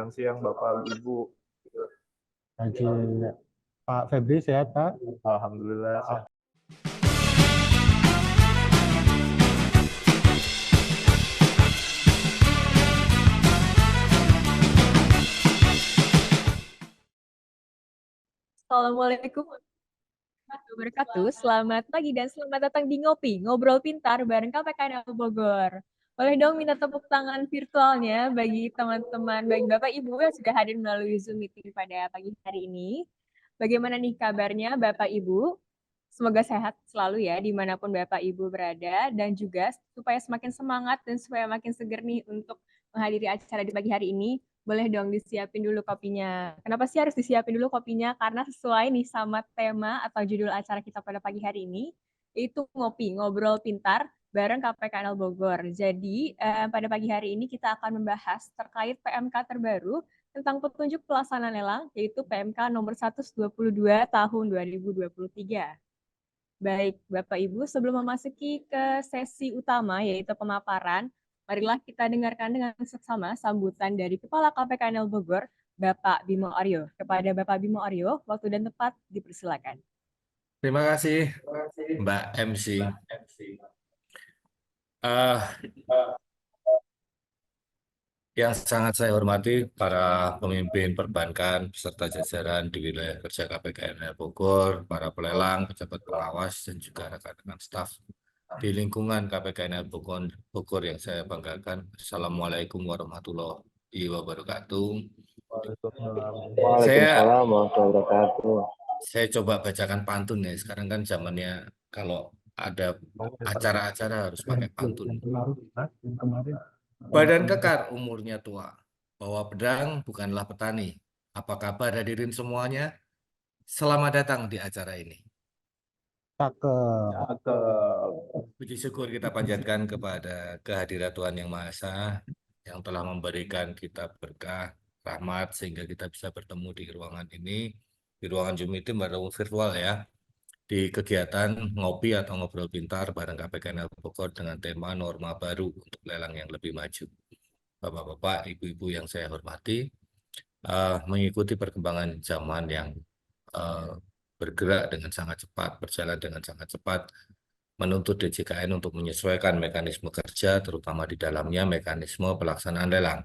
menjelang siang Bapak Ibu. Pagi, Pak Febri sehat, Pak? Alhamdulillah. Assalamualaikum warahmatullahi wabarakatuh. Selamat pagi dan selamat datang di Ngopi, Ngobrol Pintar bareng KPKN Bogor. Boleh dong minta tepuk tangan virtualnya bagi teman-teman, bagi Bapak Ibu yang sudah hadir melalui Zoom meeting pada pagi hari ini. Bagaimana nih kabarnya Bapak Ibu? Semoga sehat selalu ya dimanapun Bapak Ibu berada, dan juga supaya semakin semangat dan supaya makin seger nih untuk menghadiri acara di pagi hari ini, boleh dong disiapin dulu kopinya. Kenapa sih harus disiapin dulu kopinya? Karena sesuai nih sama tema atau judul acara kita pada pagi hari ini, yaitu Ngopi, Ngobrol Pintar bareng KPKNL Bogor. Jadi pada pagi hari ini kita akan membahas terkait PMK terbaru tentang petunjuk pelaksanaan lelang, yaitu PMK nomor 122 tahun 2023. Baik, Bapak Ibu, sebelum memasuki ke sesi utama, yaitu pemaparan, marilah kita dengarkan dengan seksama sambutan dari Kepala KPKNL Bogor, Bapak Bimo Aryo. Kepada Bapak Bimo Aryo, waktu dan tempat dipersilakan. Terima kasih, Mbak MC. Yang sangat saya hormati para pemimpin perbankan beserta jajaran di wilayah kerja KPKNL Bogor, para pelelang, pejabat pengawas, dan juga rekan-rekan staf di lingkungan KPKNL Bogor yang saya banggakan. Assalamualaikum warahmatullahi wabarakatuh. Waalaikumsalam warahmatullahi wabarakatuh. Saya coba bacakan pantun ya. Sekarang kan zamannya kalau ada acara-acara harus pakai pantun. Badan kekar umurnya tua, bawa pedang bukanlah petani. Apa kabar hadirin semuanya? Selamat datang di acara ini. Puji syukur kita panjatkan kepada kehadiran Tuhan Yang Maha Esa yang telah memberikan kita berkah, rahmat, sehingga kita bisa bertemu di ruangan ini, di ruangan Zoom meeting baru virtual ya, di kegiatan ngopi atau ngobrol pintar bareng KPKNL Bogor dengan tema norma baru untuk lelang yang lebih maju. Bapak-bapak, ibu-ibu yang saya hormati, mengikuti perkembangan zaman yang bergerak dengan sangat cepat, berjalan dengan sangat cepat, menuntut DJKN untuk menyesuaikan mekanisme kerja, terutama di dalamnya mekanisme pelaksanaan lelang.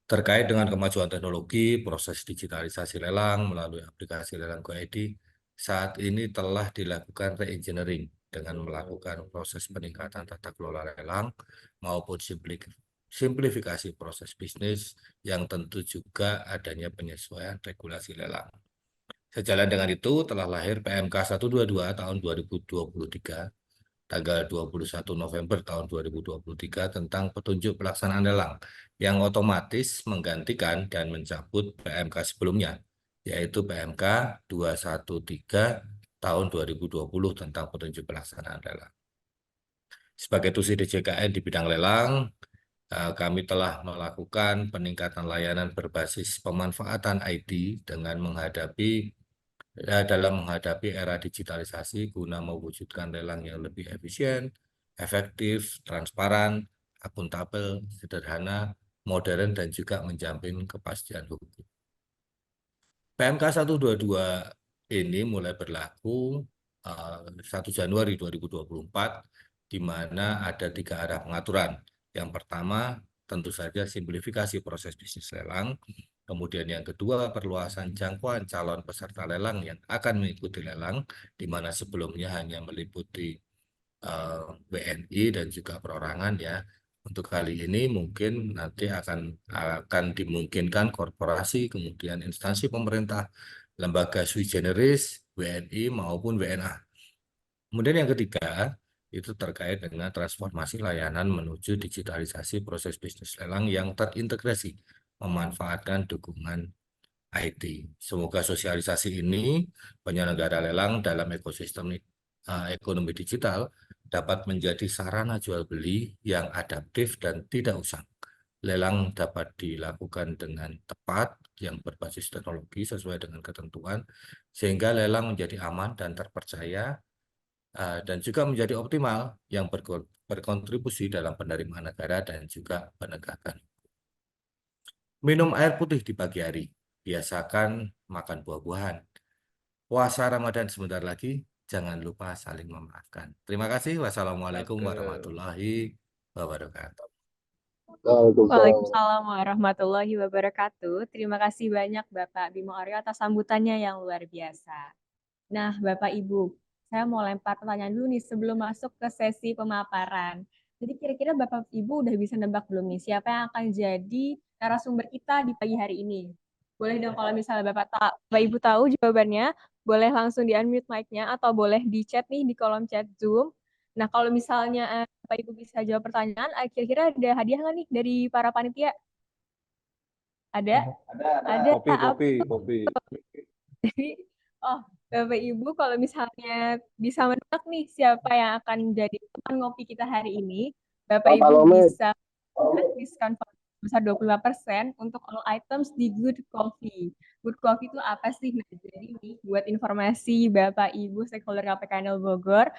Terkait dengan kemajuan teknologi, proses digitalisasi lelang melalui aplikasi lelang Go.id, saat ini telah dilakukan re-engineering dengan melakukan proses peningkatan tata kelola lelang maupun simplifikasi proses bisnis yang tentu juga adanya penyesuaian regulasi lelang. Sejalan dengan itu telah lahir PMK 122 tahun 2023 tanggal 21 November tahun 2023 tentang petunjuk pelaksanaan lelang yang otomatis menggantikan dan mencabut PMK sebelumnya, yaitu PMK 213 tahun 2020 tentang petunjuk pelaksanaan lelang. Sebagai tusi DJKN di bidang lelang, kami telah melakukan peningkatan layanan berbasis pemanfaatan IT dengan dalam menghadapi era digitalisasi guna mewujudkan lelang yang lebih efisien, efektif, transparan, akuntabel, sederhana, modern, dan juga menjamin kepastian hukum. PMK 122 ini mulai berlaku 1 Januari 2024, di mana ada 3 arah pengaturan. Yang pertama, tentu saja simplifikasi proses bisnis lelang. Kemudian yang kedua, perluasan jangkauan calon peserta lelang yang akan mengikuti lelang, di mana sebelumnya hanya meliputi WNI dan juga perorangan ya. Untuk kali ini mungkin nanti akan dimungkinkan korporasi, kemudian instansi pemerintah, lembaga sui generis, WNI maupun WNA. Kemudian yang ketiga, itu terkait dengan transformasi layanan menuju digitalisasi proses bisnis lelang yang terintegrasi, memanfaatkan dukungan IT. Semoga sosialisasi ini penyelenggara lelang dalam ekosistem ekonomi digital dapat menjadi sarana jual beli yang adaptif dan tidak usang. Lelang dapat dilakukan dengan tepat, yang berbasis teknologi sesuai dengan ketentuan, sehingga lelang menjadi aman dan terpercaya, dan juga menjadi optimal yang berkontribusi dalam penerimaan negara dan juga penegakan. Minum air putih di pagi hari. Biasakan makan buah-buahan. Puasa Ramadan sebentar lagi. Jangan lupa saling memaafkan. Terima kasih. Wassalamualaikum warahmatullahi wabarakatuh. Waalaikumsalam warahmatullahi wabarakatuh. Terima kasih banyak Bapak Bimo Aryo atas sambutannya yang luar biasa. Nah, Bapak Ibu, saya mau lempar pertanyaan dulu nih sebelum masuk ke sesi pemaparan. Jadi kira-kira Bapak Ibu udah bisa nebak belum nih siapa yang akan jadi narasumber kita di pagi hari ini? Boleh dong kalau misalnya Bapak Ibu tahu jawabannya, boleh langsung di-unmute mic-nya atau boleh di chat nih di kolom chat Zoom. Nah, kalau misalnya Bapak Ibu bisa jawab pertanyaan, kira-kira ada hadiah nggak nih dari para panitia? Ada? Ada. Kopi. Jadi, oh, Bapak Ibu kalau misalnya bisa menebak nih siapa yang akan jadi teman ngopi kita hari ini, Bapak Ibu bisa diskon sebesar 25% untuk all items di Good Coffee. Good Coffee itu apa sih? Nah, jadi nih, buat informasi Bapak Ibu stakeholder KPKNL Bogor,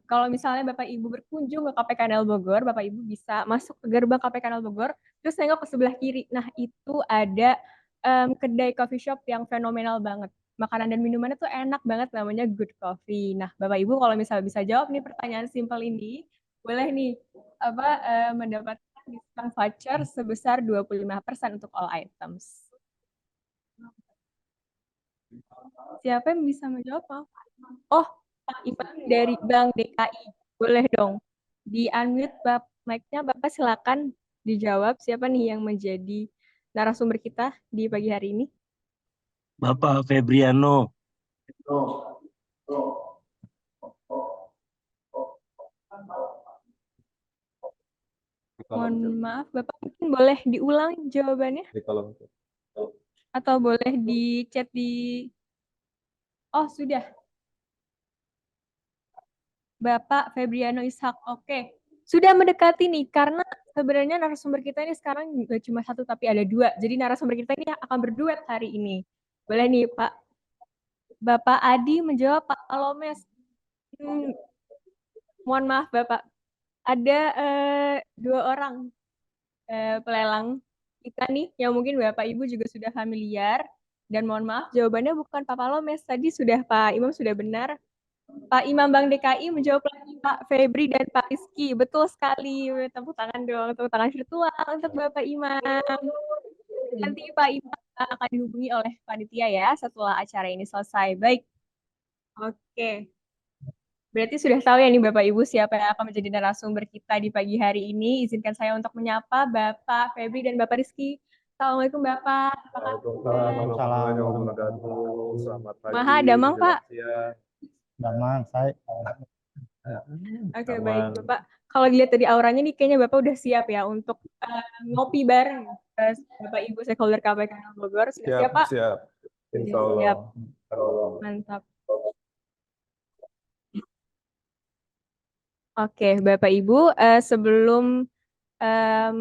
kalau misalnya Bapak Ibu berkunjung ke KPKNL Bogor, Bapak Ibu bisa masuk ke gerbang KPKNL Bogor, terus nengok ke sebelah kiri. Nah, itu ada kedai coffee shop yang fenomenal banget. Makanan dan minumannya tuh enak banget, namanya Good Coffee. Nah, Bapak Ibu kalau misalnya bisa jawab nih pertanyaan simpel ini, boleh nih mendapatkan diskon voucher sebesar 25% untuk all items. Siapa yang bisa menjawab? Oh, Pak Ivan dari Bank DKI. Boleh dong. Di unmute mic-nya Bapak silakan dijawab siapa nih yang menjadi narasumber kita di pagi hari ini. Bapak Febriano. Mohon maaf, Bapak mungkin boleh diulang jawabannya? Di kolom chat. Atau boleh di chat di... Oh, sudah. Bapak Febriano Ishak, oke. Sudah mendekati nih, karena sebenarnya narasumber kita ini sekarang nggak cuma satu, tapi ada dua. Jadi narasumber kita ini akan berduet hari ini. Boleh nih, Pak. Bapak Adi menjawab Pak Alomes. Mohon maaf, Bapak. Ada dua orang pelelang kita nih, yang mungkin Bapak Ibu juga sudah familiar. Dan mohon maaf, jawabannya bukan Pak Palomes. Tadi sudah Pak Imam sudah benar. Pak Imam Bank DKI menjawab lagi Pak Febri dan Pak Rizky. Betul sekali. Tepuk tangan dong, tepuk tangan virtual untuk Bapak Imam. Nanti Pak Imam akan dihubungi oleh panitia ya setelah acara ini selesai. Baik. Oke. Berarti sudah tahu ya nih Bapak Ibu siapa yang akan menjadi narasumber kita di pagi hari ini. Izinkan saya untuk menyapa Bapak Febri dan Bapak Rizky. Assalamualaikum Bapak. Waalaikumsalam warahmatullahi wabarakatuh. Selamat pagi. Maha damang Pak. Damang, saya. Oke, baik Bapak. Kalau dilihat dari auranya nih kayaknya Bapak udah siap ya untuk ngopi bareng Bapak Ibu stakeholder KPKNL Bogor. Sudah siap Pak? Siap. Insya Allah. Siap. Mantap. Oke, Bapak Ibu, sebelum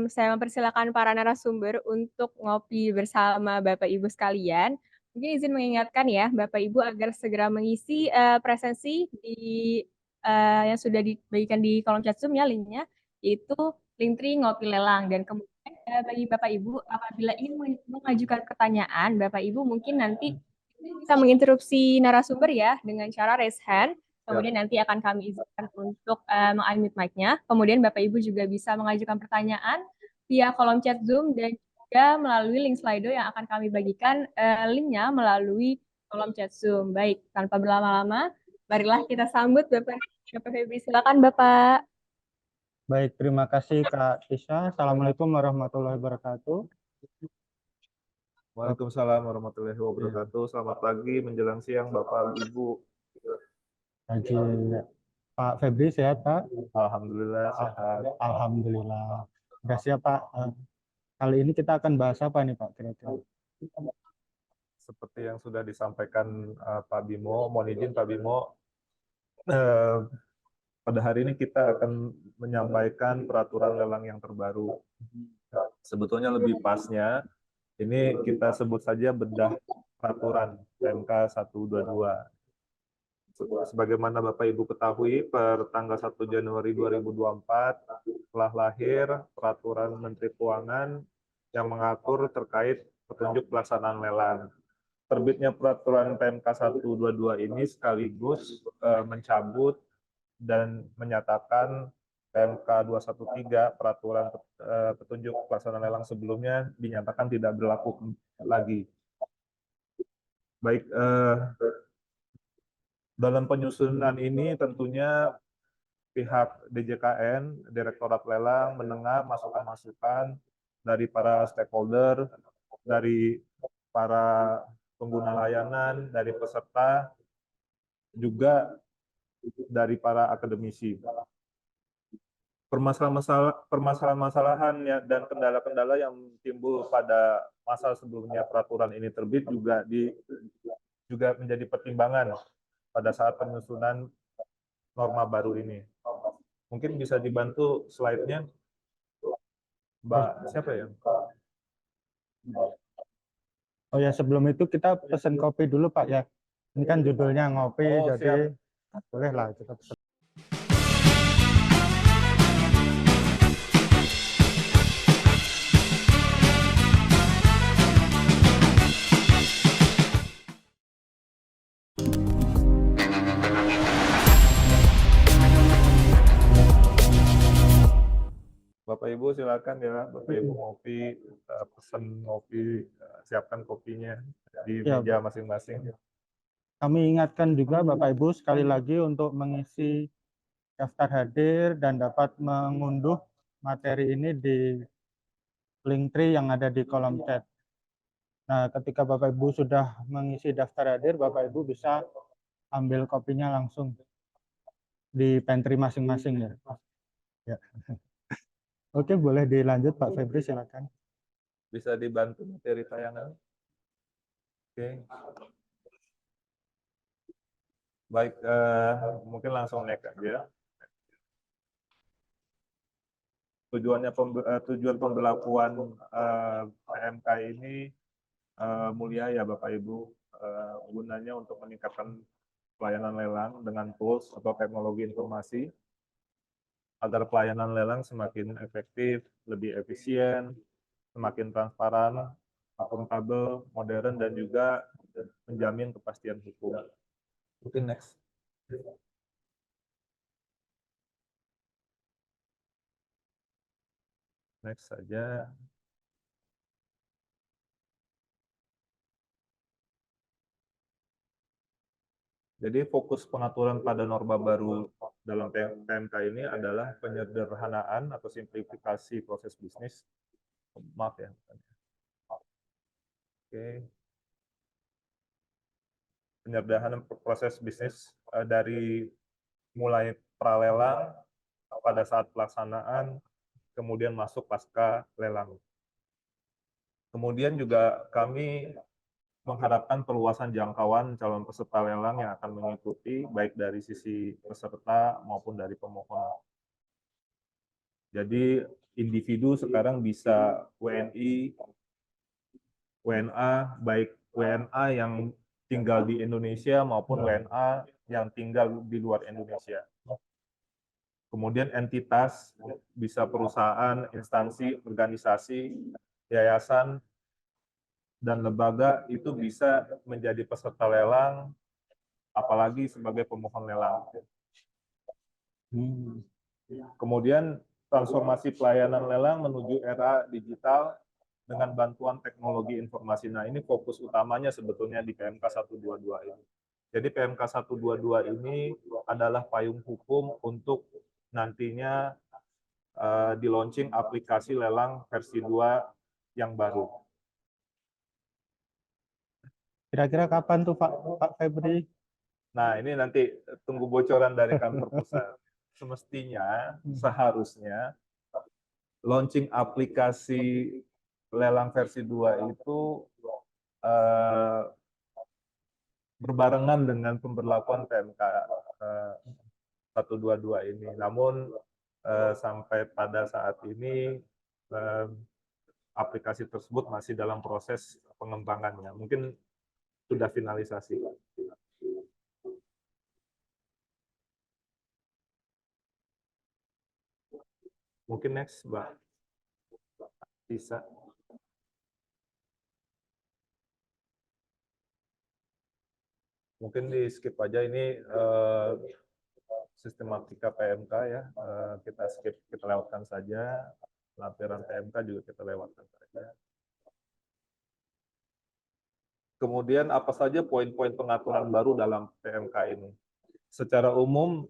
saya mempersilakan para narasumber untuk ngopi bersama Bapak Ibu sekalian, mungkin izin mengingatkan ya Bapak Ibu agar segera mengisi presensi di yang sudah dibagikan di kolom chat Zoom ya linknya, yaitu Linktree Ngopi Lelang. Dan kemudian bagi Bapak Ibu apabila ingin mengajukan pertanyaan, Bapak Ibu mungkin nanti bisa menginterupsi narasumber ya dengan cara raise hand. Kemudian nanti akan kami izinkan untuk meng-unmute mic-nya. Kemudian Bapak Ibu juga bisa mengajukan pertanyaan via kolom chat Zoom dan juga melalui link Slido yang akan kami bagikan linknya melalui kolom chat Zoom. Baik, tanpa berlama-lama, marilah kita sambut Bapak Febri. Silakan Bapak. Baik, terima kasih Kak Tisha. Assalamualaikum warahmatullahi wabarakatuh. Waalaikumsalam warahmatullahi wabarakatuh. Selamat pagi menjelang siang Bapak Ibu. Pagi. Pak Febri sehat Pak? Alhamdulillah sehat. Alhamdulillah. Udah siap Pak. Kali ini kita akan bahas apa nih Pak kira-kira? Seperti yang sudah disampaikan Pak Bimo, mohon izin Pak Bimo, pada hari ini kita akan menyampaikan peraturan lelang yang terbaru. Sebetulnya lebih pasnya, ini kita sebut saja bedah peraturan PMK 122. Sebagaimana Bapak Ibu ketahui, per tanggal 1 Januari 2024 telah lahir peraturan Menteri Keuangan yang mengatur terkait petunjuk pelaksanaan lelang. Terbitnya peraturan PMK 122 ini sekaligus mencabut dan menyatakan PMK 213 peraturan petunjuk pelaksanaan lelang sebelumnya dinyatakan tidak berlaku lagi. Baik, dalam penyusunan ini tentunya pihak DJKN, Direktorat Lelang, mendengar masukan-masukan dari para stakeholder, dari para pengguna layanan, dari peserta, juga dari para akademisi. Permasalahan-masalahan dan kendala-kendala yang timbul pada masa sebelumnya peraturan ini terbit juga menjadi pertimbangan pada saat penyusunan norma baru ini. Mungkin bisa dibantu slide-nya, Mbak siapa ya? Oh ya, sebelum itu kita pesen kopi dulu Pak ya. Ini kan judulnya ngopi, Oh, jadi boleh lah kita pesen. Bapak Ibu silakan ya, Bapak Ibu ngopi, pesen ngopi, siapkan kopinya di Ya, meja masing-masing. kami ingatkan juga Bapak Ibu sekali lagi untuk mengisi daftar hadir dan dapat mengunduh materi ini di link tree yang ada di kolom chat. Nah, ketika Bapak Ibu sudah mengisi daftar hadir, Bapak Ibu bisa ambil kopinya langsung di pantry masing-masing ya. Ya. Oke, boleh dilanjut Pak Febri, silakan. Bisa dibantu materi tayangan? Oke. Baik, mungkin langsung next aja. Tujuan pemberlakuan PMK ini mulia ya Bapak Ibu, gunanya untuk meningkatkan pelayanan lelang dengan tools atau teknologi informasi agar pelayanan lelang semakin efektif, lebih efisien, semakin transparan, akuntabel, modern, dan juga menjamin kepastian hukum. Mungkin next. Next saja. Jadi fokus pengaturan pada norma baru dalam PMK ini adalah penyederhanaan atau simplifikasi proses bisnis. Maaf ya. Oke. Penyederhanaan proses bisnis dari mulai pralelang pada saat pelaksanaan, kemudian masuk pasca lelang. Kemudian juga kami mengharapkan perluasan jangkauan calon peserta lelang yang akan mengikuti, baik dari sisi peserta maupun dari pemohon. Jadi individu sekarang bisa WNI, WNA, baik WNA yang tinggal di Indonesia maupun WNA yang tinggal di luar Indonesia. Kemudian entitas, bisa perusahaan, instansi, organisasi, yayasan, dan lembaga itu bisa menjadi peserta lelang, apalagi sebagai pemohon lelang. Kemudian transformasi pelayanan lelang menuju era digital dengan bantuan teknologi informasi. Nah, ini fokus utamanya sebetulnya di PMK 122 ini. Jadi PMK 122 ini adalah payung hukum untuk nantinya di launching aplikasi lelang versi 2 yang baru. Kira-kira kapan tuh Pak Febri? Nah, ini nanti tunggu bocoran dari kantor pusat. Semestinya, seharusnya, launching aplikasi lelang versi 2 itu berbarengan dengan pemberlakuan PMK 122 ini. Namun, sampai pada saat ini, aplikasi tersebut masih dalam proses pengembangannya. Mungkin sudah finalisasi. Mungkin next, Mbak. Bisa. Mungkin di skip aja ini sistematika PMK ya. Kita skip, kita lewatkan saja. Lampiran PMK juga kita lewatkan saja. Kemudian apa saja poin-poin pengaturan baru dalam PMK ini? Secara umum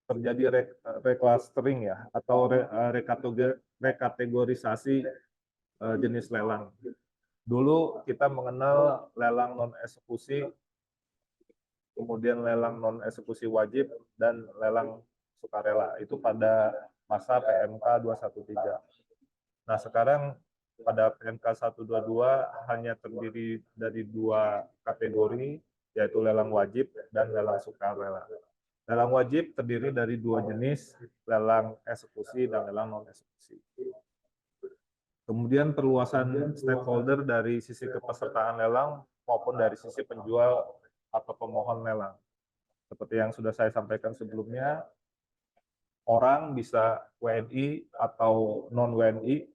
terjadi reclustering ya, atau rekategorisasi jenis lelang. Dulu kita mengenal lelang non eksekusi, kemudian lelang non eksekusi wajib, dan lelang sukarela. Itu pada masa PMK 213. Nah, sekarang pada PMK 122 hanya terdiri dari 2 kategori, yaitu lelang wajib dan lelang sukarela. Lelang wajib terdiri dari 2 jenis, lelang eksekusi dan lelang non eksekusi. Kemudian perluasan stakeholder dari sisi kepesertaan lelang maupun dari sisi penjual atau pemohon lelang. Seperti yang sudah saya sampaikan sebelumnya, orang bisa WNI atau non-WNI,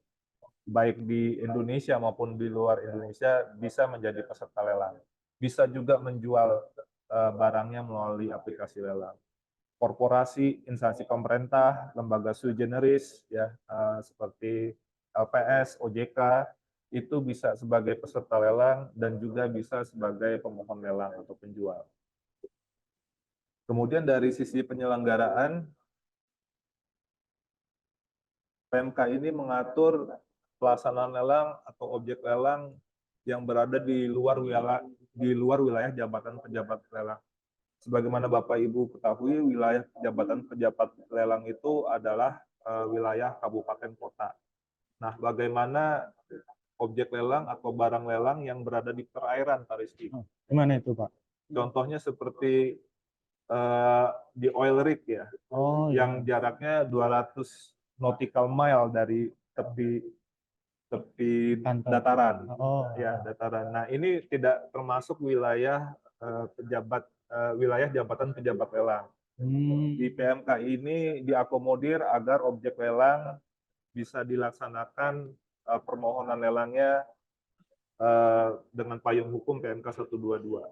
baik di Indonesia maupun di luar Indonesia, bisa menjadi peserta lelang. Bisa juga menjual barangnya melalui aplikasi lelang. Korporasi, instansi pemerintah, lembaga sui generis, ya, seperti LPS, OJK, itu bisa sebagai peserta lelang dan juga bisa sebagai pemohon lelang atau penjual. Kemudian dari sisi penyelenggaraan, PMK ini mengatur pelaksanaan lelang atau objek lelang yang berada di luar wilayah jabatan pejabat lelang. Sebagaimana Bapak Ibu ketahui, wilayah jabatan pejabat lelang itu adalah wilayah kabupaten kota. Nah, bagaimana objek lelang atau barang lelang yang berada di perairan, Pak Rizky? Gimana itu, Pak? Contohnya seperti di oil rig ya, Oh, yang jaraknya 200 nautical mile dari tepi dataran. Oh, Ya, dataran. Nah, ini tidak termasuk wilayah wilayah jabatan pejabat lelang. Di PMK ini diakomodir agar objek lelang bisa dilaksanakan permohonan lelangnya dengan payung hukum PMK 122.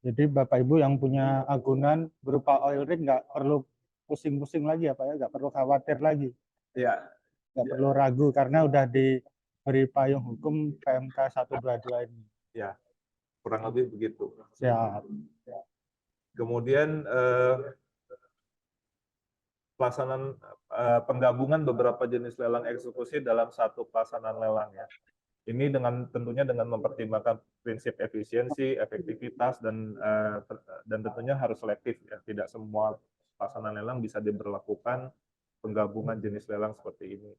Jadi Bapak Ibu yang punya agunan berupa oil rig nggak perlu pusing-pusing lagi ya Pak ya, nggak perlu khawatir lagi, Ya, nggak perlu ragu karena udah diberi payung hukum PMK 122 ini. ya, kurang lebih begitu. Siap. Kemudian pelaksanaan penggabungan beberapa jenis lelang eksekusi dalam satu pelaksanaan lelang ya. Ini tentunya dengan mempertimbangkan prinsip efisiensi, efektivitas, dan tentunya harus selektif ya. Tidak semua pelaksanaan lelang bisa diberlakukan penggabungan jenis lelang seperti ini.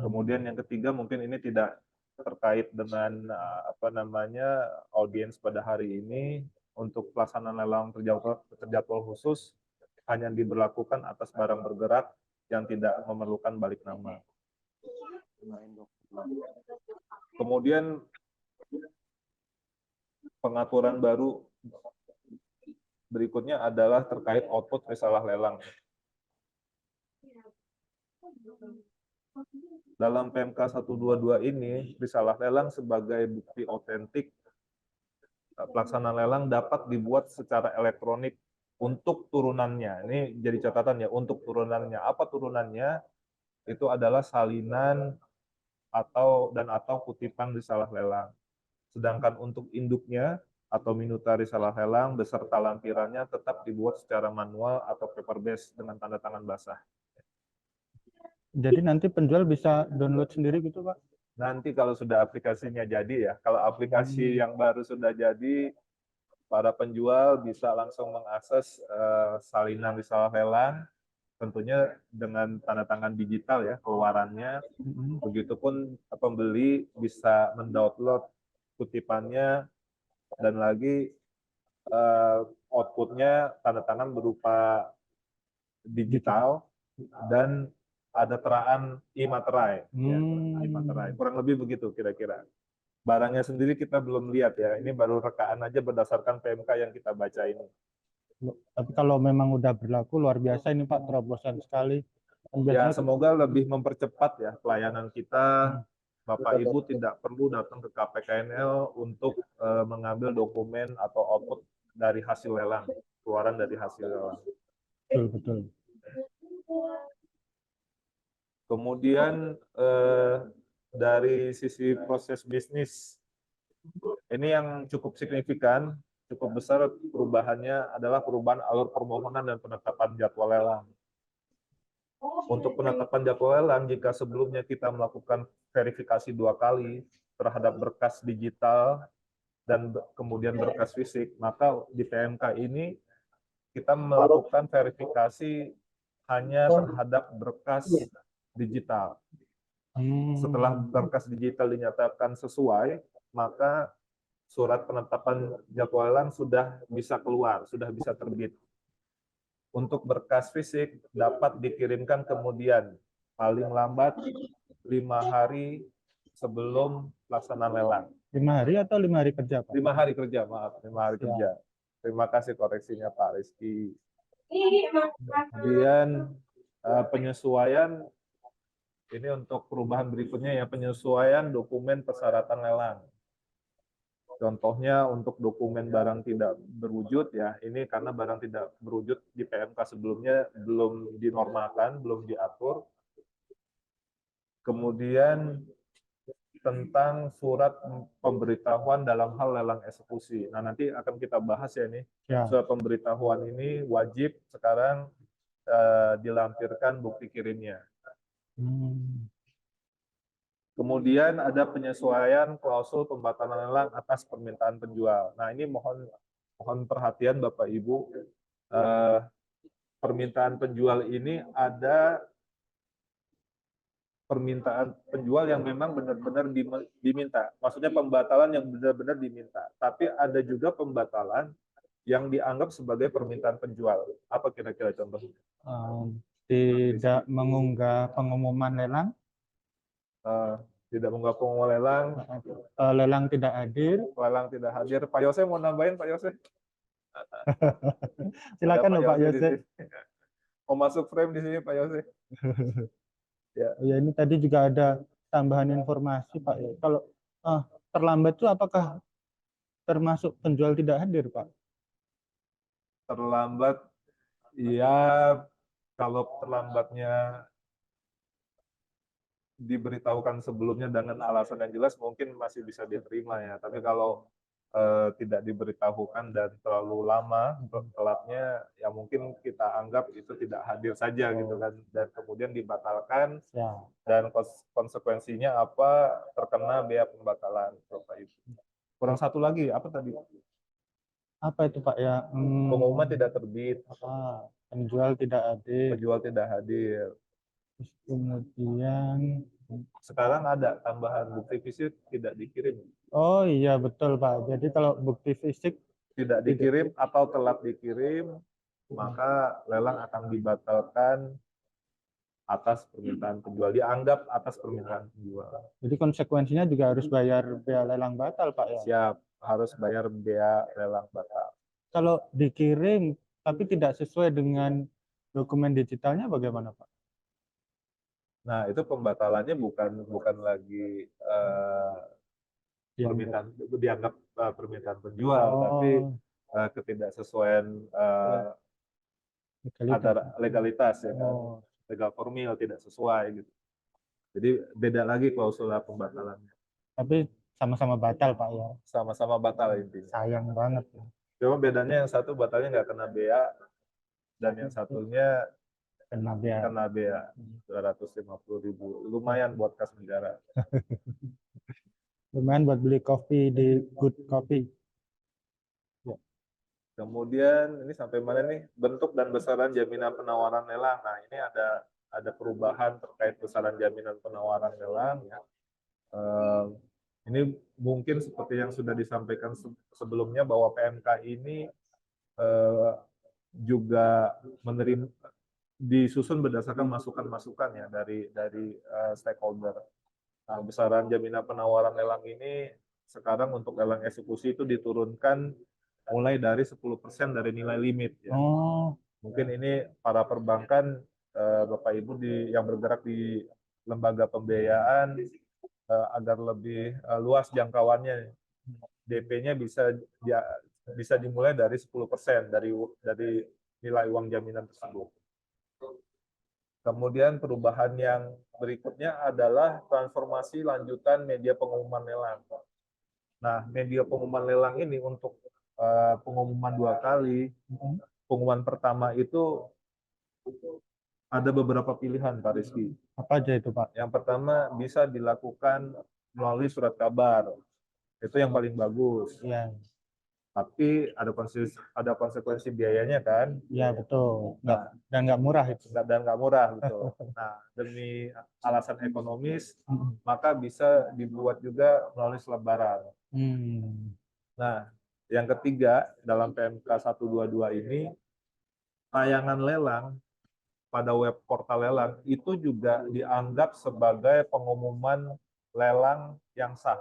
Kemudian yang ketiga, mungkin ini tidak terkait dengan audiens pada hari ini. Untuk pelaksanaan lelang terjadwal khusus hanya diberlakukan atas barang bergerak yang tidak memerlukan balik nama. Kemudian pengaturan baru berikutnya adalah terkait output risalah lelang. Dalam PMK 122 ini, risalah lelang sebagai bukti otentik pelaksanaan lelang dapat dibuat secara elektronik untuk turunannya. Ini jadi catatan ya, untuk turunannya. Apa turunannya? Itu adalah salinan atau kutipan risalah lelang. Sedangkan untuk induknya atau minuta risalah lelang beserta lampirannya tetap dibuat secara manual atau paper based dengan tanda tangan basah. Jadi nanti penjual bisa download sendiri gitu Pak? Nanti kalau sudah aplikasinya jadi ya, kalau aplikasi yang baru sudah jadi, para penjual bisa langsung mengakses salinan risalah lelang, tentunya dengan tanda tangan digital ya keluarannya. Begitupun pembeli bisa mendownload kutipannya, dan lagi outputnya tanda tangan berupa digital dan ada teraan e-materai. Ya, e-materai. Kurang lebih begitu kira-kira. Barangnya sendiri kita belum lihat ya, ini baru rekaan aja berdasarkan PMK yang kita baca ini. Tapi kalau memang udah berlaku luar biasa ini Pak, terobosan sekali. Ya, semoga lebih mempercepat ya pelayanan kita Bapak Ibu tidak perlu datang ke KPKNL untuk mengambil dokumen atau output dari hasil lelang, keluaran dari hasil lelang. Betul, betul. Kemudian dari sisi proses bisnis, ini yang cukup signifikan, cukup besar perubahannya adalah perubahan alur permohonan dan penetapan jadwal lelang. Untuk penetapan jadwal lelang, jika sebelumnya kita melakukan verifikasi 2 kali terhadap berkas digital dan kemudian berkas fisik, maka di PMK ini kita melakukan verifikasi hanya terhadap berkas digital. Setelah berkas digital dinyatakan sesuai, maka surat penetapan jadwal lelang sudah bisa keluar, sudah bisa terbit. Untuk berkas fisik dapat dikirimkan kemudian paling lambat 5 hari sebelum pelaksanaan lelang. 5 hari atau 5 hari kerja, Pak? 5 hari kerja, maaf, 5 hari Ya. kerja. Terima kasih koreksinya Pak Rizky. Kemudian penyesuaian, ini untuk perubahan berikutnya ya, penyesuaian dokumen persyaratan lelang. Contohnya untuk dokumen barang tidak berwujud ya, ini karena barang tidak berwujud di PMK sebelumnya belum dinormalkan, belum diatur. Kemudian tentang surat pemberitahuan dalam hal lelang eksekusi. Nah, nanti akan kita bahas ya nih. Ya. Surat pemberitahuan ini wajib sekarang dilampirkan bukti kirimnya. Kemudian ada penyesuaian klausul pembatalan lelang atas permintaan penjual. Nah, ini mohon perhatian Bapak Ibu. Permintaan penjual ini ada permintaan penjual yang memang benar-benar diminta. Maksudnya pembatalan yang benar-benar diminta. Tapi ada juga pembatalan yang dianggap sebagai permintaan penjual. Apa kira-kira contohnya? Tidak mengunggah pengumuman lelang, Tidak mengunggah pengumuman lelang, lelang tidak hadir. lelang tidak hadir. Pak Yose mau nambahin, Pak Yose? Silakan Ada Pak di Yose. sini. Mau masuk frame di sini Pak Yose? Ya, ini tadi juga ada tambahan informasi Pak. Kalau terlambat itu apakah termasuk penjual tidak hadir Pak? Terlambat, ya kalau terlambatnya diberitahukan sebelumnya dengan alasan yang jelas mungkin masih bisa diterima ya. Tapi kalau tidak diberitahukan dan terlalu lama telatnya, ya mungkin kita anggap itu tidak hadir saja gitu kan, dan kemudian dibatalkan Ya. dan konsekuensinya apa, terkena bea pembatalan Bapak Ibu. Kurang satu lagi, apa tadi? Apa itu Pak ya? Pengumuman tidak terbit, Penjual tidak hadir. penjual tidak hadir. Terus kemudian Sekarang ada tambahan bukti fisik tidak dikirim. oh iya betul Pak. Jadi kalau bukti fisik Tidak dikirim atau telat dikirim, maka lelang akan dibatalkan atas permintaan penjual, dianggap atas permintaan penjual. jadi konsekuensinya juga harus bayar bea lelang batal Pak ya. Siap, harus bayar bea lelang batal. Kalau dikirim tapi tidak sesuai dengan dokumen digitalnya bagaimana Pak? Nah, itu pembatalannya bukan lagi permintaan, dianggap permintaan penjual, tapi ketidaksesuaian antara legalitas ya kan, legal formil tidak sesuai gitu. Jadi beda lagi klausul pembatalannya. Tapi sama-sama batal Pak ya. Sama-sama batal intinya. Sayang banget ya. Cuma bedanya yang satu batalnya nggak kena bea dan yang satunya Kena bea. kena bea 250.000. Lumayan buat kas negara. Lumayan buat beli kopi di Good Coffee. Ya. Kemudian ini sampai mana nih? Bentuk dan besaran jaminan penawaran lelang. Nah, ini ada perubahan terkait besaran jaminan penawaran lelang ya. Ini mungkin seperti yang sudah disampaikan sebelumnya bahwa PMK ini juga menerima, disusun berdasarkan masukan-masukan ya dari stakeholder. Nah, besaran jaminan penawaran lelang ini sekarang untuk lelang eksekusi itu diturunkan mulai dari 10% dari nilai limit ya. Mungkin ini para perbankan Bapak Ibu yang bergerak di lembaga pembiayaan agar lebih luas jangkauannya. DP-nya bisa dimulai dari 10% dari nilai uang jaminan tersebut. Kemudian perubahan yang berikutnya adalah transformasi lanjutan media pengumuman lelang. Nah, media pengumuman lelang ini untuk pengumuman 2 kali. Pengumuman pertama itu ada beberapa pilihan, Pak Rizky. Apa aja itu, Pak? Yang pertama bisa dilakukan melalui surat kabar. Itu yang paling bagus. Iya, Tapi ada konsekuensi biayanya kan. iya betul. Nah, Dan nggak murah itu. dan nggak murah, betul. Nah, demi alasan ekonomis, maka bisa dibuat juga melalui selebaran. Nah, yang ketiga dalam PMK 122 ini, tayangan lelang pada web portal lelang itu juga dianggap sebagai pengumuman lelang yang sah.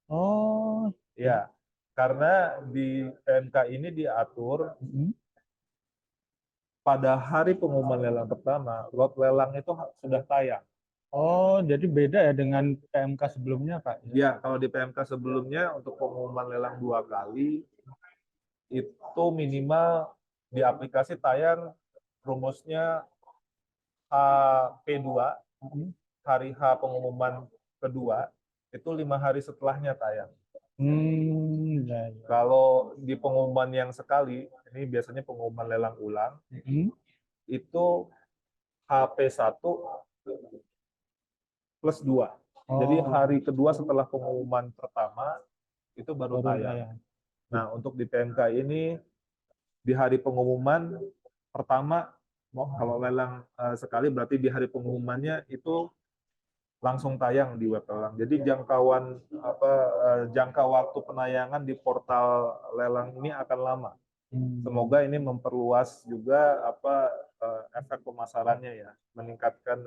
Oh, Ya, karena di PMK ini diatur pada hari pengumuman lelang pertama, lot lelang itu sudah tayang. oh, jadi beda ya dengan PMK sebelumnya, Pak? Ya, kalau di PMK sebelumnya untuk pengumuman lelang 2 kali, itu minimal di aplikasi tayang rumusnya HP2, hari H pengumuman kedua, itu 5 hari setelahnya tayang. Ya. Kalau di pengumuman yang sekali, ini biasanya pengumuman lelang ulang, itu HP1 plus 2. Jadi hari kedua setelah pengumuman pertama, itu baru tayang. Nah, untuk di PMK ini, di hari pengumuman pertama, kalau lelang sekali berarti di hari pengumumannya itu langsung tayang di web lelang. Jadi jangka waktu penayangan di portal lelang ini akan lama. Semoga ini memperluas juga efek pemasarannya ya, meningkatkan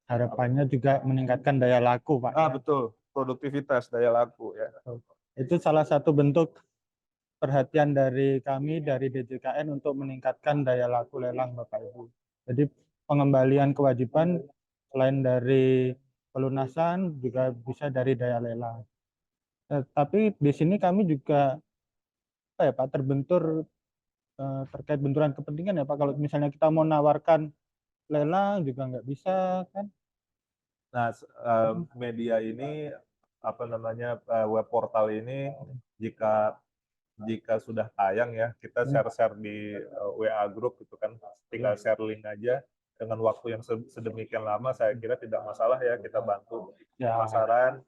Harapannya juga meningkatkan daya laku, Pak. Betul, produktivitas daya laku ya. Itu salah satu bentuk perhatian dari kami dari DJKN untuk meningkatkan daya laku lelang, Bapak Ibu. Jadi pengembalian kewajiban selain dari pelunasan juga bisa dari daya lelang. Tapi di sini kami juga Pak terbentur terkait benturan kepentingan ya Pak. Kalau misalnya kita mau nawarkan lelang juga nggak bisa kan? Nah, media ini web portal ini jika sudah tayang ya, kita share di WA group gitu kan, tinggal share link aja dengan waktu yang sedemikian lama, saya kira tidak masalah ya, kita bantu pemasaran.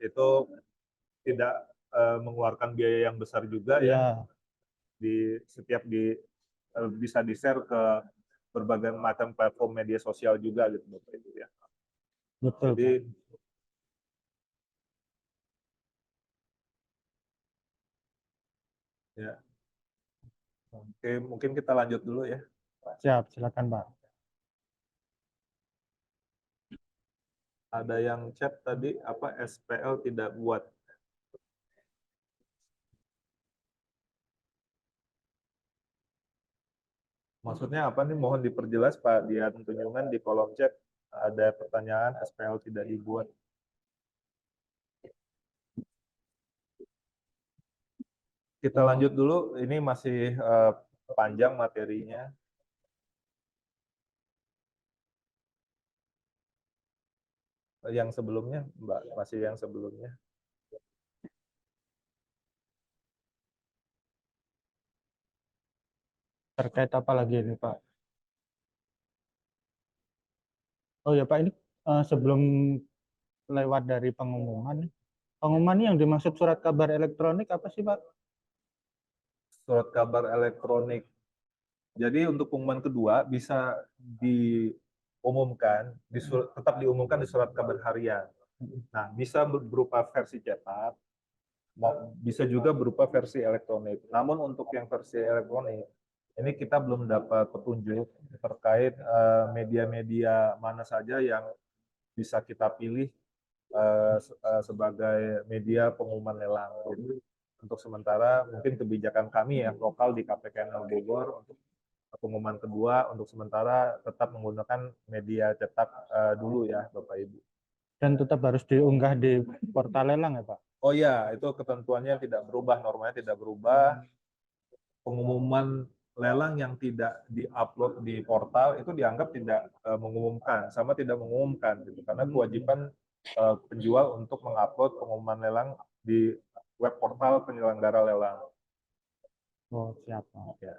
Itu tidak mengeluarkan biaya yang besar juga ya. Bisa di-share ke berbagai macam platform media sosial juga gitu Bapak Ibu ya. Betul. Jadi ya. Oke, mungkin kita lanjut dulu ya. Siap, silakan Pak. Ada yang chat tadi SPL tidak buat. Maksudnya apa nih? Mohon diperjelas Pak Dian Tunjungan, di kolom chat ada pertanyaan SPL tidak dibuat. Kita lanjut dulu, ini masih panjang materinya. Yang sebelumnya, Mbak, masih yang sebelumnya. Terkait apa lagi ini Pak? Oh ya Pak, ini sebelum lewat dari pengumuman ini yang dimaksud surat kabar elektronik apa sih Pak? Surat kabar elektronik. Jadi untuk pengumuman kedua bisa diumumkan, tetap diumumkan di surat kabar harian. Nah, bisa berupa versi cetak, bisa juga berupa versi elektronik. Namun untuk yang versi elektronik, ini kita belum dapat petunjuk terkait media-media mana saja yang bisa kita pilih sebagai media pengumuman lelang. Jadi untuk sementara mungkin kebijakan kami ya lokal di KPKN Bogor untuk pengumuman kedua untuk sementara tetap menggunakan media cetak dulu ya Bapak Ibu. Dan tetap harus diunggah di portal lelang ya Pak? Oh iya, itu ketentuannya tidak berubah, normanya tidak berubah. Pengumuman lelang yang tidak diupload di portal itu dianggap tidak mengumumkan, sama tidak mengumumkan gitu. Karena kewajiban penjual untuk mengupload pengumuman lelang di web portal penyelenggara lelang. Oh siap Pak. Ya.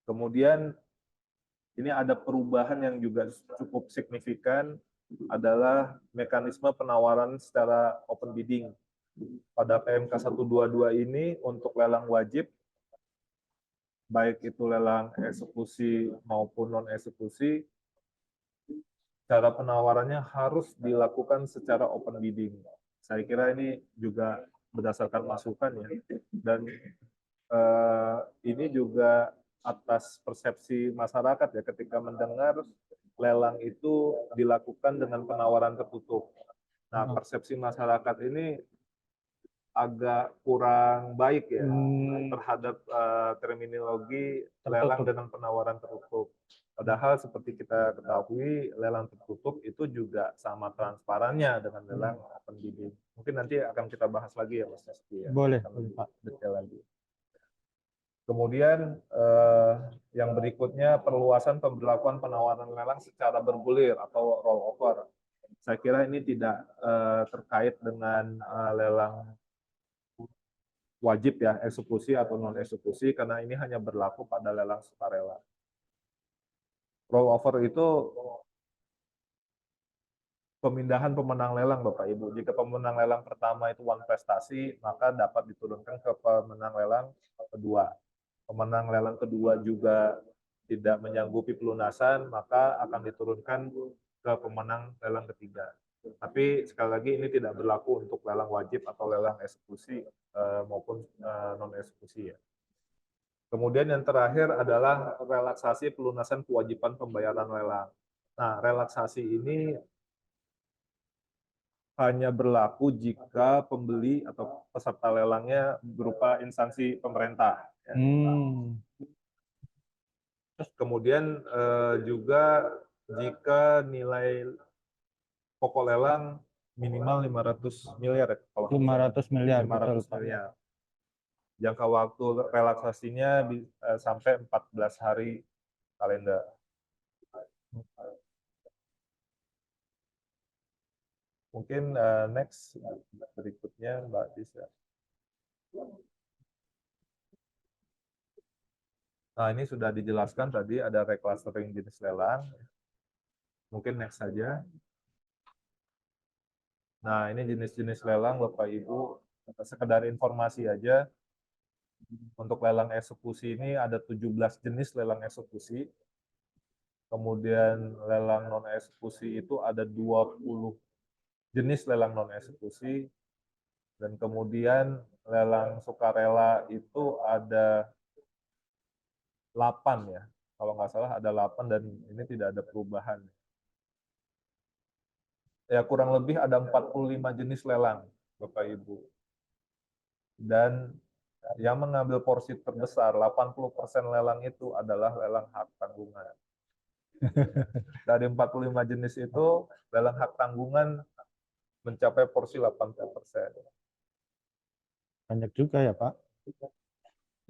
Kemudian ini ada perubahan yang juga cukup signifikan adalah mekanisme penawaran secara open bidding. Pada PMK 122 ini untuk lelang wajib, baik itu lelang eksekusi maupun non-eksekusi, cara penawarannya harus dilakukan secara open bidding. Saya kira ini juga berdasarkan masukan ya, dan ini juga atas persepsi masyarakat ya ketika mendengar lelang itu dilakukan dengan penawaran tertutup. Nah, persepsi masyarakat ini agak kurang baik ya terhadap terminologi lelang dengan penawaran tertutup. Padahal seperti kita ketahui, lelang tertutup itu juga sama transparannya dengan lelang open bidding. Mungkin nanti akan kita bahas lagi ya Mas Rizky ya. Boleh, Pak. Detail lagi. Kemudian yang berikutnya perluasan pemberlakuan penawaran lelang secara bergulir atau rollover. Saya kira ini tidak terkait dengan lelang wajib ya, eksekusi atau non eksekusi, karena ini hanya berlaku pada lelang sukarela. Rollover itu pemindahan pemenang lelang Bapak Ibu. Jika pemenang lelang pertama itu one prestasi, maka dapat diturunkan ke pemenang lelang kedua. Pemenang lelang kedua juga tidak menyanggupi pelunasan, maka akan diturunkan ke pemenang lelang ketiga. Tapi sekali lagi ini tidak berlaku untuk lelang wajib atau lelang eksekusi maupun non eksekusi ya. Kemudian yang terakhir adalah relaksasi pelunasan kewajiban pembayaran lelang. Nah, relaksasi ini hanya berlaku jika pembeli atau peserta lelangnya berupa instansi pemerintah. Ya. Terus kemudian juga jika nilai pokok lelang minimal 500 miliar. Kalau 500 miliar. 500 miliar. Jangka waktu relaksasinya sampai 14 hari kalender. Mungkin next berikutnya Mbak Disa. Nah, ini sudah dijelaskan tadi ada reclustering jenis lelang. Mungkin next saja. Nah, ini jenis-jenis lelang Bapak Ibu, sekedar informasi aja. Untuk lelang eksekusi ini ada 17 jenis lelang eksekusi. Kemudian lelang non eksekusi itu ada 20 jenis lelang non eksekusi. Dan kemudian lelang sukarela itu ada 8 ya. Kalau nggak salah ada 8 dan ini tidak ada perubahan. Ya kurang lebih ada 45 jenis lelang, Bapak Ibu. Dan yang mengambil porsi terbesar, 80% lelang itu adalah lelang hak tanggungan. Dari 45 jenis itu, lelang hak tanggungan mencapai porsi 80%. Banyak juga ya Pak?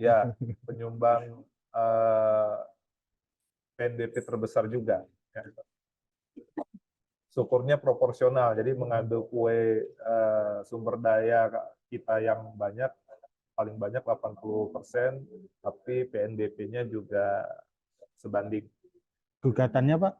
Ya, penyumbang PNBP terbesar juga. Ya. Syukurnya proporsional, jadi mengambil kue sumber daya kita yang banyak, paling banyak 80%, tapi PNBP-nya juga sebanding. Gugatannya Pak?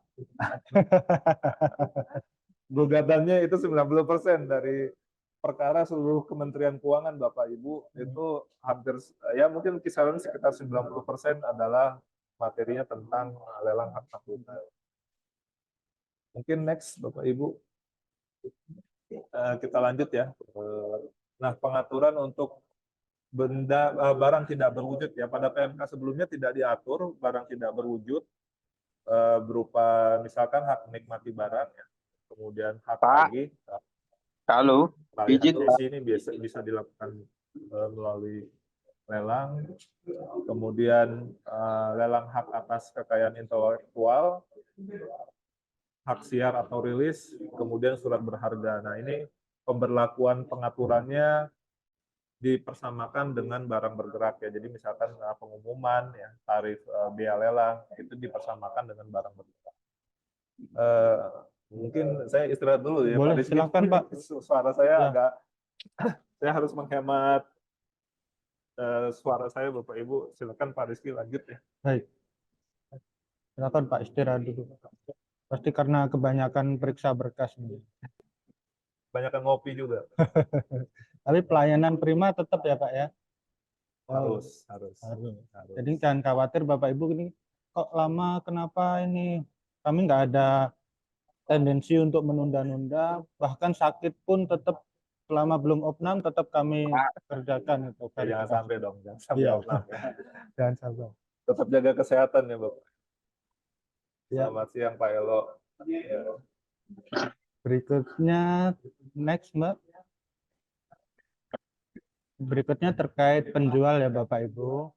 Gugatannya itu 90% dari perkara seluruh Kementerian Keuangan Bapak Ibu, itu hampir, ya mungkin kisaran sekitar 90% adalah materinya tentang lelang hak tanggungan. Mungkin next Bapak Ibu, kita lanjut ya. Nah, pengaturan untuk barang tidak berwujud ya, pada PMK sebelumnya tidak diatur barang tidak berwujud berupa misalkan hak menikmati barang ya, kemudian hak tagih. Halo, izin ini bisa dilakukan melalui lelang, kemudian lelang hak atas kekayaan intelektual, hak siar atau rilis, kemudian surat berharga. Nah, ini pemberlakuan pengaturannya dipersamakan dengan barang bergerak ya. Jadi misalkan pengumuman ya, tarif bea lelang itu dipersamakan dengan barang bergerak. Mungkin saya istirahat dulu ya, Boleh, Pak Rizky. silakan, Pak. Suara saya Ya. agak saya harus menghemat suara saya, Bapak Ibu. Silakan Pak Rizky lanjut ya. Baik. Silakan Pak, istirahat dulu. Pasti karena kebanyakan periksa berkas nih. Banyak ngopi juga. Tapi pelayanan prima tetap ya Pak ya? Harus. Harus. Jadi jangan khawatir Bapak Ibu, ini kok lama, kenapa ini? Kami nggak ada tendensi untuk menunda-nunda, bahkan sakit pun tetap selama belum opnam tetap kami kerjakan itu. Ya, jangan sampai dong, jangan sampai Iya. opnam ya. Jangan sampai. Tetap jaga kesehatan ya Bapak. Ya. Selamat siang Pak Elo. Ya. Berikutnya, next Mbak. Berikutnya terkait penjual ya Bapak Ibu.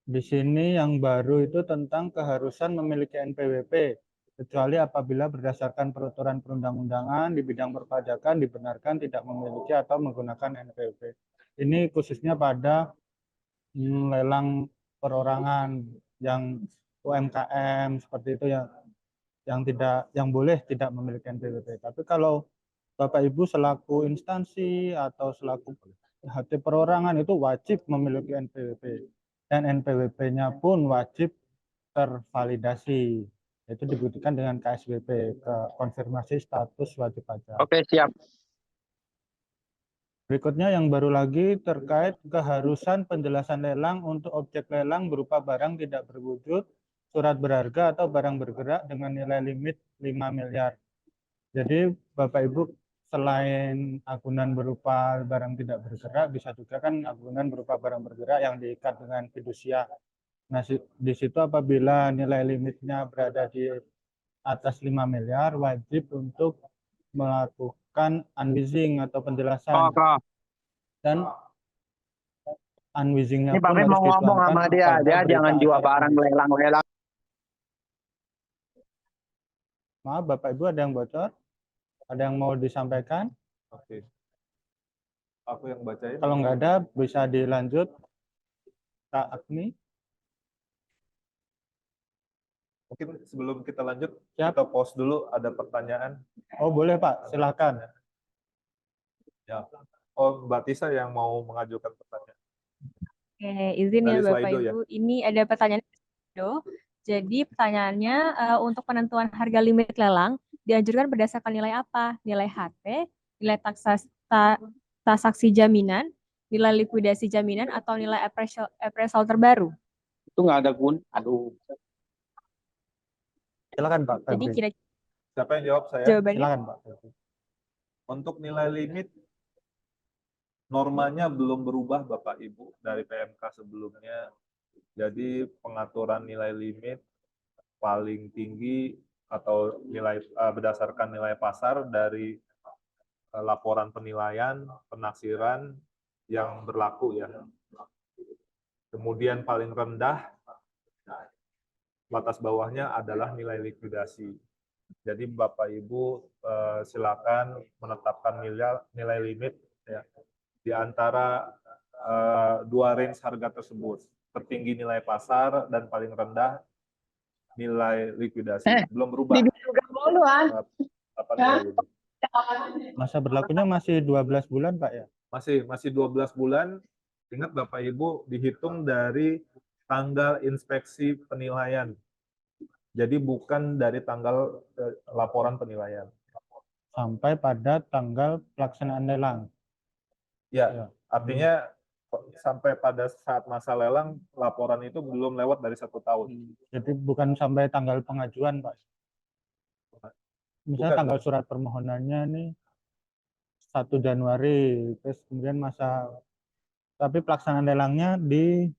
Di sini yang baru itu tentang keharusan memiliki NPWP, kecuali apabila berdasarkan peraturan perundang-undangan di bidang perpajakan dibenarkan tidak memiliki atau menggunakan NPWP. Ini khususnya pada lelang perorangan yang UMKM seperti itu ya, yang boleh tidak memiliki NPWP. Tapi kalau Bapak Ibu selaku instansi atau selaku HT perorangan itu wajib memiliki NPWP. Dan NPWP-nya pun wajib tervalidasi, yaitu dibuktikan dengan KSWP, konfirmasi status wajib pajak. Oke, siap. Berikutnya yang baru lagi terkait keharusan penjelasan lelang untuk objek lelang berupa barang tidak berwujud, surat berharga atau barang bergerak dengan nilai limit 5 miliar. Jadi Bapak Ibu, selain agunan berupa barang tidak bergerak, bisa juga kan agunan berupa barang bergerak yang diikat dengan fidusia. Nah, di situ apabila nilai limitnya berada di atas 5 miliar, wajib untuk melakukan unwizing atau penjelasan. Dan unwizingnya Ini pun Pak harus mau ngomong dituangkan sama dia, pada dia berita jangan jual acara barang unwizing. lelang-lelang. Maaf Bapak Ibu, ada yang bocor? Ada yang mau disampaikan? Oke. Aku yang bacain. Kalau nggak ada, bisa dilanjut. Kak Agni. Mungkin sebelum kita lanjut, Siap. kita pause dulu, ada pertanyaan. Oh boleh Pak, silakan. Ya. Oh, Mbak Tisa yang mau mengajukan pertanyaan. Oke, izin ya Dari Bapak Slido ya? Ibu. Ini ada pertanyaan dari Slido. Jadi pertanyaannya, untuk penentuan harga limit lelang dianjurkan berdasarkan nilai apa? Nilai HT, nilai transaksi jaminan, nilai likuidasi jaminan, atau nilai appraisal terbaru? Itu nggak ada gun. Aduh. Silakan Pak. Jadi Febri. kira-kira Siapa yang jawab saya? jawabannya Silakan Pak. Febri. Untuk nilai limit, normanya belum berubah Bapak Ibu dari PMK sebelumnya. Jadi pengaturan nilai limit paling tinggi atau nilai berdasarkan nilai pasar dari laporan penilaian, penaksiran yang berlaku ya. Kemudian paling rendah batas bawahnya adalah nilai likuidasi. Jadi Bapak Ibu silakan menetapkan nilai limit ya, di antara dua range harga tersebut. Tertinggi nilai pasar dan paling rendah nilai likuidasi. Belum berubah. Masa berlakunya masih 12 bulan Pak ya? Masih 12 bulan. Ingat Bapak Ibu, dihitung dari tanggal inspeksi penilaian. Jadi bukan dari tanggal laporan penilaian. Sampai pada tanggal pelaksanaan lelang. Ya, artinya sampai pada saat masa lelang, laporan itu belum lewat dari 1 tahun. Jadi bukan sampai tanggal pengajuan Pak. Misalnya Bukan. tanggal surat permohonannya nih 1 Januari, terus kemudian masa, tapi pelaksanaan lelangnya di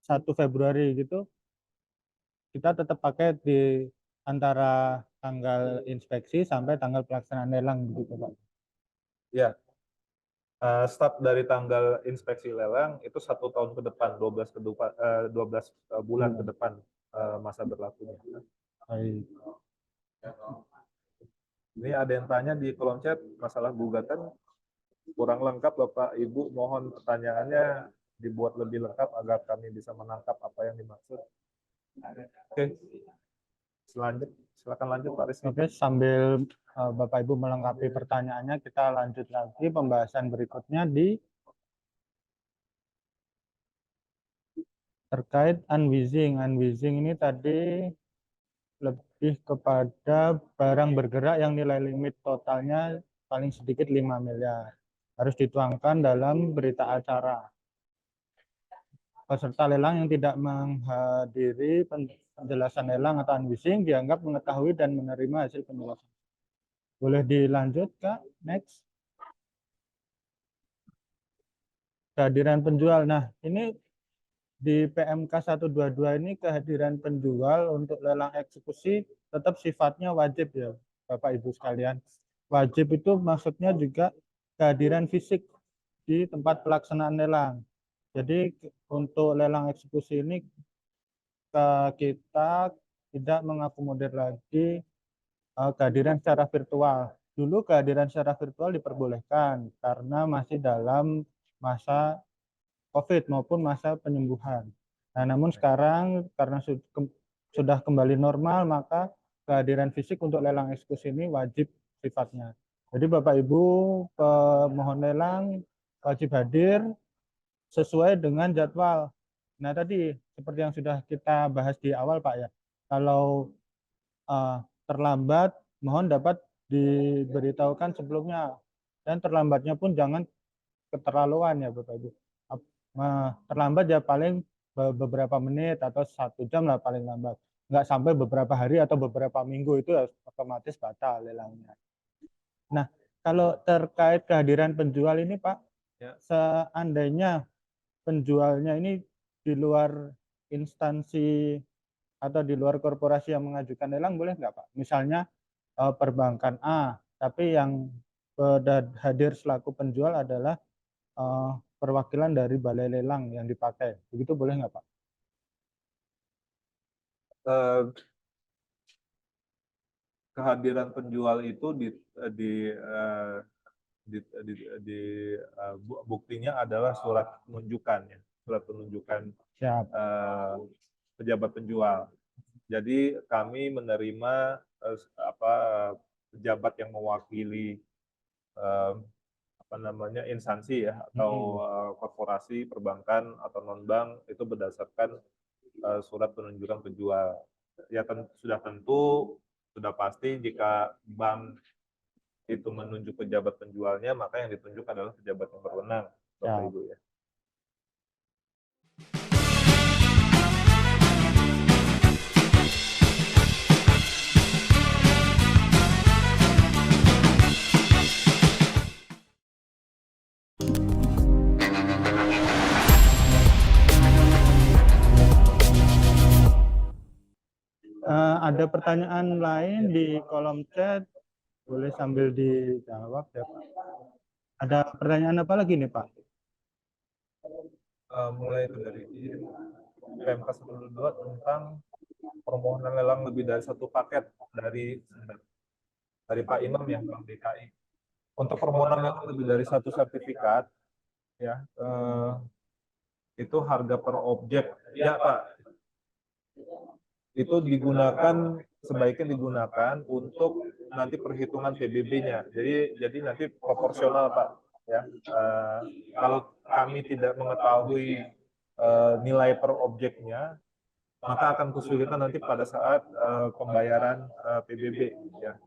1 Februari gitu, kita tetap pakai di antara tanggal inspeksi sampai tanggal pelaksanaan lelang begitu Pak. Ya, start dari tanggal inspeksi lelang itu 1 tahun ke depan, 12 bulan ke depan masa berlakunya. Baik. Ini ada yang tanya di kolom chat masalah gugatan kurang lengkap Bapak Ibu, mohon pertanyaannya dibuat lebih lengkap agar kami bisa menangkap apa yang dimaksud. Oke, silakan lanjut Pak Rizky. Oke, sambil Bapak Ibu melengkapi pertanyaannya, kita lanjut lagi pembahasan berikutnya di terkait unwheezing. Unwheezing ini tadi lebih kepada barang bergerak yang nilai limit totalnya paling sedikit 5 miliar. Harus dituangkan dalam berita acara. Peserta lelang yang tidak menghadiri penjelasan lelang atau unwheezing dianggap mengetahui dan menerima hasil penjelasan. Boleh dilanjut, Kak? Next. Kehadiran penjual. Nah, ini di PMK 122 ini kehadiran penjual untuk lelang eksekusi tetap sifatnya wajib ya, Bapak Ibu sekalian. Wajib itu maksudnya juga kehadiran fisik di tempat pelaksanaan lelang. Jadi untuk lelang eksekusi ini kita tidak mengakomodir lagi kehadiran secara virtual. Dulu kehadiran secara virtual diperbolehkan karena masih dalam masa COVID maupun masa penyembuhan. Nah, namun sekarang karena sudah kembali normal, maka kehadiran fisik untuk lelang eksekusi ini wajib sifatnya. Jadi Bapak Ibu pemohon lelang wajib hadir sesuai dengan jadwal. Nah, tadi seperti yang sudah kita bahas di awal Pak ya, kalau terlambat mohon dapat diberitahukan sebelumnya, dan terlambatnya pun jangan keterlaluan ya Bapak Ibu. Terlambat ya paling beberapa menit atau 1 jam lah paling lambat. Nggak sampai beberapa hari atau beberapa minggu, itu otomatis batal lelangnya. Nah, kalau terkait kehadiran penjual ini Pak, Ya. seandainya penjualnya ini di luar instansi atau di luar korporasi yang mengajukan lelang, boleh nggak Pak? Misalnya perbankan A, tapi yang hadir selaku penjual adalah perwakilan dari balai lelang yang dipakai. Begitu boleh nggak Pak? Kehadiran penjual itu buktinya adalah surat penunjukan ya, surat penunjukan Siap. pejabat penjual. Jadi kami menerima pejabat yang mewakili instansi ya, atau korporasi, perbankan atau non-bank, itu berdasarkan surat penunjukan penjual. Ya sudah tentu, sudah pasti jika bank itu menunjuk pejabat penjualnya, maka yang ditunjuk adalah pejabat yang berwenang, Bapak Ibu ya. Ada pertanyaan lain di kolom chat, boleh sambil dijawab ya Pak. Ada pertanyaan apa lagi nih Pak? Mulai dari PMK 122 tentang permohonan lelang lebih dari 1 paket dari Pak Imam ya, Bank DKI. Untuk permohonan lelang lebih dari 1 sertifikat ya, itu harga per objek ya Pak, itu sebaiknya digunakan untuk nanti perhitungan PBB-nya. Jadi nanti proporsional Pak ya. Kalau kami tidak mengetahui nilai per objeknya, maka akan kesulitan nanti pada saat pembayaran PBB ya.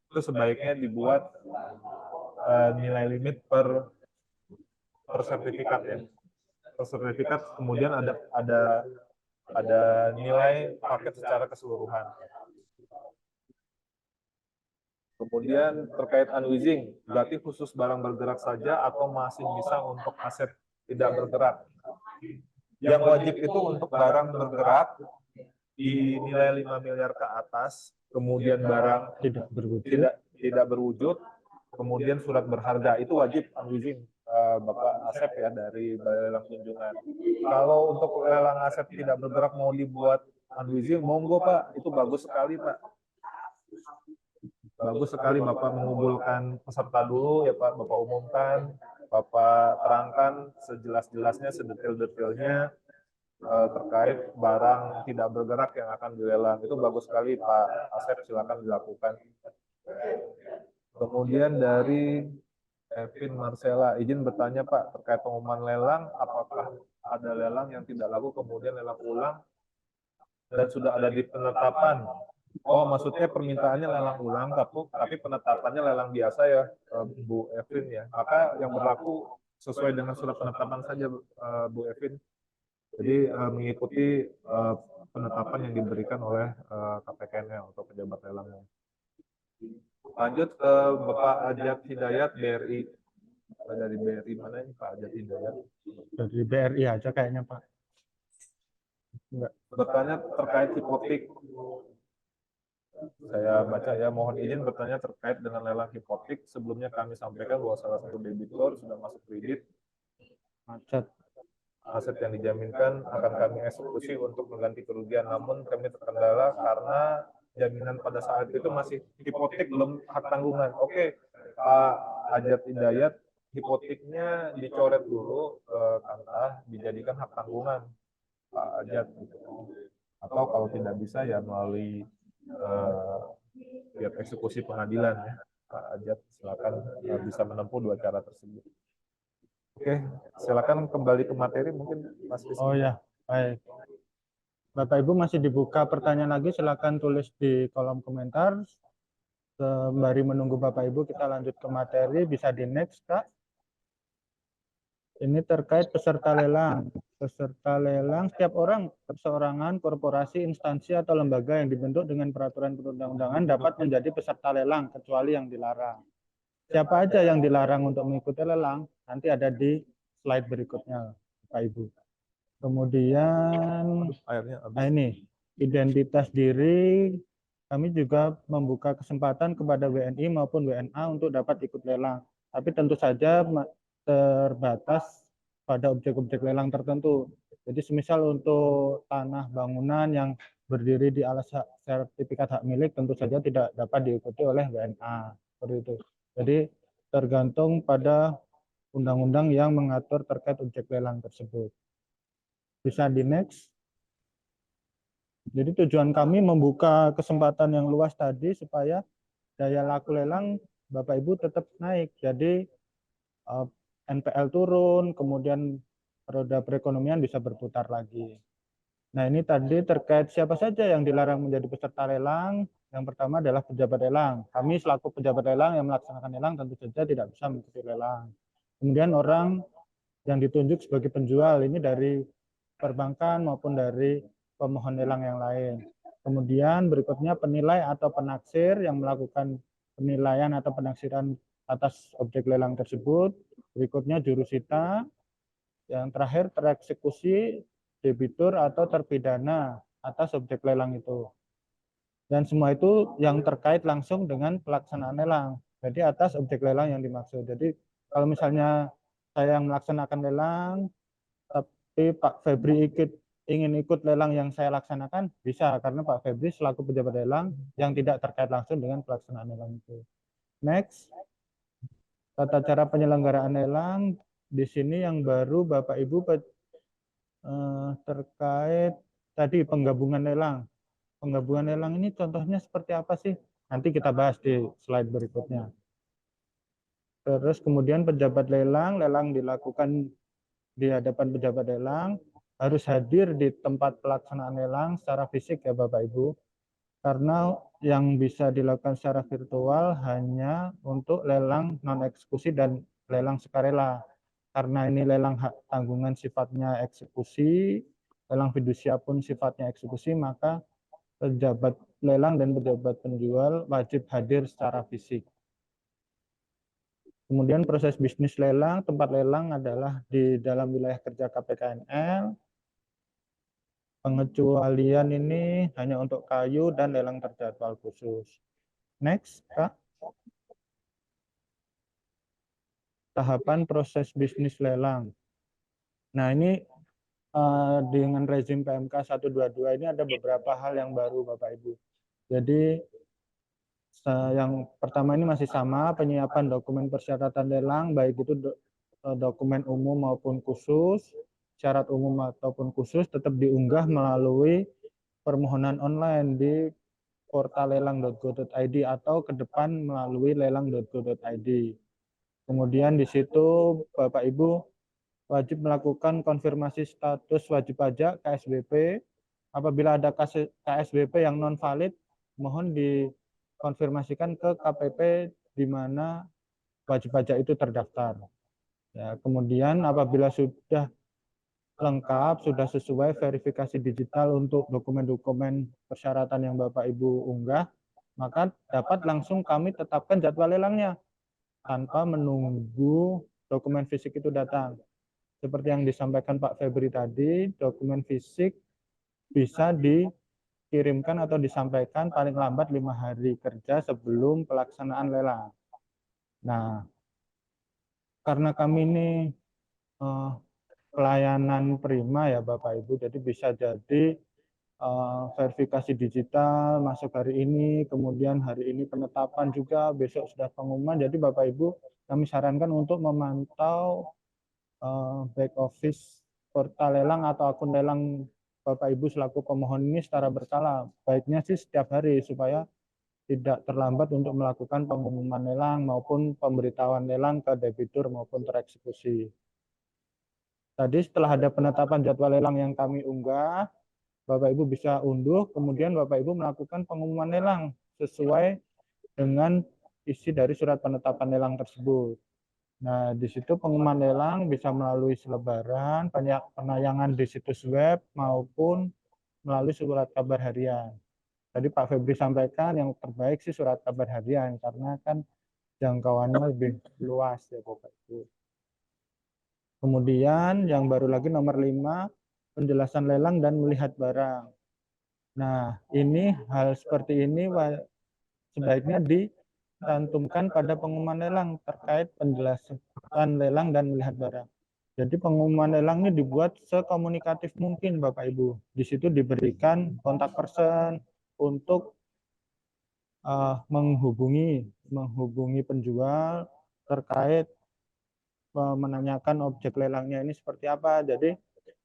Itu sebaiknya dibuat nilai limit per sertifikat ya. Per sertifikat kemudian ada nilai paket secara keseluruhan. Kemudian terkait unwheezing, berarti khusus barang bergerak saja atau masih bisa untuk aset tidak bergerak? Yang wajib itu untuk barang bergerak di nilai 5 miliar ke atas, kemudian barang tidak berwujud, kemudian surat berharga, itu wajib unwheezing Bapak Asep ya, dari Balai Lelang Tunjungan. Kalau untuk lelang aset tidak bergerak mau dibuat Anwizi, monggo Pak, itu bagus sekali Pak. Bagus sekali Bapak mengumpulkan peserta dulu ya Pak, Bapak umumkan, Bapak terangkan sejelas-jelasnya, sedetail-detailnya terkait barang tidak bergerak yang akan dilelang. Itu bagus sekali Pak Asep, silakan dilakukan. Kemudian dari Evin Marcella, izin bertanya Pak, terkait pengumuman lelang, apakah ada lelang yang tidak laku kemudian lelang ulang dan sudah ada di penetapan? Oh, maksudnya permintaannya lelang ulang, tapi penetapannya lelang biasa ya, Bu Evin ya. Maka yang berlaku sesuai dengan surat penetapan saja, Bu Evin. Jadi mengikuti penetapan yang diberikan oleh KPKNL untuk pejabat lelangnya. Lanjut ke Bapak Ajat Hidayat, BRI. Dari BRI mana ini Pak Ajat Hidayat? Dari BRI aja kayaknya Pak. Enggak. Bertanya terkait hipotek. Saya baca ya, mohon izin bertanya terkait dengan lelang hipotek. Sebelumnya kami sampaikan bahwa salah satu debitur sudah masuk kredit. Macet. Aset yang dijaminkan akan kami eksekusi untuk mengganti kerugian. Namun kami terkendala karena jaminan pada saat itu masih hipotek, belum hak tanggungan. Oke, Pak Ajat Hidayat, hipoteknya dicoret dulu ke kantah, dijadikan hak tanggungan Pak Ajat. Atau kalau tidak bisa ya melalui pihak eksekusi pengadilan ya. Pak Ajat silakan bisa menempuh dua cara tersebut. Oke, silakan kembali ke materi mungkin Mas Rizky. Oh ya, baik. Bapak Ibu masih dibuka pertanyaan lagi, silakan tulis di kolom komentar. Sembari menunggu Bapak Ibu, kita lanjut ke materi, bisa di next Kak. Ini terkait peserta lelang. Peserta lelang setiap orang, perseorangan, korporasi, instansi, atau lembaga yang dibentuk dengan peraturan perundang-undangan dapat menjadi peserta lelang, kecuali yang dilarang. Siapa aja yang dilarang untuk mengikuti lelang, nanti ada di slide berikutnya, Bapak Ibu. Kemudian, nah ini, identitas diri, kami juga membuka kesempatan kepada WNI maupun WNA untuk dapat ikut lelang. Tapi tentu saja terbatas pada objek-objek lelang tertentu. Jadi semisal untuk tanah bangunan yang berdiri di atas sertifikat hak milik tentu saja tidak dapat diikuti oleh WNA. Seperti itu. Jadi tergantung pada undang-undang yang mengatur terkait objek lelang tersebut. Bisa di next. Jadi tujuan kami membuka kesempatan yang luas tadi supaya daya laku lelang Bapak Ibu tetap naik. Jadi NPL turun, kemudian roda perekonomian bisa berputar lagi. Nah ini tadi terkait siapa saja yang dilarang menjadi peserta lelang. Yang pertama adalah pejabat lelang. Kami selaku pejabat lelang yang melaksanakan lelang tentu saja tidak bisa mengikuti lelang. Kemudian orang yang ditunjuk sebagai penjual ini dari perbankan maupun dari pemohon lelang yang lain. Kemudian berikutnya penilai atau penaksir yang melakukan penilaian atau penaksiran atas objek lelang tersebut. Berikutnya jurusita. Yang terakhir tereksekusi, debitur atau terpidana atas objek lelang itu. Dan semua itu yang terkait langsung dengan pelaksanaan lelang. Jadi atas objek lelang yang dimaksud. Jadi kalau misalnya saya yang melaksanakan lelang, tapi Pak Febri ingin ikut lelang yang saya laksanakan, bisa. Karena Pak Febri selaku pejabat lelang yang tidak terkait langsung dengan pelaksanaan lelang itu. Next. Tata cara penyelenggaraan lelang. Di sini yang baru Bapak Ibu terkait tadi penggabungan lelang. Penggabungan lelang ini contohnya seperti apa sih? Nanti kita bahas di slide berikutnya. Terus kemudian pejabat lelang, lelang dilakukan di hadapan pejabat lelang, harus hadir di tempat pelaksanaan lelang secara fisik ya Bapak Ibu. Karena yang bisa dilakukan secara virtual hanya untuk lelang non-eksekusi dan lelang sukarela. Karena ini lelang hak tanggungan sifatnya eksekusi, lelang fidusia pun sifatnya eksekusi, maka pejabat lelang dan pejabat penjual wajib hadir secara fisik. Kemudian proses bisnis lelang, tempat lelang adalah di dalam wilayah kerja KPKNL. Pengecualian ini hanya untuk kayu dan lelang terjadwal khusus. Next, Kak. Tahapan proses bisnis lelang. Nah, ini dengan rezim PMK 122 ini ada beberapa hal yang baru Bapak Ibu. Jadi yang pertama ini masih sama, penyiapan dokumen persyaratan lelang, baik itu dokumen umum maupun khusus, syarat umum ataupun khusus tetap diunggah melalui permohonan online di portal lelang.go.id atau ke depan melalui lelang.go.id. Kemudian di situ Bapak Ibu wajib melakukan konfirmasi status wajib pajak KSBP. Apabila ada KSBP yang non valid, mohon dikonfirmasikan ke KPP di mana wajib pajak itu terdaftar. Ya, kemudian apabila sudah lengkap, sudah sesuai verifikasi digital untuk dokumen-dokumen persyaratan yang Bapak Ibu unggah, maka dapat langsung kami tetapkan jadwal lelangnya tanpa menunggu dokumen fisik itu datang. Seperti yang disampaikan Pak Febri tadi, dokumen fisik bisa dikirimkan atau disampaikan paling lambat 5 hari kerja sebelum pelaksanaan lelang. Nah, karena kami ini pelayanan prima ya Bapak Ibu, jadi bisa jadi verifikasi digital masuk hari ini, kemudian hari ini penetapan juga, besok sudah pengumuman. Jadi Bapak Ibu, kami sarankan untuk memantau back office portal lelang atau akun lelang Bapak Ibu selaku pemohon ini secara berkala. Baiknya sih setiap hari supaya tidak terlambat untuk melakukan pengumuman lelang maupun pemberitahuan lelang ke debitur maupun tereksekusi. Tadi setelah ada penetapan jadwal lelang yang kami unggah, Bapak Ibu bisa unduh, kemudian Bapak Ibu melakukan pengumuman lelang sesuai dengan isi dari surat penetapan lelang tersebut. Nah, di situ pengumuman lelang bisa melalui selebaran, penayangan di situs web, maupun melalui surat kabar harian. Tadi Pak Febri sampaikan yang terbaik sih surat kabar harian, karena kan jangkauannya lebih luas ya Bapak Ibu. Kemudian yang baru lagi nomor 5, penjelasan lelang dan melihat barang. Nah, ini hal seperti ini sebaiknya dicantumkan pada pengumuman lelang terkait penjelasan lelang dan melihat barang. Jadi pengumuman lelang ini dibuat sekomunikatif mungkin Bapak Ibu. Di situ diberikan kontak person untuk menghubungi penjual terkait menanyakan objek lelangnya ini seperti apa. Jadi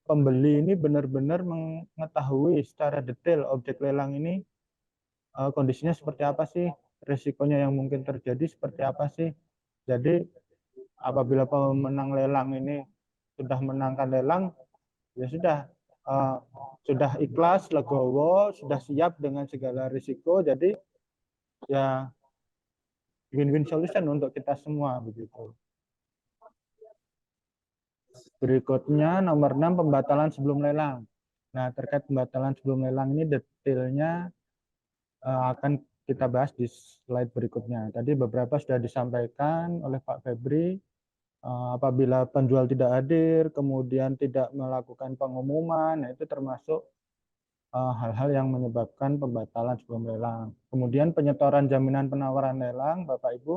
pembeli ini benar-benar mengetahui secara detail objek lelang ini kondisinya seperti apa sih, risikonya yang mungkin terjadi seperti apa sih. Jadi apabila pemenang lelang ini sudah menangkan lelang, ya sudah ikhlas, legowo, sudah siap dengan segala risiko. Jadi ya win-win solution untuk kita semua begitu. Berikutnya nomor 6, pembatalan sebelum lelang. Nah, terkait pembatalan sebelum lelang ini detailnya akan kita bahas di slide berikutnya. Tadi beberapa sudah disampaikan oleh Pak Febri. Apabila penjual tidak hadir, kemudian tidak melakukan pengumuman, nah itu termasuk hal-hal yang menyebabkan pembatalan sebelum lelang. Kemudian penyetoran jaminan penawaran lelang, Bapak Ibu,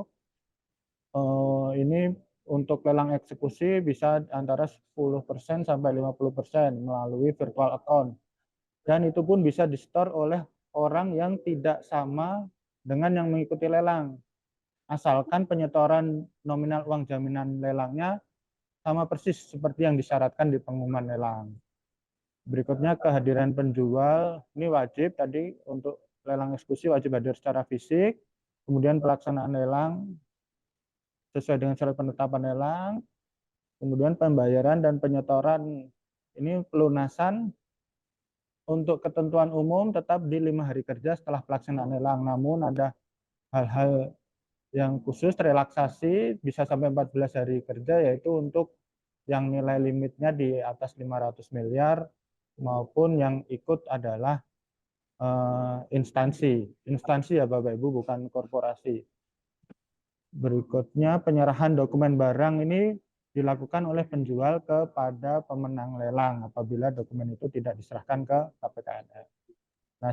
ini untuk lelang eksekusi bisa antara 10% sampai 50% melalui virtual account. Dan itu pun bisa di-store oleh orang yang tidak sama dengan yang mengikuti lelang. Asalkan penyetoran nominal uang jaminan lelangnya sama persis seperti yang disyaratkan di pengumuman lelang. Berikutnya kehadiran penjual, ini wajib tadi untuk lelang eksekusi wajib hadir secara fisik, kemudian pelaksanaan lelang sesuai dengan syarat penetapan lelang, kemudian pembayaran dan penyetoran ini pelunasan untuk ketentuan umum tetap di 5 hari kerja setelah pelaksanaan lelang, namun ada hal-hal yang khusus relaksasi bisa sampai 14 hari kerja, yaitu untuk yang nilai limitnya di atas 500 miliar maupun yang ikut adalah instansi ya Bapak Ibu, bukan korporasi. Berikutnya penyerahan dokumen barang ini dilakukan oleh penjual kepada pemenang lelang apabila dokumen itu tidak diserahkan ke KPKNS. Nah,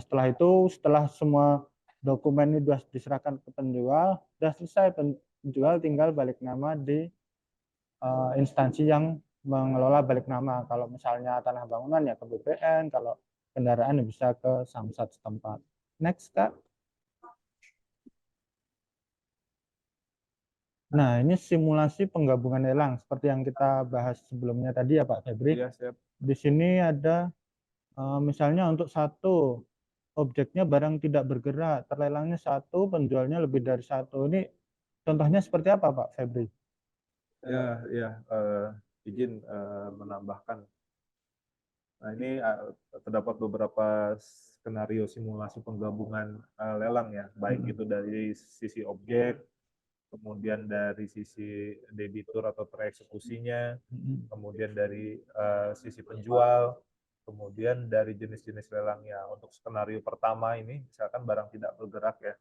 setelah semua dokumen ini sudah diserahkan ke penjual, sudah selesai, penjual tinggal balik nama di instansi yang mengelola balik nama. Kalau misalnya tanah bangunan ya ke BPN, kalau kendaraan ya bisa ke Samsat setempat. Next, Kak. Nah, ini simulasi penggabungan lelang seperti yang kita bahas sebelumnya tadi ya Pak Febri. Iya, siap. Di sini ada misalnya untuk satu objeknya barang tidak bergerak, terlelangnya satu, penjualnya lebih dari satu. Ini contohnya seperti apa Pak Febri? Ya, izin menambahkan. Nah, ini terdapat beberapa skenario simulasi penggabungan lelang ya, baik itu dari sisi objek, kemudian dari sisi debitur atau tereksekusinya, kemudian dari sisi penjual, kemudian dari jenis-jenis lelangnya. Untuk skenario pertama ini, misalkan barang tidak bergerak ya,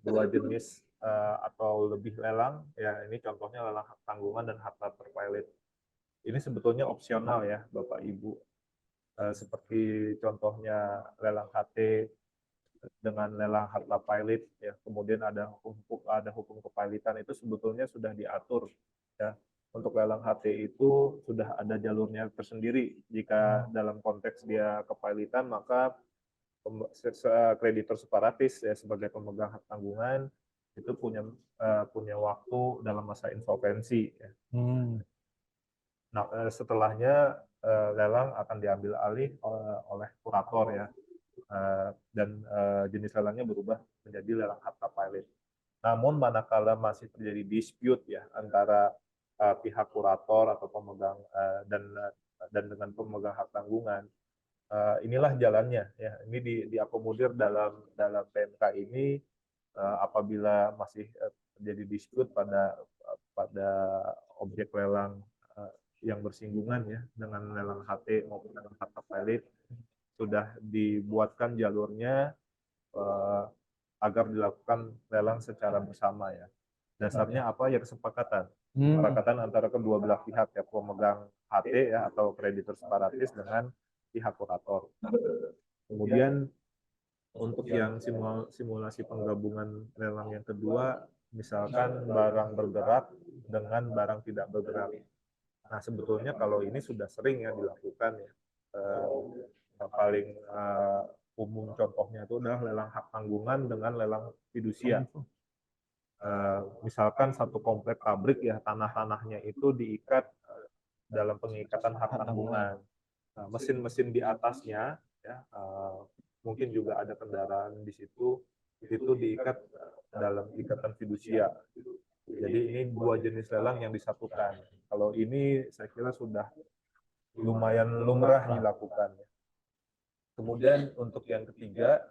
dua jenis atau lebih lelang, ya ini contohnya lelang hak tanggungan dan harta terpilot. Ini sebetulnya opsional ya, Bapak Ibu. Seperti contohnya lelang HT dengan lelang harta pilot, ya kemudian ada hukum kepilitan, itu sebetulnya sudah diatur ya. Untuk lelang HT itu sudah ada jalurnya tersendiri. Jika dalam konteks dia kepilitan, maka kreditor separatis ya sebagai pemegang hak tanggungan itu punya waktu dalam masa insolvensi ya. Nah, setelahnya lelang akan diambil alih oleh kurator ya, dan jenis lelangnya berubah menjadi lelang harta pilot. Namun manakala masih terjadi dispute ya antara pihak kurator atau pemegang dan dengan pemegang hak tanggungan, inilah jalannya ya. Ini diakomodir dalam PMK ini apabila masih terjadi dispute pada objek lelang yang bersinggungan ya dengan lelang HT maupun lelang harta pilot, sudah dibuatkan jalurnya agar dilakukan lelang secara bersama ya. Dasarnya apa ya? Kesepakatan antara kedua belah pihak ya, pemegang HT ya atau kreditur separatis dengan pihak kurator. Kemudian untuk yang simulasi penggabungan lelang yang kedua, misalkan barang bergerak dengan barang tidak bergerak. Nah, sebetulnya kalau ini sudah sering ya dilakukan ya. Yang paling umum contohnya itu adalah lelang hak tanggungan dengan lelang fidusia. Misalkan satu komplek pabrik ya, tanah-tanahnya itu diikat dalam pengikatan hak tanggungan. Nah, mesin-mesin di atasnya ya, mungkin juga ada kendaraan di situ, itu diikat dalam ikatan fidusia. Jadi ini dua jenis lelang yang disatukan. Kalau ini saya kira sudah lumayan lumrah dilakukan. Kemudian untuk yang ketiga,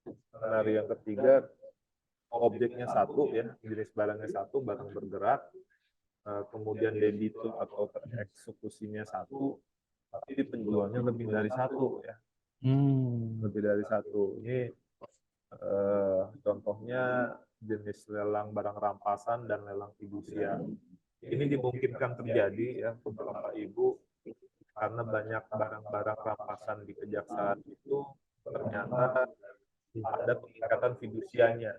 skenario yang ketiga, objeknya satu ya, jenis barangnya satu, barang bergerak, kemudian debitur atau tereksekusinya satu, tapi penjualnya lebih dari satu ya. Lebih dari satu. Ini contohnya jenis lelang barang rampasan dan lelang fidusia. Ini dimungkinkan terjadi ya Bapak Ibu karena banyak barang-barang rampasan di kejaksaan itu ternyata ada pengikatan fidusianya.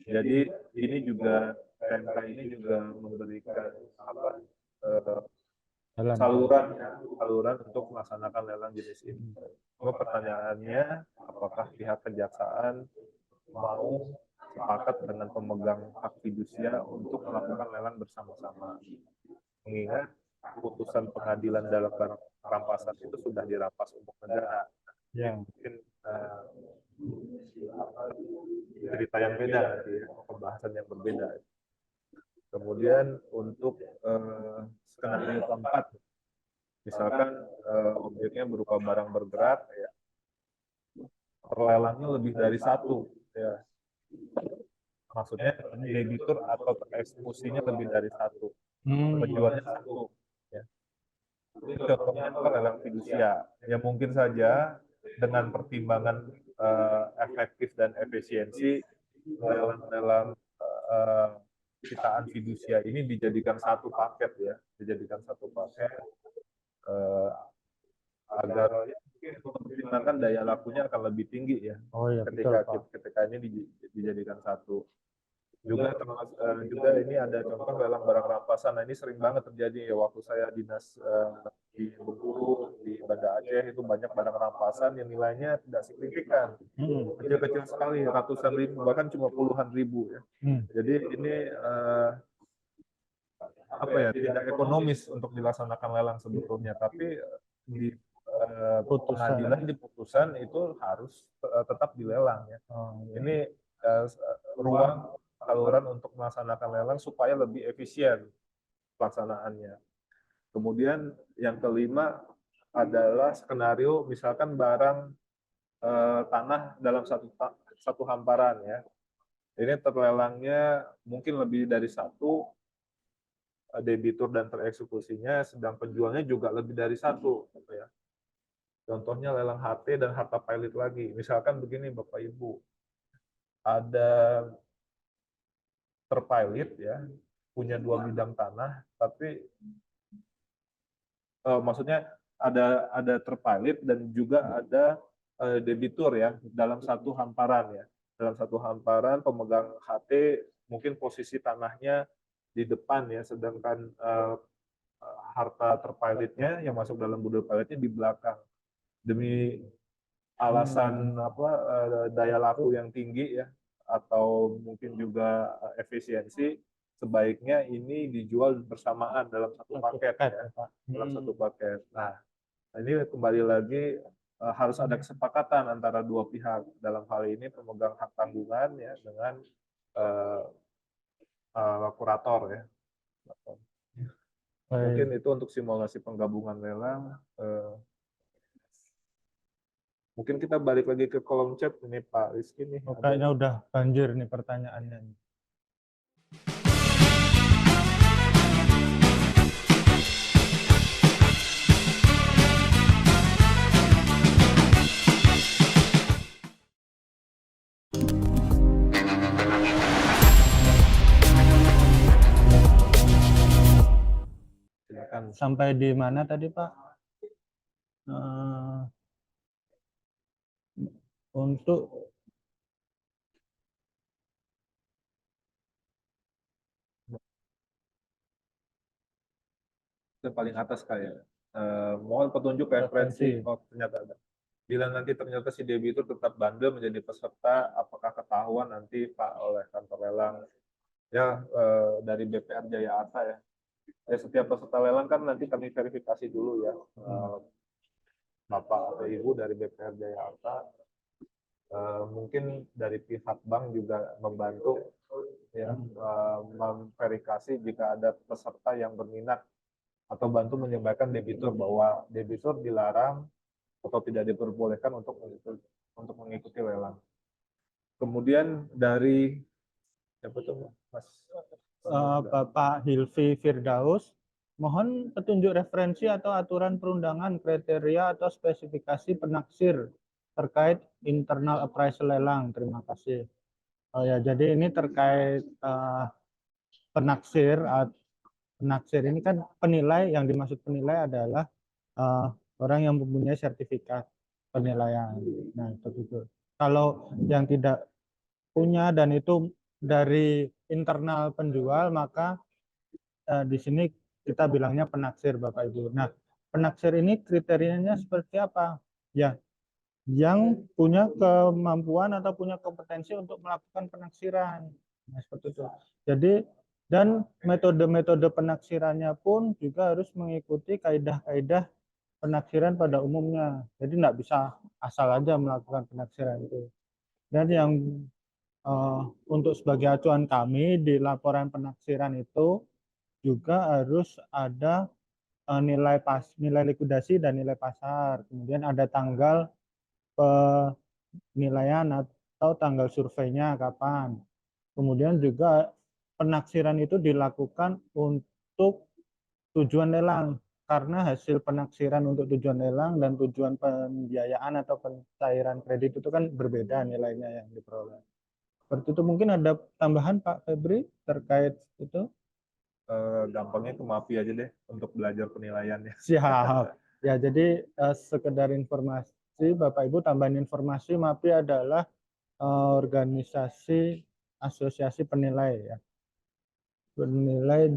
Jadi ini juga PMK ini juga memberikan saluran untuk melaksanakan lelang jenis ini. Cuma pertanyaannya, apakah pihak kejaksaan mau sepakat dengan pemegang hak fidusia untuk melakukan lelang bersama-sama? Mengingat putusan pengadilan dalam barang rampasan itu sudah dirampas untuk negara. Ya, mungkin cerita yang beda, pembahasan yang berbeda. Kemudian untuk skenario keempat, misalkan objeknya berupa barang bergerak, ya, perlelangnya lebih dari satu, ya. Maksudnya debitur atau eksekusinya lebih dari satu, penjualnya satu. Ya. Ini contohnya lelang fidusia. Ya mungkin saja dengan pertimbangan efektif dan efisiensi, lelang-lelang sitaan fidusia ini dijadikan satu paket ya, agar mempertimbangkan daya lakunya akan lebih tinggi ya. Oh, ya, ketika betul, Pak. ketika ini dijadikan satu. juga ini ada contoh lelang barang rampasan. Nah, ini sering banget terjadi ya waktu saya dinas di Bengkulu, di Banda Aceh, itu banyak barang rampasan yang nilainya tidak signifikan, kecil-kecil sekali, ratusan ribu, bahkan cuma puluhan ribu ya. Jadi ini apa ya, tidak ekonomis untuk dilaksanakan lelang sebetulnya, tapi di pengadilan di putusan itu harus tetap dilelang ya. Ini ruang saluran untuk melaksanakan lelang supaya lebih efisien pelaksanaannya. Kemudian yang kelima adalah skenario misalkan barang tanah dalam satu hamparan ya. Ini terlelangnya mungkin lebih dari satu debitur dan tereksekusinya, sedang penjualnya juga lebih dari satu gitu ya. Contohnya lelang HT dan harta pilot lagi. Misalkan begini Bapak Ibu, ada terpilot ya, punya 2 bidang tanah, tapi maksudnya ada terpilot dan juga ada debitur ya dalam satu hamparan ya. Dalam satu hamparan pemegang HT mungkin posisi tanahnya di depan ya, sedangkan harta terpilotnya yang masuk dalam budel pilotnya di belakang. Demi alasan daya laku yang tinggi ya, atau mungkin juga efisiensi, sebaiknya ini dijual bersamaan dalam satu paket ya, dalam satu paket. Nah, ini kembali lagi harus ada kesepakatan antara dua pihak, dalam hal ini pemegang hak tanggungan ya dengan kurator ya. Mungkin itu untuk simulasi penggabungan lelang. Mungkin kita balik lagi ke kolom chat ini Pak Rizky nih. Kayaknya udah banjir nih pertanyaannya. Silakan. Sampai di mana tadi Pak? Untuk paling atas kayak mohon petunjuk referensi. Oh, ternyata ada. Bila nanti ternyata si debitur tetap bandel menjadi peserta, apakah ketahuan nanti Pak oleh kantor lelang ya dari BPR Jaya Ata ya. Setiap peserta lelang kan nanti kami verifikasi dulu ya, Bapak atau Ibu dari BPR Jaya Ata. Mungkin dari pihak bank juga membantu ya, memverifikasi jika ada peserta yang berminat atau bantu menyampaikan debitur bahwa debitur dilarang atau tidak diperbolehkan untuk mengikuti lelang. Kemudian dari siapa tuh Mas? Bapak Hilvi Firdaus, mohon petunjuk referensi atau aturan perundangan, kriteria atau spesifikasi penaksir terkait internal appraisal lelang. Terima kasih. Oh ya, jadi ini terkait penaksir. Penaksir ini kan penilai, yang dimaksud penilai adalah orang yang mempunyai sertifikat penilaian. Nah, itu. Kalau yang tidak punya dan itu dari internal penjual, maka di sini kita bilangnya penaksir Bapak Ibu. Nah, penaksir ini kriterianya seperti apa? Ya, yang punya kemampuan atau punya kompetensi untuk melakukan penaksiran. Nah, seperti itu. Jadi, dan metode-metode penaksirannya pun juga harus mengikuti kaidah-kaidah penaksiran pada umumnya. Jadi tidak bisa asal aja melakukan penaksiran itu. Dan yang untuk sebagai acuan kami di laporan penaksiran itu juga harus ada nilai likuidasi dan nilai pasar. Kemudian ada tanggal penilaian atau tanggal surveinya kapan. Kemudian juga penaksiran itu dilakukan untuk tujuan lelang, karena hasil penaksiran untuk tujuan lelang dan tujuan pembiayaan atau pencairan kredit itu kan berbeda nilainya yang diperoleh. Seperti itu. Mungkin ada tambahan Pak Febri terkait itu? Gampangnya ke MAPI aja deh untuk belajar penilaiannya. Siap. Ya, jadi sekedar informasi Bapak Ibu, tambahan informasi, MAPI adalah organisasi asosiasi penilai ya. Penilai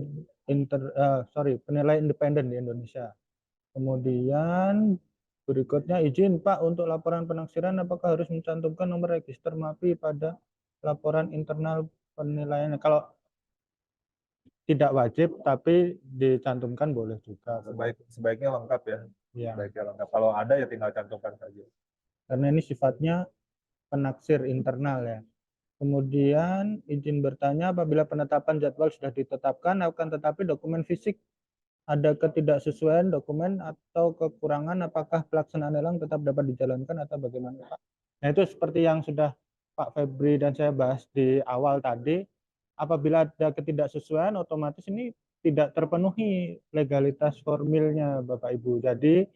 independen di Indonesia. Kemudian berikutnya izin Pak untuk laporan penaksiran apakah harus mencantumkan nomor register MAPI pada laporan internal penilaian. Kalau tidak wajib tapi dicantumkan boleh juga. Sebaiknya lengkap ya. Ya, Sebaiknya lengkap. Kalau ada ya tinggal cantumkan saja. karena ini sifatnya penaksir internal ya. Kemudian izin bertanya apabila penetapan jadwal sudah ditetapkan akan tetapi dokumen fisik ada ketidaksesuaian dokumen atau kekurangan apakah pelaksanaan lelang tetap dapat dijalankan atau bagaimana Pak? Nah itu seperti yang sudah Pak Febri dan saya bahas di awal tadi, apabila ada ketidaksesuaian otomatis ini tidak terpenuhi legalitas formilnya Bapak Ibu. Jadi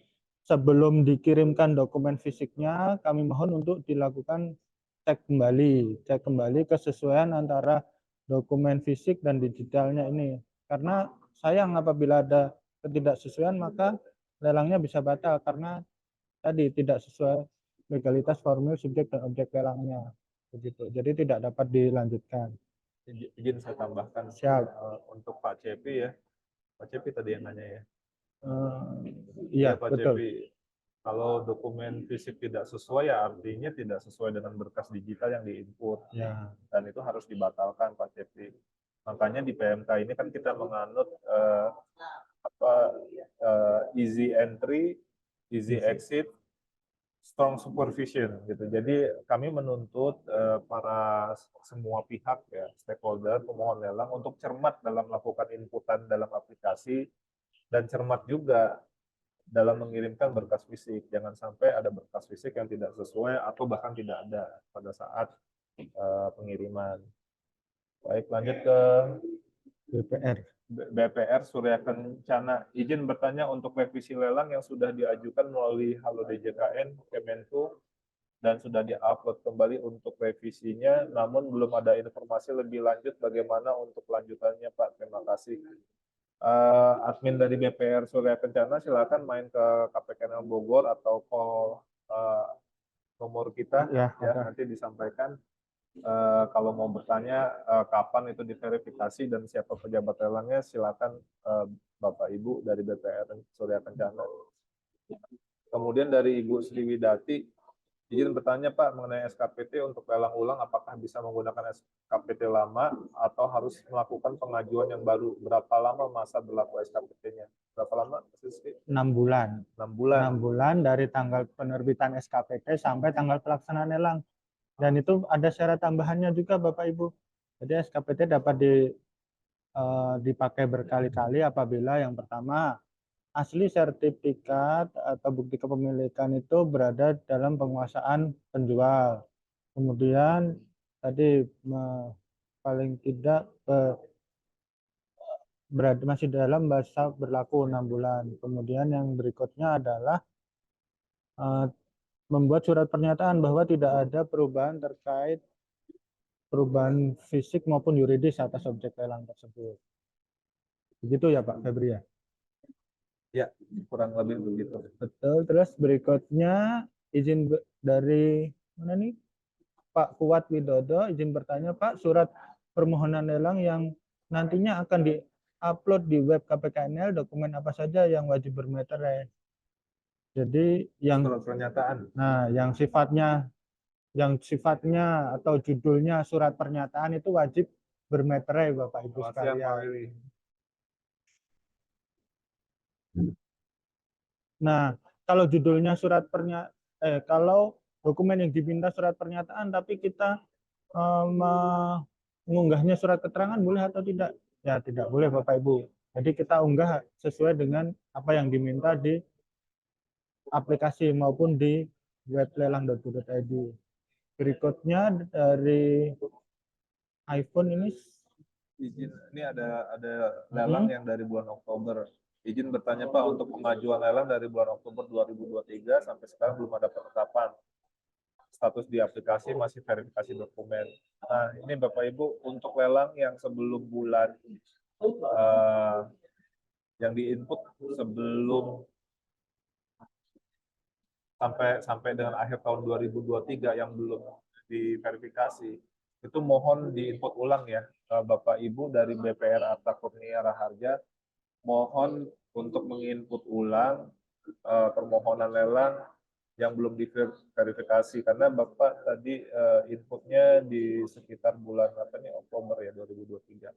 sebelum dikirimkan dokumen fisiknya kami mohon untuk dilakukan cek kembali kesesuaian antara dokumen fisik dan digitalnya ini. Karena sayang apabila ada ketidaksesuaian maka lelangnya bisa batal karena tadi tidak sesuai legalitas formil subjek dan objek lelangnya. Begitu. Jadi tidak dapat dilanjutkan. Izin saya tambahkan. Siap. Untuk Pak Cepi ya. Pak Cepi tadi yang nanya ya. Iya, Pak betul. Cepi. Kalau dokumen fisik tidak sesuai ya artinya tidak sesuai dengan berkas digital yang diinput. Ya. Dan itu harus dibatalkan Pak Cepi. Makanya di PMK ini kan kita menganut easy entry, easy exit, strong supervision gitu. Jadi kami menuntut para semua pihak ya, stakeholder, pemohon lelang untuk cermat dalam melakukan inputan dalam aplikasi dan cermat juga dalam mengirimkan berkas fisik. Jangan sampai ada berkas fisik yang tidak sesuai atau bahkan tidak ada pada saat pengiriman. Baik, lanjut ke BPR Surya Kencana. Izin bertanya untuk revisi lelang yang sudah diajukan melalui Halo DJKN, Kemenku, dan sudah diupload kembali untuk revisinya, namun belum ada informasi lebih lanjut bagaimana untuk lanjutannya Pak. Terima kasih. Admin dari BPR Surya Kencana silakan main ke KPKNL Bogor atau call nomor kita ya nanti disampaikan kalau mau bertanya kapan itu diverifikasi dan siapa pejabat lelangnya silakan Bapak Ibu dari BPR Surya Kencana. Kemudian dari Ibu Sriwidati izin bertanya Pak mengenai SKPT untuk lelang ulang apakah bisa menggunakan SKPT lama atau harus melakukan pengajuan yang baru? Berapa lama masa berlaku SKPT-nya? Berapa lama? 6 bulan. 6 bulan. 6 bulan dari tanggal penerbitan SKPT sampai tanggal pelaksanaan lelang. Dan itu ada syarat tambahannya juga Bapak Ibu. Jadi SKPT dapat dipakai berkali-kali apabila yang pertama asli sertifikat atau bukti kepemilikan itu berada dalam penguasaan penjual. Kemudian tadi paling tidak berada masih dalam masa berlaku 6 bulan. Kemudian yang berikutnya adalah membuat surat pernyataan bahwa tidak ada perubahan terkait perubahan fisik maupun yuridis atas objek lelang tersebut. Begitu ya Pak Febri ya? Ya, kurang lebih begitu. Betul. Terus berikutnya izin dari mana nih? Pak Kuat Widodo izin bertanya Pak, surat permohonan lelang yang nantinya akan di-upload di web KPKNL dokumen apa saja yang wajib bermeterai? Jadi yang surat pernyataan. Nah, yang sifatnya atau judulnya surat pernyataan itu wajib bermeterai Bapak Ibu sekalian. Nah, kalau judulnya kalau dokumen yang diminta surat pernyataan tapi kita mengunggahnya surat keterangan boleh atau tidak? Ya, tidak boleh Bapak Ibu. Jadi kita unggah sesuai dengan apa yang diminta di aplikasi maupun di web lelang.go.id. Berikutnya dari iPhone ini izin ini ada lelang yang dari bulan Oktober. Izin bertanya Pak untuk pengajuan lelang dari bulan Oktober 2023 sampai sekarang belum ada penetapan. Status di aplikasi masih verifikasi dokumen. Nah, ini Bapak Ibu untuk lelang yang sebelum bulan yang diinput sebelum sampai dengan akhir tahun 2023 yang belum diverifikasi. itu mohon diinput ulang ya, Bapak Ibu dari BPR Arta Kurnia Raharja, mohon untuk menginput ulang permohonan lelang yang belum diverifikasi, karena Bapak tadi inputnya di sekitar bulan apa nih, Oktober ya 2023.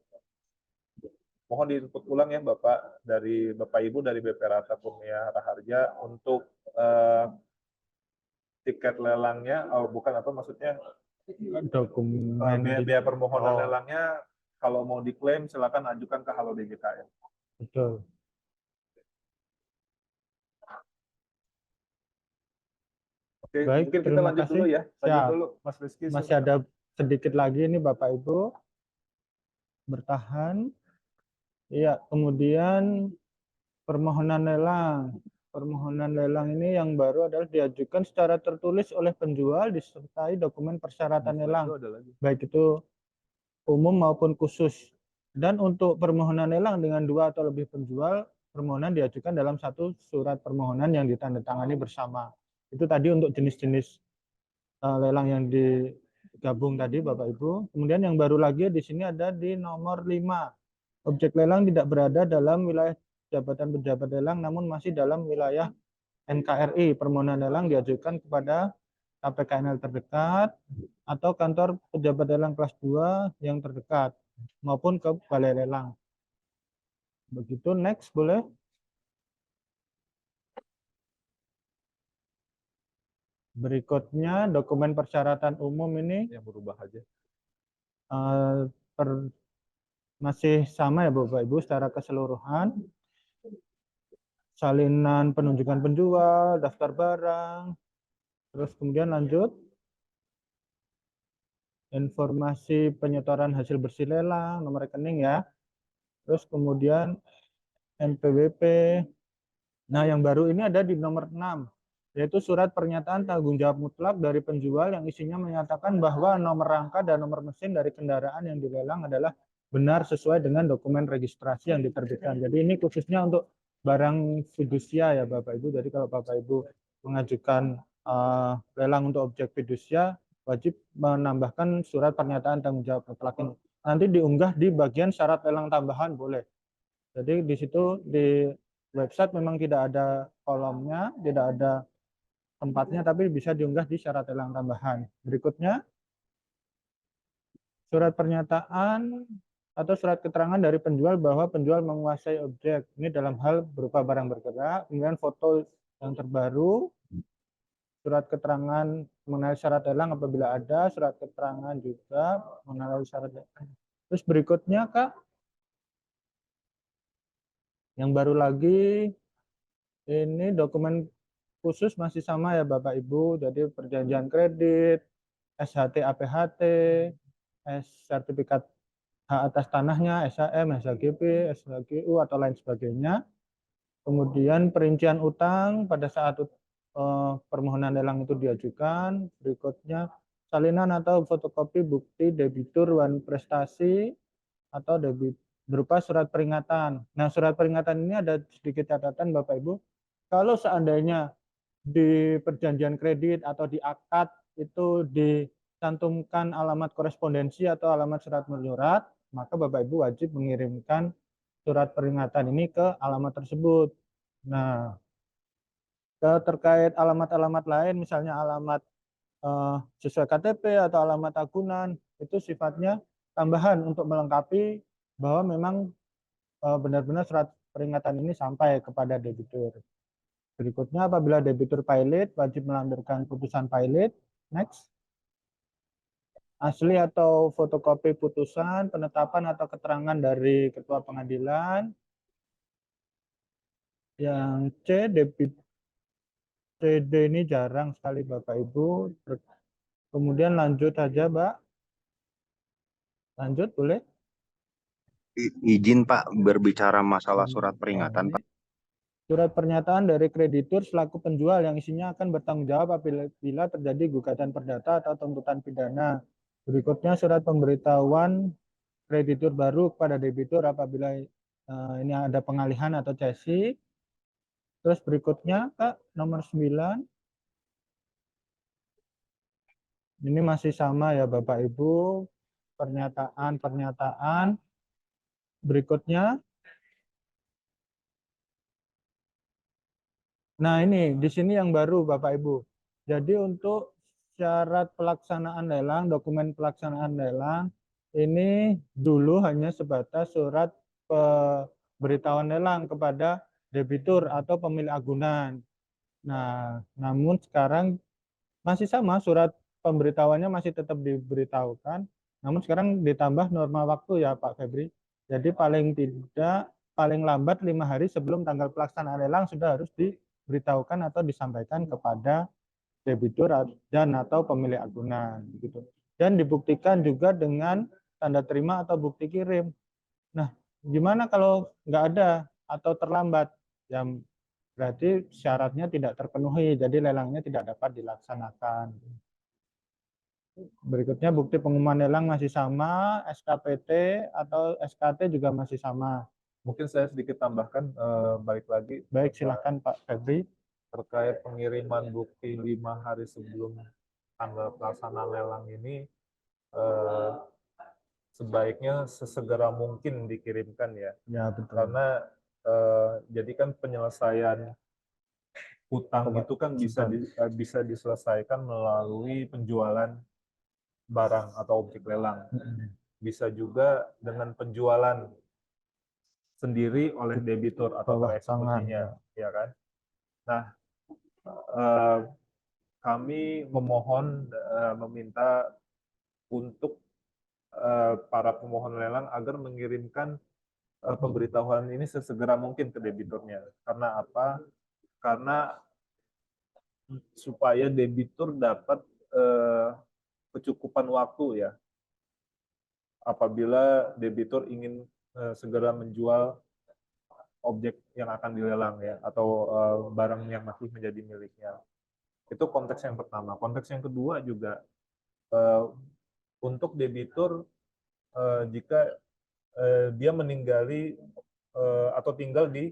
Mohon diinput ulang ya Bapak Ibu dari BPR Arta Kurnia Raharja untuk tiket lelangnya, bukan apa maksudnya, Dokumen biaya permohonan Oh. lelangnya kalau mau diklaim silakan ajukan ke Halo DJKN. Betul. Oke, Baik, mungkin kita terima lanjut kasih. dulu ya. Lanjut Siap. dulu, Mas Rizky. Masih ada sedikit lagi ini Bapak Ibu. Bertahan. Iya, kemudian permohonan lelang. Permohonan lelang ini yang baru adalah diajukan secara tertulis oleh penjual disertai dokumen persyaratan lelang, baik itu umum maupun khusus. Dan untuk permohonan lelang dengan 2 atau lebih penjual, permohonan diajukan dalam satu surat permohonan yang ditandatangani bersama. Itu tadi untuk jenis-jenis lelang yang digabung tadi Bapak Ibu. Kemudian yang baru lagi di sini ada di nomor 5. Objek lelang tidak berada dalam wilayah jabatan pejabat lelang namun masih dalam wilayah NKRI. Permohonan lelang diajukan kepada KPKNL terdekat atau kantor pejabat lelang kelas 2 yang terdekat maupun ke balai lelang. Begitu, next boleh. Berikutnya dokumen persyaratan umum ini yang berubah aja. Masih sama ya Bapak Ibu secara keseluruhan. Salinan penunjukan penjual, daftar barang, terus kemudian lanjut informasi penyetoran hasil bersih lelang, nomor rekening ya. Terus kemudian NPWP. Nah, yang baru ini ada di nomor 6, yaitu surat pernyataan tanggung jawab mutlak dari penjual yang isinya menyatakan bahwa nomor rangka dan nomor mesin dari kendaraan yang dilelang adalah benar sesuai dengan dokumen registrasi yang diterbitkan. Jadi ini khususnya untuk barang fidusia ya Bapak Ibu. Jadi kalau Bapak Ibu mengajukan lelang untuk objek fidusia, wajib menambahkan surat pernyataan tanggung jawab mutlak ini. Nanti diunggah di bagian syarat lelang tambahan boleh. Jadi di situ di website memang tidak ada kolomnya, tidak ada tempatnya, tapi bisa diunggah di syarat lelang tambahan. Berikutnya, surat pernyataan atau surat keterangan dari penjual bahwa penjual menguasai objek. Ini dalam hal berupa barang bergerak, kemudian foto yang terbaru, surat keterangan mengenai syarat lelang apabila ada, surat keterangan juga mengenai syarat lelang. Terus berikutnya, Kak, yang baru lagi, ini dokumen khusus masih sama ya Bapak Ibu, jadi perjanjian kredit, SHT APHT, sertifikat hak atas tanahnya, SHM, SHGP, SHGU atau lain sebagainya. Kemudian perincian utang pada saat permohonan lelang itu diajukan. Berikutnya salinan atau fotokopi bukti debitur wan prestasi atau debit berupa surat peringatan. Nah, surat peringatan ini ada sedikit catatan Bapak Ibu. Kalau seandainya di perjanjian kredit atau di akad itu dicantumkan alamat korespondensi atau alamat surat menyurat, maka Bapak Ibu wajib mengirimkan surat peringatan ini ke alamat tersebut. Nah, terkait alamat-alamat lain, misalnya alamat sesuai KTP atau alamat agunan, itu sifatnya tambahan untuk melengkapi bahwa memang benar-benar surat peringatan ini sampai kepada debitur. Berikutnya, apabila debitur pilot, wajib melampirkan putusan pilot. Next. Asli atau fotokopi putusan, penetapan atau keterangan dari ketua pengadilan. Yang C, debit CD ini jarang sekali Bapak Ibu. Kemudian lanjut aja, Mbak. Lanjut, boleh? Izin Pak berbicara masalah surat peringatan Pak. Surat pernyataan dari kreditur selaku penjual yang isinya akan bertanggung jawab apabila terjadi gugatan perdata atau tuntutan pidana. Berikutnya surat pemberitahuan kreditur baru kepada debitur apabila ini ada pengalihan atau cesi. Terus berikutnya Kak, nomor 9. Ini masih sama ya Bapak Ibu, pernyataan berikutnya. Nah, ini di sini yang baru Bapak Ibu. Jadi untuk syarat pelaksanaan lelang, dokumen pelaksanaan lelang ini dulu hanya sebatas surat pemberitahuan lelang kepada debitur atau pemilik agunan. Nah, namun sekarang masih sama, surat pemberitahuannya masih tetap diberitahukan, namun sekarang ditambah norma waktu ya Pak Febri. Jadi paling lambat 5 hari sebelum tanggal pelaksanaan lelang sudah harus diberitahukan atau disampaikan kepada debitur dan atau pemilik agunan gitu. Dan dibuktikan juga dengan tanda terima atau bukti kirim. Nah, gimana kalau nggak ada atau terlambat? Ya berarti syaratnya tidak terpenuhi, jadi lelangnya tidak dapat dilaksanakan. Berikutnya bukti pengumuman lelang masih sama, SKPT atau SKT juga masih sama. Mungkin saya sedikit tambahkan, balik lagi Baik, silakan Pak Febri. terkait pengiriman bukti 5 hari sebelum tanggal pelaksanaan lelang ini, sebaiknya sesegera mungkin dikirimkan ya. Ya, betul. Karena jadi kan penyelesaian hutang itu kan bisa diselesaikan melalui penjualan barang atau objek lelang. Bisa juga dengan penjualan sendiri oleh debitur atau Bawah tereksekusinya, ya kan? Nah, kami memohon meminta untuk para pemohon lelang agar mengirimkan pemberitahuan ini sesegera mungkin ke debiturnya. Karena apa? Karena supaya debitur dapat kecukupan waktu ya apabila debitur ingin segera menjual objek yang akan dilelang ya atau barang yang masih menjadi miliknya. Itu konteks yang pertama. Konteks yang kedua juga untuk debitur jika dia meninggali atau tinggal di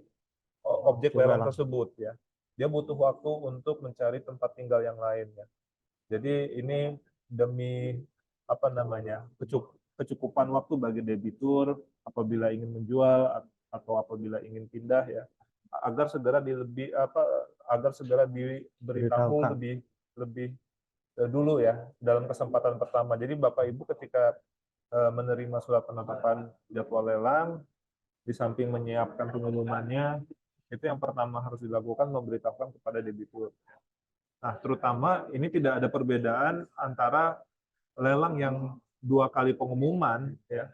objek lelang tersebut ya. Dia butuh waktu untuk mencari tempat tinggal yang lain ya. Jadi ini demi apa namanya? kecukupan waktu bagi debitur apabila ingin menjual atau apabila ingin pindah ya, agar segera diberitahu lebih dulu ya dalam kesempatan pertama. Jadi Bapak Ibu ketika menerima surat penetapan jadwal lelang, di samping menyiapkan pengumumannya, itu yang pertama harus dilakukan memberitahukan kepada debitur. Nah, terutama ini tidak ada perbedaan antara lelang yang 2 kali pengumuman ya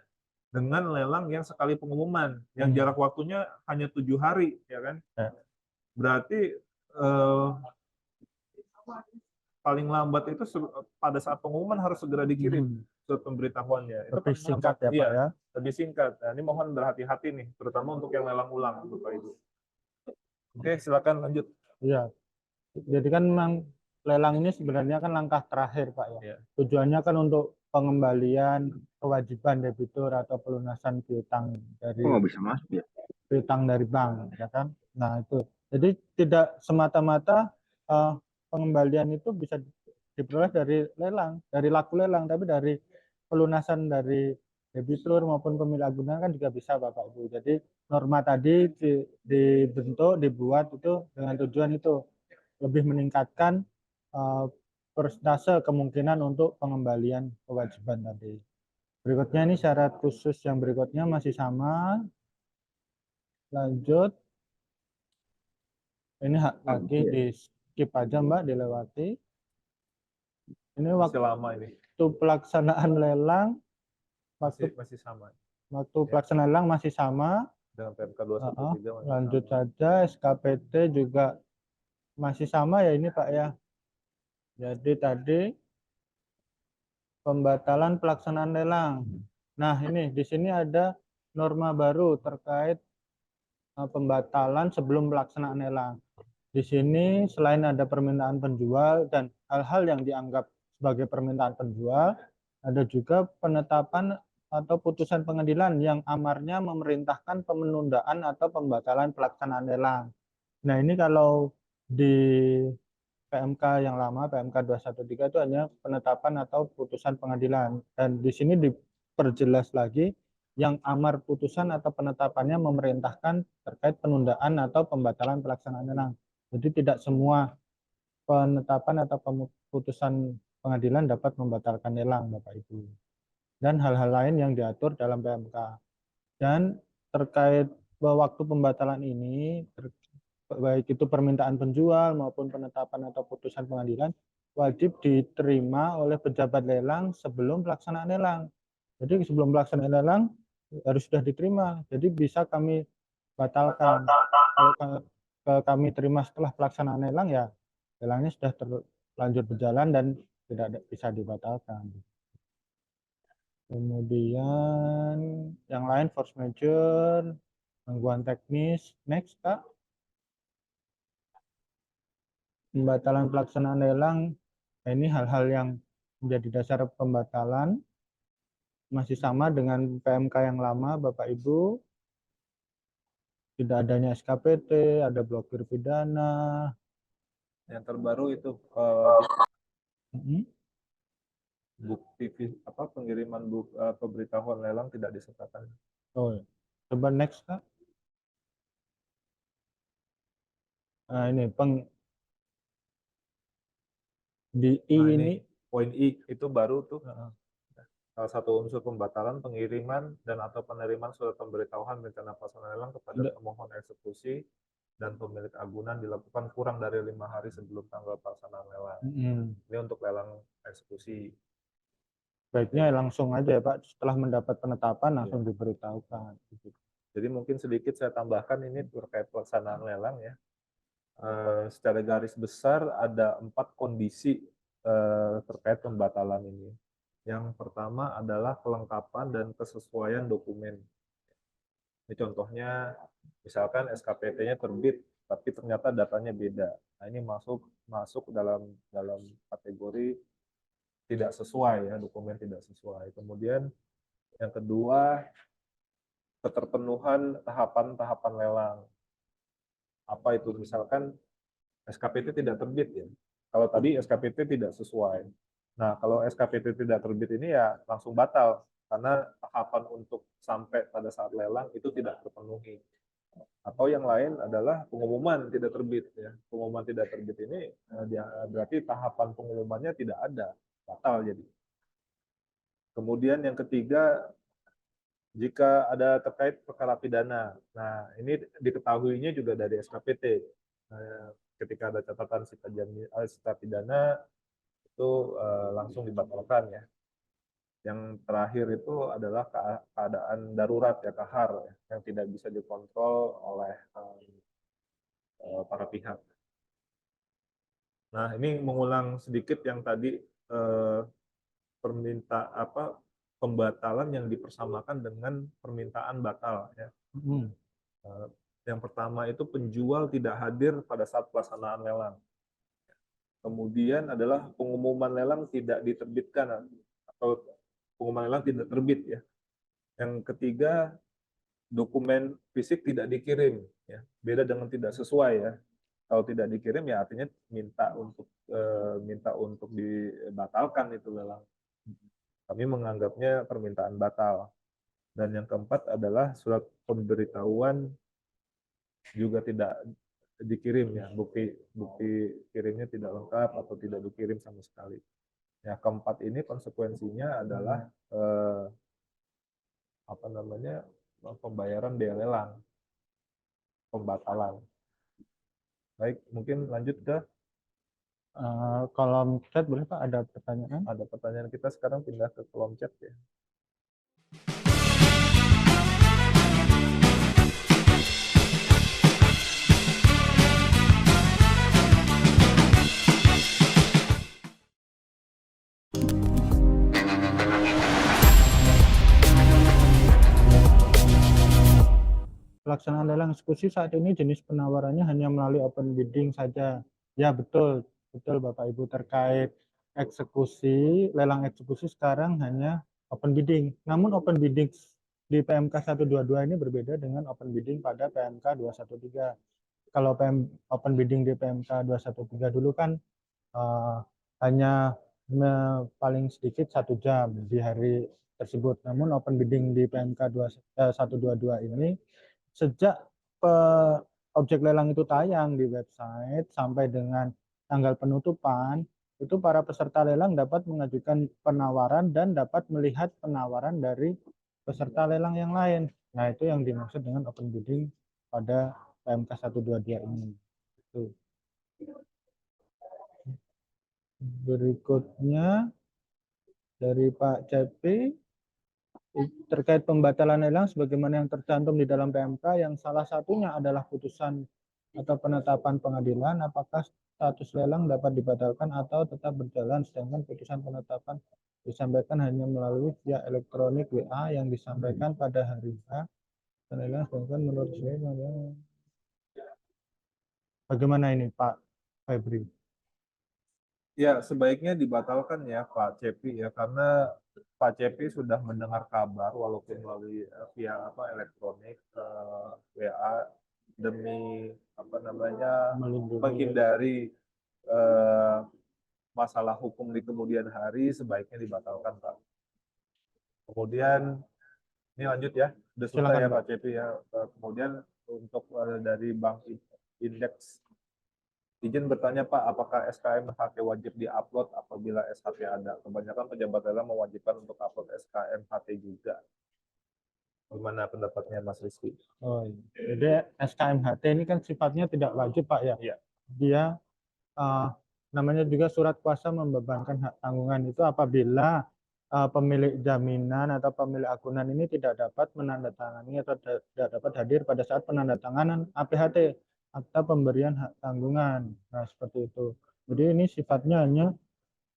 dengan lelang yang sekali pengumuman yang jarak waktunya hanya 7 hari ya kan. Berarti paling lambat itu pada saat pengumuman harus segera dikirim surat pemberitahuannya. Itu lebih singkat ya Pak ya. Lebih singkat. Nah, ini mohon berhati-hati nih, terutama untuk yang lelang ulang Bapak Ibu. Oke, silakan lanjut. Iya. Jadi kan memang lelang ini sebenarnya kan langkah terakhir Pak ya. Ya. Tujuannya kan untuk pengembalian kewajiban debitur atau pelunasan piutang dari bisa masuk ya? piutang dari bank ya kan. Nah, itu. Jadi tidak semata-mata pengembalian itu bisa diperoleh dari lelang, dari laku lelang, tapi dari pelunasan dari debitur maupun pemilik agunan kan juga bisa Bapak Ibu. Jadi norma tadi dibuat itu dengan tujuan itu lebih meningkatkan persentase kemungkinan untuk pengembalian kewajiban tadi. Berikutnya ini syarat khusus yang berikutnya masih sama. Lanjut. Ini lagi di skip aja Mbak, dilewati. Ini waktu lama ini. Pelaksanaan lelang masih sama. Waktu pelaksanaan lelang masih sama. Dengan PMK 213 lanjut saja, SKPT juga masih sama ya ini Pak ya. Jadi tadi pembatalan pelaksanaan lelang. Nah, ini di sini ada norma baru terkait pembatalan sebelum pelaksanaan lelang. Di sini selain ada permintaan penjual dan hal-hal yang dianggap sebagai permintaan penjual, ada juga penetapan atau putusan pengadilan yang amarnya memerintahkan penundaan atau pembatalan pelaksanaan lelang. Nah, ini kalau di PMK yang lama, PMK 213 itu hanya penetapan atau putusan pengadilan. Dan di sini diperjelas lagi yang amar putusan atau penetapannya memerintahkan terkait penundaan atau pembatalan pelaksanaan lelang. Jadi tidak semua penetapan atau putusan pengadilan dapat membatalkan lelang, Bapak Ibu. Dan hal-hal lain yang diatur dalam PMK. Dan terkait waktu pembatalan ini, baik itu permintaan penjual maupun penetapan atau putusan pengadilan, wajib diterima oleh pejabat lelang sebelum pelaksanaan lelang. Jadi sebelum pelaksanaan lelang harus sudah diterima. Jadi bisa kami batalkan. Kalau kami terima setelah pelaksanaan lelang, ya lelangnya sudah terlanjur berjalan dan tidak bisa dibatalkan. Kemudian yang lain force majeure, gangguan teknis. Next, Kak. Pembatalan pelaksanaan lelang, ini hal-hal yang menjadi dasar pembatalan. Masih sama dengan PMK yang lama, Bapak Ibu. Tidak adanya SKPT, ada blokir pidana. Yang terbaru itu bukti pengiriman pemberitahuan lelang tidak disertakan. Oh, coba next, Kak. Nah, ini di I Nah, ini poin I itu baru tuh salah satu unsur pembatalan pengiriman dan atau penerimaan surat pemberitahuan rencana pelaksanaan lelang kepada pemohon eksekusi dan pemilik agunan dilakukan kurang dari 5 hari sebelum tanggal pelaksanaan lelang. Ini untuk lelang eksekusi. Baiknya langsung aja ya Pak, setelah mendapat penetapan langsung diberitahukan. Jadi mungkin sedikit saya tambahkan ini terkait pelaksanaan lelang ya. Secara garis besar ada 4 kondisi terkait pembatalan ini. Yang pertama adalah kelengkapan dan kesesuaian dokumen. Ini contohnya, misalkan SKPT-nya terbit, tapi ternyata datanya beda. Nah, ini masuk dalam kategori tidak sesuai ya, dokumen tidak sesuai. Kemudian yang kedua, keterpenuhan tahapan-tahapan lelang. Apa itu? Misalkan SKPT tidak terbit ya. Kalau tadi SKPT tidak sesuai. Nah, kalau SKPT tidak terbit ini ya langsung batal karena tahapan untuk sampai pada saat lelang itu tidak terpenuhi. Atau yang lain adalah pengumuman tidak terbit ya. Pengumuman tidak terbit ini berarti tahapan pengumumannya tidak ada, batal jadi. Kemudian yang ketiga, jika ada terkait perkara pidana. Nah, ini diketahuinya juga dari SKPT. Ketika ada catatan sita pidana itu langsung dibatalkan ya. Yang terakhir itu adalah keadaan darurat ya, kahar ya, yang tidak bisa dikontrol oleh para pihak. Nah, ini mengulang sedikit yang tadi pembatalan yang dipersamakan dengan permintaan batal ya. Yang pertama itu penjual tidak hadir pada saat pelaksanaan lelang. Kemudian adalah pengumuman lelang tidak diterbitkan atau pengumuman lelang tidak terbit ya. Yang ketiga, dokumen fisik tidak dikirim ya. Beda dengan tidak sesuai ya. Kalau tidak dikirim ya artinya minta untuk dibatalkan itu lelang. Kami menganggapnya permintaan batal. Dan yang keempat adalah surat pemberitahuan juga tidak dikirim ya, bukti kirimnya tidak lengkap atau tidak dikirim sama sekali. Ya, keempat ini konsekuensinya adalah pembayaran biaya lelang, pembatalan. Baik, mungkin lanjut ke kolom chat boleh Pak, ada pertanyaan? Ada pertanyaan, kita sekarang pindah ke kolom chat ya. Pelaksanaan lelang eksekusi saat ini jenis penawarannya hanya melalui open bidding saja. Ya betul Bapak Ibu, terkait eksekusi, lelang eksekusi sekarang hanya open bidding. Namun open bidding di PMK 122 ini berbeda dengan open bidding pada PMK 213. Kalau open bidding di PMK 213 dulu kan eh, hanya paling sedikit 1 jam di hari tersebut. Namun open bidding di PMK 122 ini sejak objek lelang itu tayang di website sampai dengan tanggal penutupan, itu para peserta lelang dapat mengajukan penawaran dan dapat melihat penawaran dari peserta lelang yang lain. Nah, itu yang dimaksud dengan open bidding pada PMK 122 ini. Itu. Berikutnya dari Pak Cepi terkait pembatalan lelang sebagaimana yang tercantum di dalam PMK yang salah satunya adalah putusan atau penetapan pengadilan, apakah status lelang dapat dibatalkan atau tetap berjalan, sedangkan putusan penetapan disampaikan hanya melalui via elektronik WA yang disampaikan pada hari H. Dan lelang sedangkan menurut saya bagaimana ini Pak Febri? Ya, sebaiknya dibatalkan ya Pak Cepi ya, karena Pak Cepi sudah mendengar kabar walaupun melalui via elektronik WA demi menghindari masalah hukum di kemudian hari, sebaiknya dibatalkan Pak. Kemudian ini lanjut ya, sudah selesai Silakan, ya Pak. Pak Cepi ya. Kemudian untuk dari Bank Indeks, izin bertanya Pak, apakah SKM HT wajib diupload apabila SHT ada? Kebanyakan pejabat lelang mewajibkan untuk upload SKM HT juga. Gimana pendapatnya Mas Rizky? Oh, jadi SKMHT ini kan sifatnya tidak wajib Pak ya. Iya. Dia namanya juga surat kuasa membebankan hak tanggungan itu apabila pemilik jaminan atau pemilik akunan ini tidak dapat menandatangani atau tidak dapat hadir pada saat penandatanganan APHT atau pemberian hak tanggungan. Nah, seperti itu. Jadi ini sifatnya hanya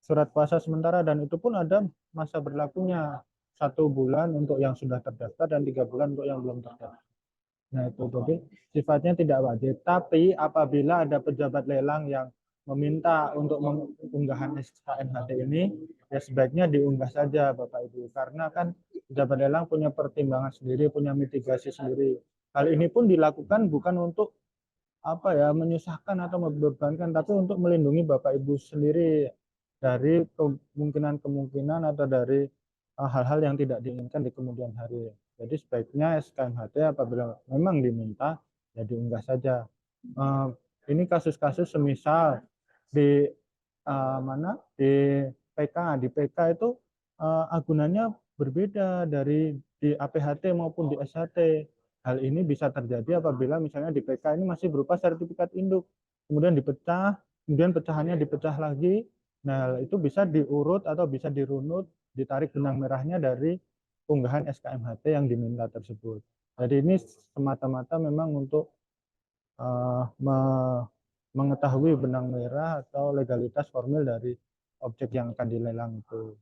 surat kuasa sementara dan itu pun ada masa berlakunya 1 bulan untuk yang sudah terdaftar dan 3 bulan untuk yang belum terdaftar. Nah, itu jadi sifatnya tidak wajib. Tapi apabila ada pejabat lelang yang meminta untuk pengunggahan SKMHT ini, ya sebaiknya diunggah saja Bapak Ibu. Karena kan pejabat lelang punya pertimbangan sendiri, punya mitigasi sendiri. Hal ini pun dilakukan bukan untuk menyusahkan atau membebankan, tapi untuk melindungi Bapak Ibu sendiri dari kemungkinan-kemungkinan atau dari hal-hal yang tidak diinginkan di kemudian hari. Jadi sebaiknya SKMHT apabila memang diminta ya diunggah saja. Ini kasus-kasus semisal di di PK, di PK itu agunannya berbeda dari di APHT maupun di SHT. Hal ini bisa terjadi apabila misalnya di PK ini masih berupa sertifikat induk, kemudian dipecah, kemudian pecahannya dipecah lagi. Nah, itu bisa diurut atau bisa dirunut, ditarik benang merahnya dari unggahan SKMHT yang diminta tersebut. Jadi ini semata-mata memang untuk mengetahui benang merah atau legalitas formil dari objek yang akan dilelang itu.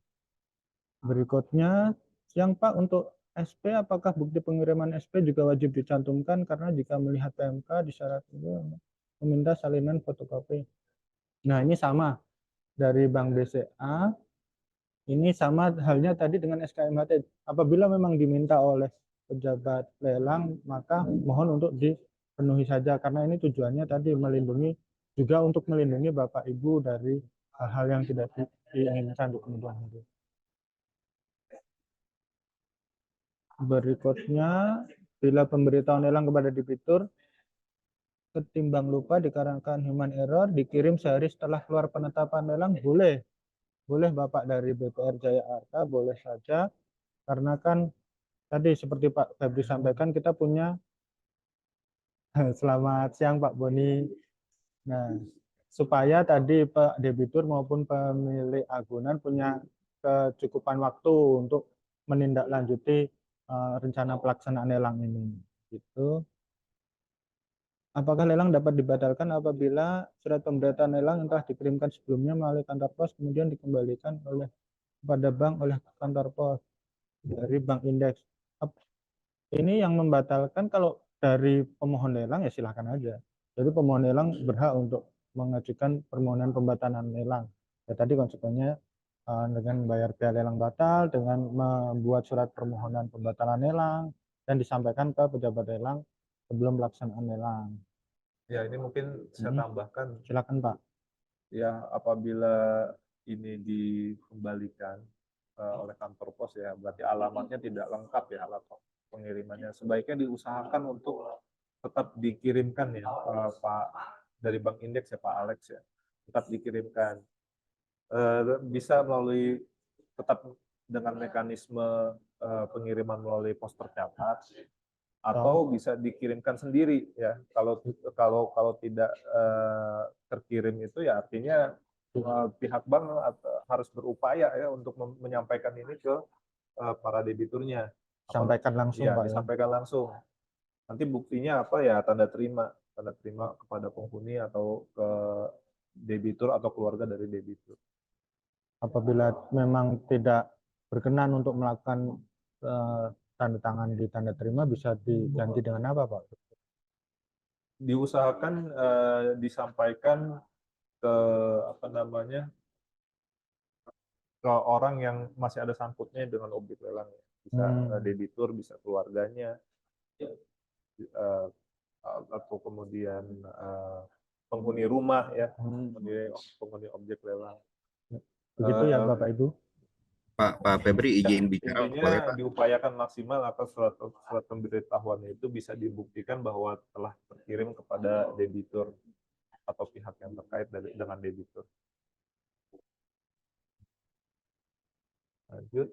Berikutnya, yang Pak untuk SP, apakah bukti pengiriman SP juga wajib dicantumkan karena jika melihat PMK disyaratkan meminta salinan fotokopi. Nah, ini sama dari Bank BCA. Ini sama halnya tadi dengan SKMHT. Apabila memang diminta oleh pejabat lelang, maka mohon untuk dipenuhi saja karena ini tujuannya tadi melindungi juga untuk melindungi Bapak Ibu dari hal-hal yang tidak diinginkan di kemudian hari. Berikutnya, bila pemberitahuan lelang kepada debitur ketimbang lupa dikarenakan human error dikirim sehari setelah keluar penetapan lelang, boleh Bapak dari BPR Jaya Arta, boleh saja karena kan tadi seperti Pak Febri sampaikan kita punya selamat siang Pak Boni. Nah, supaya tadi Pak debitur maupun pemilik agunan punya kecukupan waktu untuk menindaklanjuti rencana pelaksanaan lelang ini. Gitu. Apakah lelang dapat dibatalkan apabila surat pemberitahuan lelang yang telah dikirimkan sebelumnya melalui kantor pos kemudian dikembalikan kepada bank oleh kantor pos dari Bank Indeks? Ini yang membatalkan kalau dari pemohon lelang ya silahkan aja. Jadi pemohon lelang berhak untuk mengajukan permohonan pembatalan lelang. Ya tadi konsekuensinya dengan membayar biaya lelang batal, dengan membuat surat permohonan pembatalan lelang dan disampaikan ke pejabat lelang sebelum pelaksanaan lelang. Ya, ini mungkin saya tambahkan. Silakan Pak. ya apabila ini dikembalikan oleh kantor pos ya, berarti alamatnya tidak lengkap ya alat pengirimannya. Sebaiknya diusahakan untuk tetap dikirimkan ya, Pak, dari Bank Indeks ya Pak Alex ya, tetap dikirimkan. Bisa melalui tetap dengan mekanisme pengiriman melalui pos tercatat, atau bisa dikirimkan sendiri ya. Kalau tidak terkirim itu ya artinya pihak bank harus berupaya ya untuk menyampaikan ini ke para debiturnya. Sampaikan langsung Ya, Pak ya. disampaikan langsung. Nanti buktinya apa ya, tanda terima kepada penghuni atau ke debitur atau keluarga dari debitur. Apabila memang tidak berkenan untuk melakukan tanda tangan di tanda terima, bisa diganti dengan apa Pak? Diusahakan disampaikan ke apa namanya, ke orang yang masih ada sangkutnya dengan objek lelang, bisa debitur, bisa keluarganya, uh, atau kemudian penghuni rumah ya, penghuni objek lelang. Begitu ya Bapak Ibu. Pak Febri izin bicara boleh Intinya Pak? diupayakan maksimal atas surat pemberitahuan itu bisa dibuktikan bahwa telah terkirim kepada debitur atau pihak yang terkait dengan debitur. Lanjut.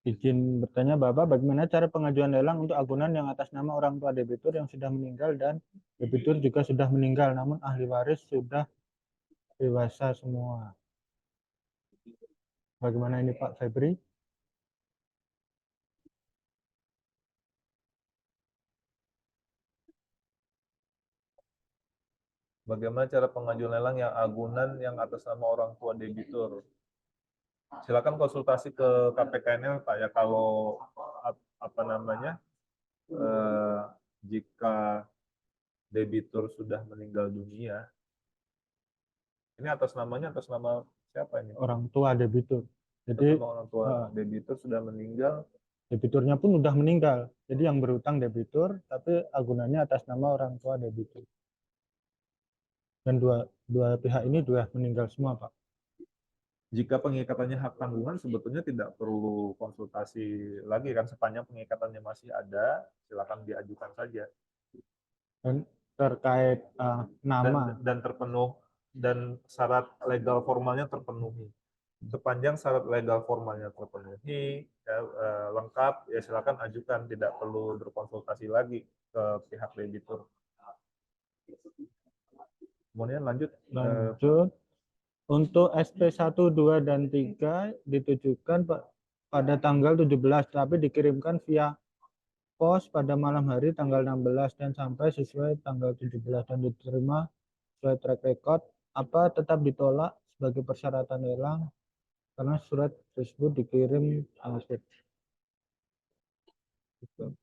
Izin bertanya Bapak, bagaimana cara pengajuan lelang untuk agunan yang atas nama orang tua debitur yang sudah meninggal dan debitur juga sudah meninggal, namun ahli waris sudah dewasa semua. Bagaimana ini Pak Febri? Bagaimana cara pengajuan lelang yang agunan yang atas nama orang tua debitur? Silakan konsultasi ke KPKNL Pak ya, kalau apa namanya, jika debitur sudah meninggal dunia, ini atas nama siapa ini? Orang tua debitur. Jadi orang tua debitur sudah meninggal. debiturnya pun sudah meninggal. Jadi yang berutang debitur, tapi agunannya atas nama orang tua debitur. Dan dua pihak ini sudah meninggal semua Pak. Jika pengikatannya hak tanggungan sebetulnya tidak perlu konsultasi lagi kan, sepanjang pengikatannya masih ada, silakan diajukan saja. Dan terkait nama dan terpenuh, dan syarat legal formalnya terpenuhi. Sepanjang syarat legal formalnya terpenuhi, ya, lengkap, ya silakan ajukan, tidak perlu berkonsultasi lagi ke pihak debitur. Kemudian lanjut. Untuk SP 1, 2, dan 3 ditujukan pada tanggal 17, tapi dikirimkan via pos pada malam hari tanggal 16 dan sampai sesuai tanggal 17 dan diterima sesuai track record, apa tetap ditolak sebagai persyaratan lelang karena surat tersebut dikirim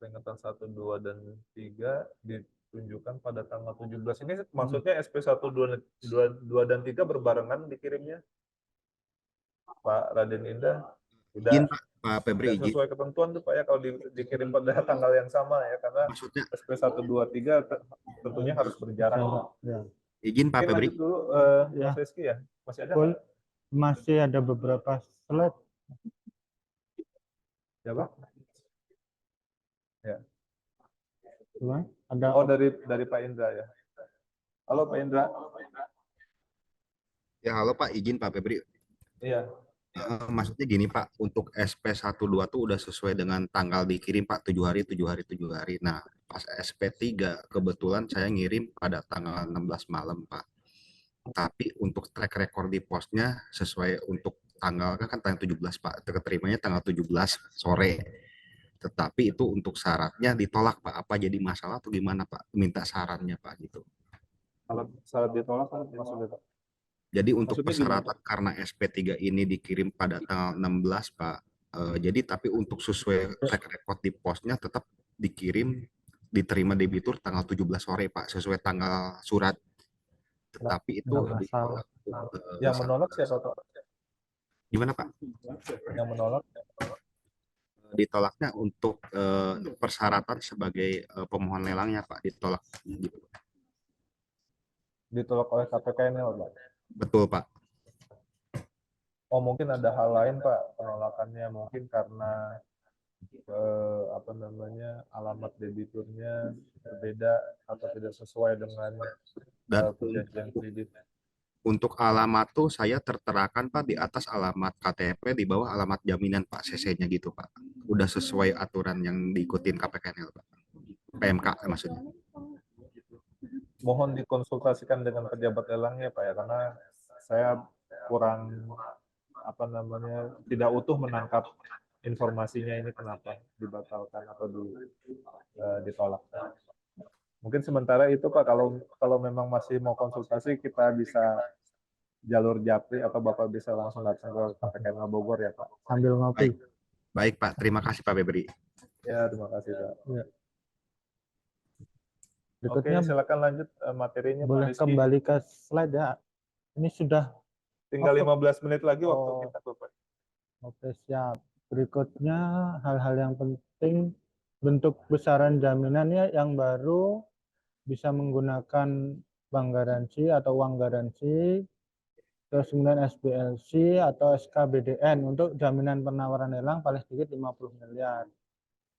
peringatan 1, 2, dan 3 ditunjukkan pada tanggal 17. Ini maksudnya SP 1, 2, dan 3 berbarengan dikirimnya? Pak Raden Indah, Izin Pak Febri izin. sesuai ketentuan tuh Pak ya, kalau dikirim pada tanggal yang sama ya, karena Maksudnya SP 1, 2, 3 tentunya harus berjarak. Ya. izin Pak Febri. Lanjut dulu, Mas Rizky ya, masih ada? Masih ada beberapa slide. Ya Pak? Ya. Ada dari Pak Indra ya. Halo Pak Indra. Ya halo Pak, izin Pak Febri. Iya. Maksudnya gini Pak, untuk SP12 tuh udah sesuai dengan tanggal dikirim Pak, 7 hari. Nah, pas SP3 kebetulan saya ngirim pada tanggal 16 malam Pak. Tapi untuk track record di posnya sesuai untuk tanggal kan tanggal 17 Pak, keterimanya tanggal 17 sore. Tetapi itu untuk syaratnya ditolak Pak. Apa jadi masalah atau gimana Pak? Minta sarannya Pak gitu. Kalau syarat ditolak kan maksudnya Pak? Jadi untuk Maksudnya persyaratan karena SP3 ini dikirim pada tanggal 16 Pak. Jadi tapi untuk sesuai track record di posnya tetap dikirim diterima debitur tanggal 17 sore Pak, sesuai tanggal surat. Tetapi itu ditolak. Yang menolak siapa Pak? Gimana Pak? Yang menolak? Ditolaknya untuk persyaratan sebagai pemohon lelangnya Pak, ditolak gitu. ditolak oleh KPKNL, Pak. Betul, Pak. Oh, mungkin ada hal lain, Pak, penolakannya mungkin karena apa namanya, alamat debiturnya berbeda atau tidak sesuai dengan Dan perjanjian kredit. untuk alamat tuh saya terterakan Pak di atas alamat KTP, di bawah alamat jaminan Pak, CC-nya gitu Pak. Udah sesuai aturan yang diikutin KPKNL Pak. PMK maksudnya. Mohon dikonsultasikan dengan pejabat lelangnya, Pak, ya, karena saya kurang apa namanya, tidak utuh menangkap informasinya, ini kenapa dibatalkan atau ditolak. Mungkin sementara itu, Pak, kalau memang masih mau konsultasi, kita bisa jalur Japri atau Bapak bisa langsung datang ke KPKNL Bogor ya, Pak. Sambil ngopi. Baik Pak, terima kasih Pak Febri. Ya, terima kasih, Pak. Berikutnya Oke, silakan lanjut materinya, Pak boleh Rizky. kembali ke slide ya. Ini sudah Tinggal waktu- 15 menit lagi waktu Oh. kita, Bapak. Oke, siap. Berikutnya hal-hal yang penting, bentuk besaran jaminannya yang baru bisa menggunakan bank garansi atau uang garansi, terus kemudian SBLC atau SKBDN untuk jaminan penawaran lelang paling sedikit 50 miliar.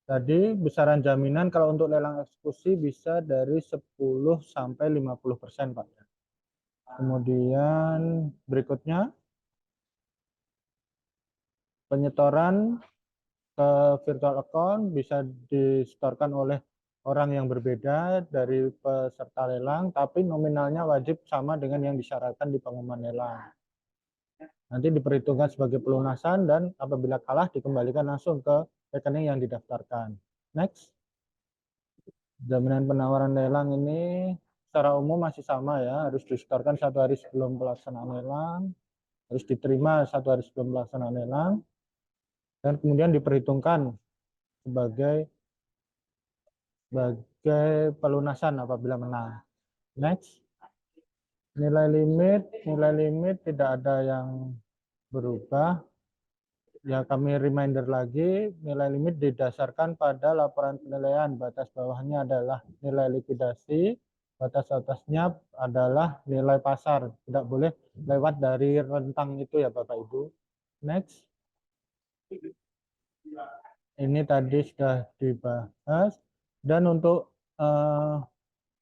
Jadi besaran jaminan kalau untuk lelang eksekusi bisa dari 10 sampai 50%, Pak. Kemudian berikutnya penyetoran ke virtual account bisa disetorkan oleh orang yang berbeda dari peserta lelang, tapi nominalnya wajib sama dengan yang disyaratkan di pengumuman lelang. Nanti diperhitungkan sebagai pelunasan dan apabila kalah dikembalikan langsung ke rekening yang didaftarkan. Next. Jaminan penawaran lelang ini secara umum masih sama ya, harus disetorkan 1 hari sebelum pelaksanaan lelang, harus diterima 1 hari sebelum pelaksanaan lelang, dan kemudian diperhitungkan sebagai pelunasan apabila menang. Next. Nilai limit tidak ada yang berubah. Ya, kami reminder lagi, nilai limit didasarkan pada laporan penilaian. Batas bawahnya adalah nilai likuidasi, batas atasnya adalah nilai pasar. Tidak boleh lewat dari rentang itu ya Bapak Ibu. Next. Ini tadi sudah dibahas. Dan untuk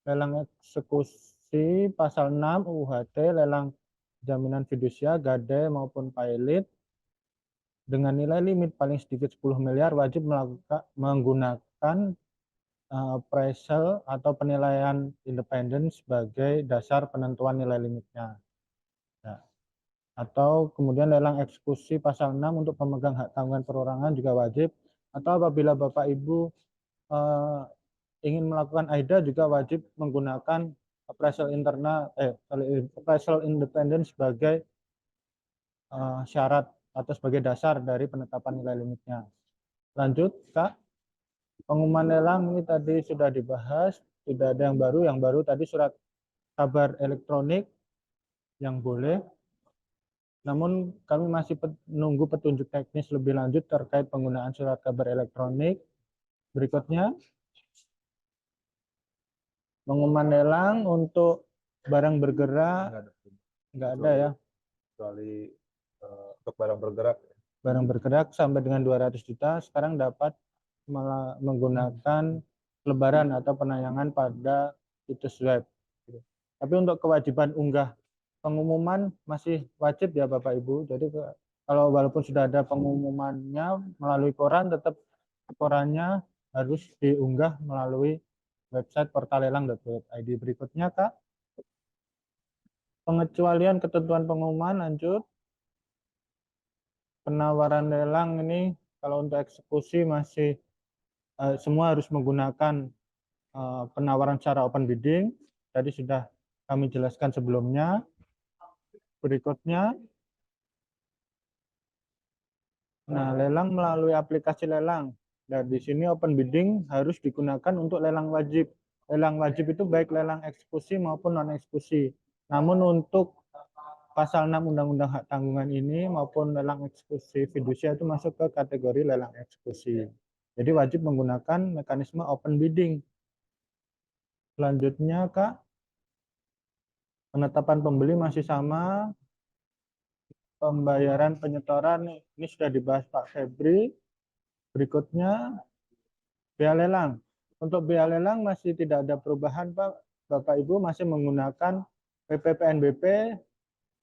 lelang eksekusi pasal 6 UUHT, lelang jaminan fidusia, gade maupun pilot, dengan nilai limit paling sedikit 10 miliar wajib menggunakan appraisal atau penilaian independen sebagai dasar penentuan nilai limitnya. Ya. Atau kemudian lelang eksekusi pasal 6 untuk pemegang hak tanggungan perorangan juga wajib. Atau apabila Bapak Ibu ingin melakukan AIDA juga wajib menggunakan appraisal independen sebagai syarat atau sebagai dasar dari penetapan nilai limitnya. Lanjut, Kak. Pengumuman lelang ini tadi sudah dibahas, tidak ada yang baru tadi surat kabar elektronik yang boleh. Namun kami masih menunggu petunjuk teknis lebih lanjut terkait penggunaan surat kabar elektronik. Berikutnya, pengumuman lelang untuk barang bergerak nggak ada ya. Kecuali untuk barang bergerak. Barang bergerak sampai dengan 200 juta sekarang dapat menggunakan lebaran atau penayangan pada situs web. Tapi untuk kewajiban unggah pengumuman masih wajib ya Bapak Ibu. Jadi kalau walaupun sudah ada pengumumannya melalui koran, tetap korannya harus diunggah melalui website portallelang.id. Berikutnya Kak. Pengecualian ketentuan pengumuman, lanjut. Penawaran lelang ini kalau untuk eksekusi masih semua harus menggunakan penawaran secara open bidding. Tadi sudah kami jelaskan sebelumnya. Berikutnya, nah lelang melalui aplikasi lelang. Dan di sini open bidding harus digunakan untuk lelang wajib. Lelang wajib itu baik lelang eksekusi maupun non eksekusi. Namun untuk pasal 6 Undang-Undang Hak Tanggungan ini maupun lelang eksekusi fidusia itu masuk ke kategori lelang eksekusi. Jadi wajib menggunakan mekanisme open bidding. Selanjutnya Kak, Penetapan pembeli masih sama, pembayaran penyetoran ini sudah dibahas Pak Febri. Berikutnya bea lelang. Untuk bea lelang masih tidak ada perubahan Pak. Bapak Ibu masih menggunakan PP PNBP,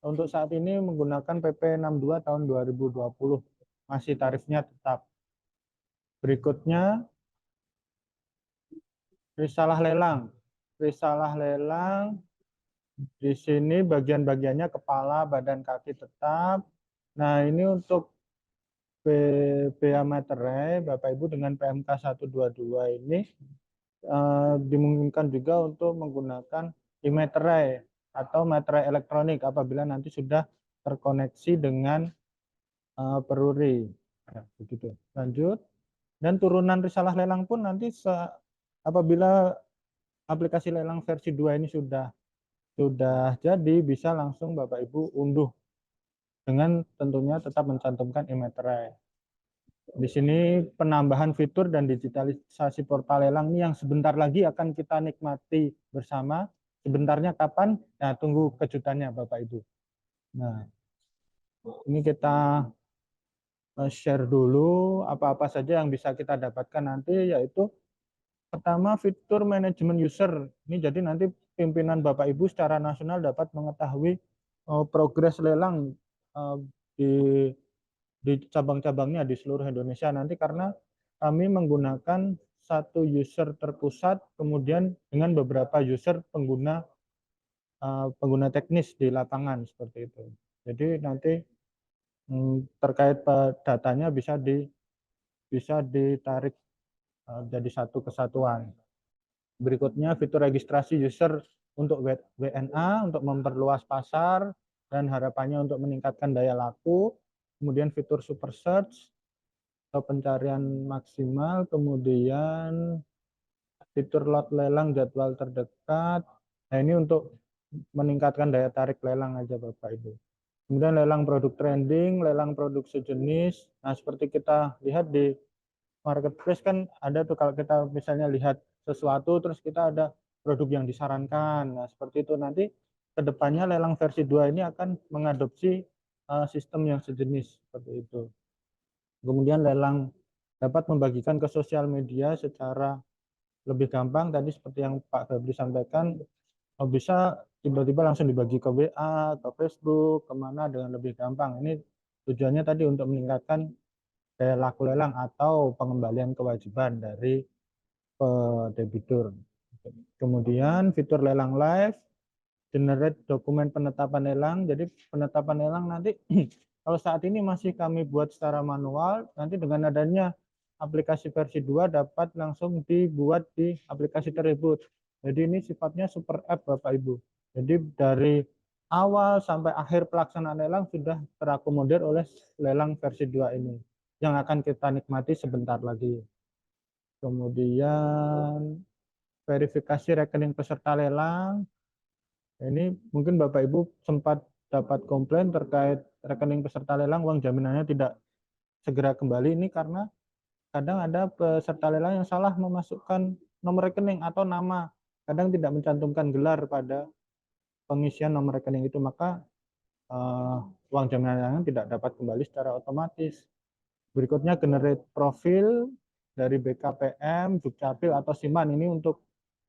untuk saat ini menggunakan PP 62 tahun 2020. Masih tarifnya tetap. Berikutnya risalah lelang. Risalah lelang di sini bagian-bagiannya kepala, badan, kaki tetap. Nah, ini untuk bea materai Bapak Ibu dengan PMK 122 ini dimungkinkan juga untuk menggunakan e-materai atau materai elektronik apabila nanti sudah terkoneksi dengan peruri. Nah, begitu. Lanjut. Dan turunan risalah lelang pun nanti apabila aplikasi lelang versi 2 ini sudah jadi, bisa langsung Bapak Ibu unduh dengan tentunya tetap mencantumkan e-materai. Di sini penambahan fitur dan digitalisasi portal lelang ini yang sebentar lagi akan kita nikmati bersama. Sebentarnya kapan? Nah, tunggu kejutannya Bapak Ibu. Nah, ini kita share dulu apa-apa saja yang bisa kita dapatkan nanti, yaitu pertama fitur manajemen user. Ini jadi nanti pimpinan Bapak Ibu secara nasional dapat mengetahui progres lelang di cabang-cabangnya di seluruh Indonesia nanti, karena kami menggunakan satu user terpusat kemudian dengan beberapa user pengguna teknis di lapangan seperti itu. Jadi nanti terkait datanya bisa ditarik jadi satu kesatuan. Berikutnya fitur registrasi user untuk WNA untuk memperluas pasar dan harapannya untuk meningkatkan daya laku. Kemudian fitur super search atau pencarian maksimal, kemudian fitur lot lelang jadwal terdekat. Nah, ini untuk meningkatkan daya tarik lelang aja Bapak Ibu. Kemudian lelang produk trending, lelang produk sejenis. Nah, seperti kita lihat di marketplace kan ada tuh, kalau kita misalnya lihat sesuatu terus kita ada produk yang disarankan. Nah, seperti itu nanti kedepannya lelang versi 2 ini akan mengadopsi sistem yang sejenis seperti itu. Kemudian lelang dapat membagikan ke sosial media secara lebih gampang. Tadi seperti yang Pak Febri sampaikan, bisa tiba-tiba langsung dibagi ke WA, ke Facebook, kemana dengan lebih gampang. Ini tujuannya tadi untuk meningkatkan daya laku lelang atau pengembalian kewajiban dari debitur. Kemudian fitur lelang live, generate dokumen penetapan lelang. Jadi penetapan lelang nanti kalau saat ini masih kami buat secara manual, nanti dengan adanya aplikasi versi 2 dapat langsung dibuat di aplikasi tersebut. Jadi ini sifatnya super app Bapak Ibu. Jadi dari awal sampai akhir pelaksanaan lelang sudah terakomodir oleh lelang versi 2 ini yang akan kita nikmati sebentar lagi. Kemudian verifikasi rekening peserta lelang. Ini mungkin Bapak Ibu sempat dapat komplain terkait rekening peserta lelang uang jaminannya tidak segera kembali. Ini karena kadang ada peserta lelang yang salah memasukkan nomor rekening atau nama, kadang tidak mencantumkan gelar pada pengisian nomor rekening itu, maka uang jaminan tidak dapat kembali secara otomatis. Berikutnya generate profil dari BKPM, Dukcapil atau Siman, ini untuk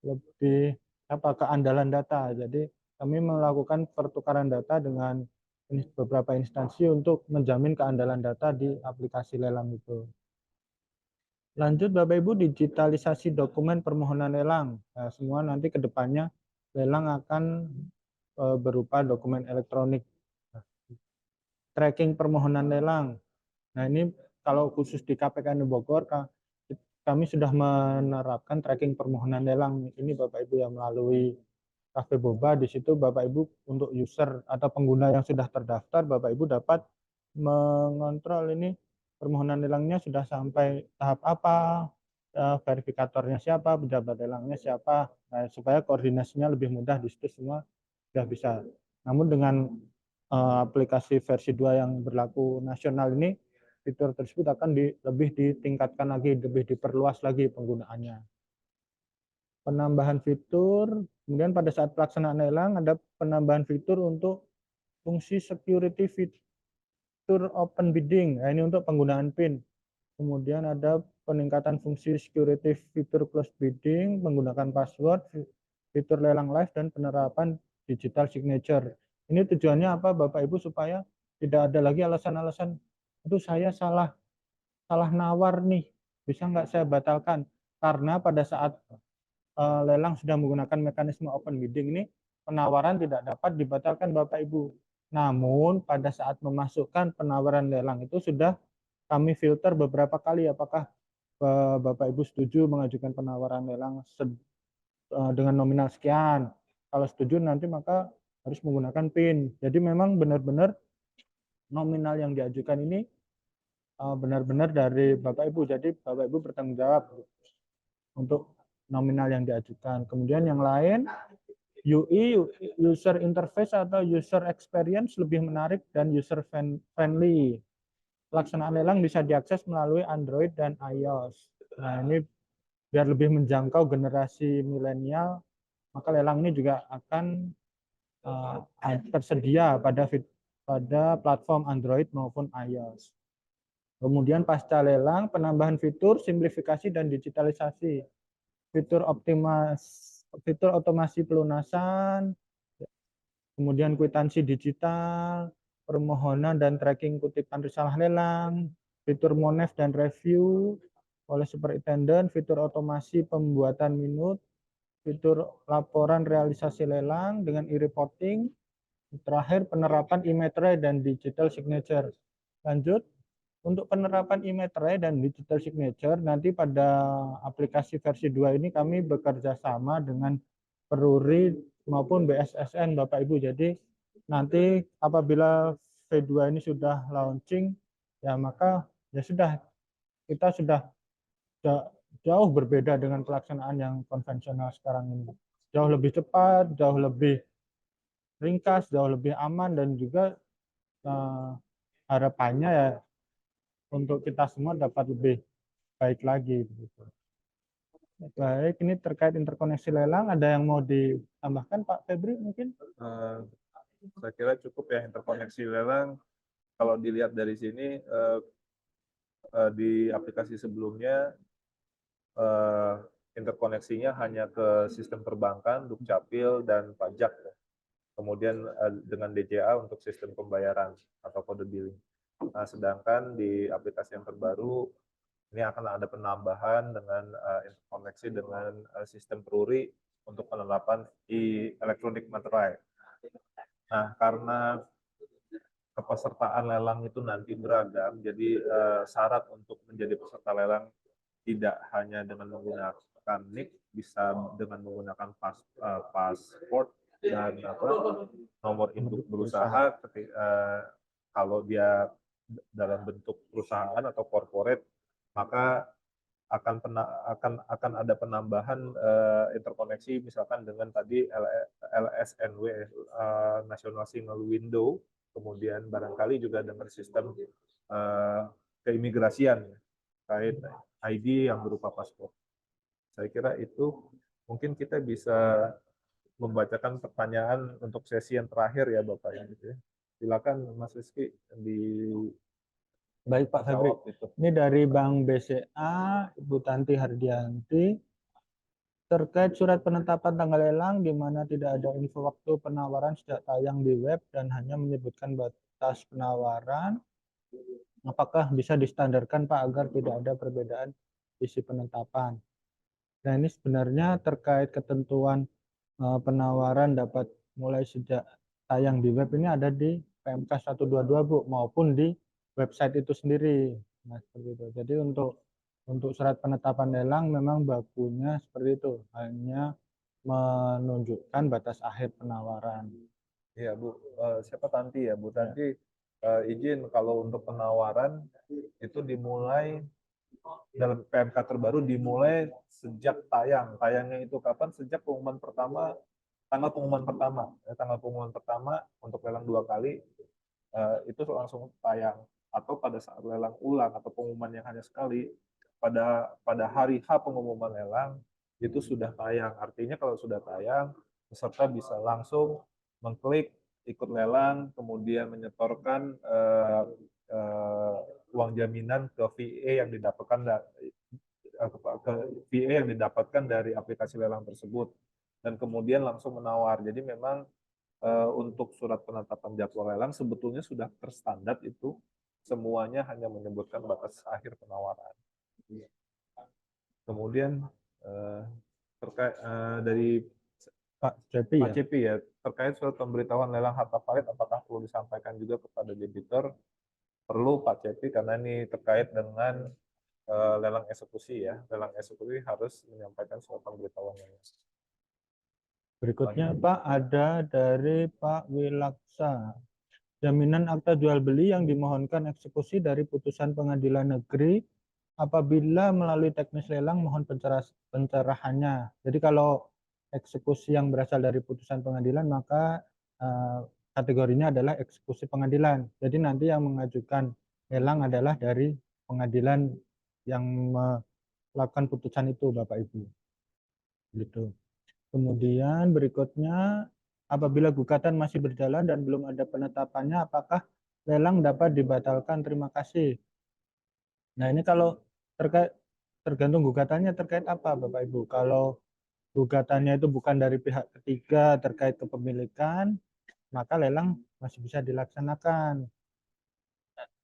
lebih keandalan data. Jadi kami melakukan pertukaran data dengan beberapa instansi untuk menjamin keandalan data di aplikasi lelang itu. Lanjut Bapak Ibu, digitalisasi dokumen permohonan lelang. Nah, semua nanti ke depannya lelang akan berupa dokumen elektronik. Tracking permohonan lelang. Nah, ini kalau khusus di KPKN Bogor, kami sudah menerapkan tracking permohonan lelang. Ini Bapak Ibu yang melalui Cafe Boba, di situ Bapak Ibu untuk user atau pengguna yang sudah terdaftar, Bapak Ibu dapat mengontrol ini permohonan lelangnya sudah sampai tahap apa, verifikatornya siapa, pejabat lelangnya siapa, nah, supaya koordinasinya lebih mudah di situ semua sudah bisa. Namun dengan aplikasi versi 2 yang berlaku nasional ini, fitur tersebut akan lebih ditingkatkan lagi, lebih diperluas lagi penggunaannya. penambahan fitur, kemudian pada saat pelaksanaan lelang ada penambahan fitur untuk fungsi security fitur open bidding. Nah, ini untuk penggunaan PIN. Kemudian ada peningkatan fungsi security fitur closed bidding menggunakan password, fitur lelang live, dan penerapan digital signature. Ini tujuannya apa Bapak Ibu, supaya tidak ada lagi alasan-alasan, itu saya salah nawar nih, bisa nggak saya batalkan. Karena pada saat lelang sudah menggunakan mekanisme open bidding ini, penawaran tidak dapat dibatalkan Bapak Ibu. Namun pada saat memasukkan penawaran lelang itu sudah kami filter beberapa kali apakah Bapak Ibu setuju mengajukan penawaran lelang dengan nominal sekian. Kalau setuju nanti maka harus menggunakan PIN. Jadi memang benar-benar nominal yang diajukan ini benar-benar dari Bapak Ibu. Jadi Bapak Ibu bertanggung jawab untuk nominal yang diajukan. Kemudian yang lain, UI, user interface atau user experience lebih menarik dan user friendly. Pelaksanaan lelang bisa diakses melalui Android dan iOS. Nah, ini biar lebih menjangkau generasi milenial, maka lelang ini juga akan tersedia pada platform Android maupun iOS. Kemudian pasca lelang, penambahan fitur, simplifikasi, dan digitalisasi. Fitur otomasi pelunasan, kemudian kwitansi digital, permohonan dan tracking kutipan risalah lelang, fitur monef dan review oleh superintendent, fitur otomasi pembuatan minut, fitur laporan realisasi lelang dengan e-reporting, terakhir penerapan e-materai dan digital signature. Lanjut, untuk penerapan e-materai dan digital signature, nanti pada aplikasi versi 2 ini kami bekerja sama dengan Peruri maupun BSSN Bapak Ibu. Jadi nanti apabila V2 ini sudah launching, ya maka ya sudah, kita sudah jauh berbeda dengan pelaksanaan yang konvensional sekarang ini. Jauh lebih cepat, jauh lebih ringkas, jauh lebih aman, dan juga harapannya ya untuk kita semua dapat lebih baik lagi. Baik, ini terkait interkoneksi lelang, ada yang mau ditambahkan Pak Febri mungkin? Saya kira cukup ya interkoneksi lelang. Kalau dilihat dari sini, di aplikasi sebelumnya interkoneksinya hanya ke sistem perbankan, Dukcapil, dan pajak. Kemudian dengan DJA untuk sistem pembayaran atau kode billing. Nah, sedangkan di aplikasi yang terbaru ini akan ada penambahan dengan interkoneksi dengan sistem Peruri untuk penerapan e-electronic materai. Nah, karena kepesertaan lelang itu nanti beragam, jadi syarat untuk menjadi peserta lelang tidak hanya dengan menggunakan NIK, bisa dengan menggunakan pasport dan nomor induk berusaha. Kalau dia dalam bentuk perusahaan atau corporate, maka akan ada penambahan interkoneksi misalkan dengan tadi LSNW, National Single Window, kemudian barangkali juga dengan sistem keimigrasian terkait ID yang berupa paspor. Saya kira itu mungkin kita bisa membacakan pertanyaan untuk sesi yang terakhir ya Bapak Ibu. Silakan Mas Rizky di Baik Pak Febri. Ini dari Bank BCA, Ibu Tanti Hardianti. Terkait surat penetapan tanggal lelang di mana tidak ada info waktu penawaran sejak tayang di web dan hanya menyebutkan batas penawaran, apakah bisa distandarkan Pak agar tidak ada perbedaan isi penetapan? Nah, ini sebenarnya terkait ketentuan penawaran dapat mulai sejak tayang di web ini ada di PMK 122 Bu, maupun di website itu sendiri. Nah, seperti itu. Jadi untuk surat penetapan lelang memang bakunya seperti itu, hanya menunjukkan batas akhir penawaran. Iya Bu, siapa Tanti ya Bu Tanti, izin kalau untuk penawaran itu dimulai dalam PMK terbaru dimulai sejak tayang. Tayangnya itu kapan? Sejak pengumuman pertama, tanggal pengumuman pertama. Tanggal pengumuman pertama untuk lelang 2 kali itu langsung tayang. Atau pada saat lelang ulang atau pengumuman yang hanya sekali, pada hari H pengumuman lelang itu sudah tayang. Artinya kalau sudah tayang, peserta bisa langsung mengklik ikut lelang, kemudian menyetorkan uang jaminan ke VA yang didapatkan dari aplikasi lelang tersebut, dan kemudian langsung menawar. Jadi memang untuk surat penetapan jadwal lelang sebetulnya sudah terstandar, itu semuanya hanya menyebutkan batas akhir penawaran. Kemudian terkait dari Pak Cepi Pak ya. Cepi ya, terkait surat pemberitahuan lelang harta palit, apakah perlu disampaikan juga kepada debitur? Perlu Pak Cepi, karena ini terkait dengan lelang eksekusi ya. Lelang eksekusi harus menyampaikan surat pemberitahuan lelang. Berikutnya Pak ada dari Pak Wilaksa. Jaminan akta jual beli yang dimohonkan eksekusi dari putusan pengadilan negeri apabila melalui teknis lelang mohon pencerahannya. Jadi kalau eksekusi yang berasal dari putusan pengadilan maka kategorinya adalah eksekusi pengadilan. Jadi nanti yang mengajukan lelang adalah dari pengadilan yang melakukan putusan itu, Bapak Ibu. Gitu. Kemudian berikutnya, apabila gugatan masih berjalan dan belum ada penetapannya, apakah lelang dapat dibatalkan? Terima kasih. Nah, ini kalau tergantung gugatannya terkait apa, Bapak Ibu. Kalau gugatannya itu bukan dari pihak ketiga terkait kepemilikan, maka lelang masih bisa dilaksanakan.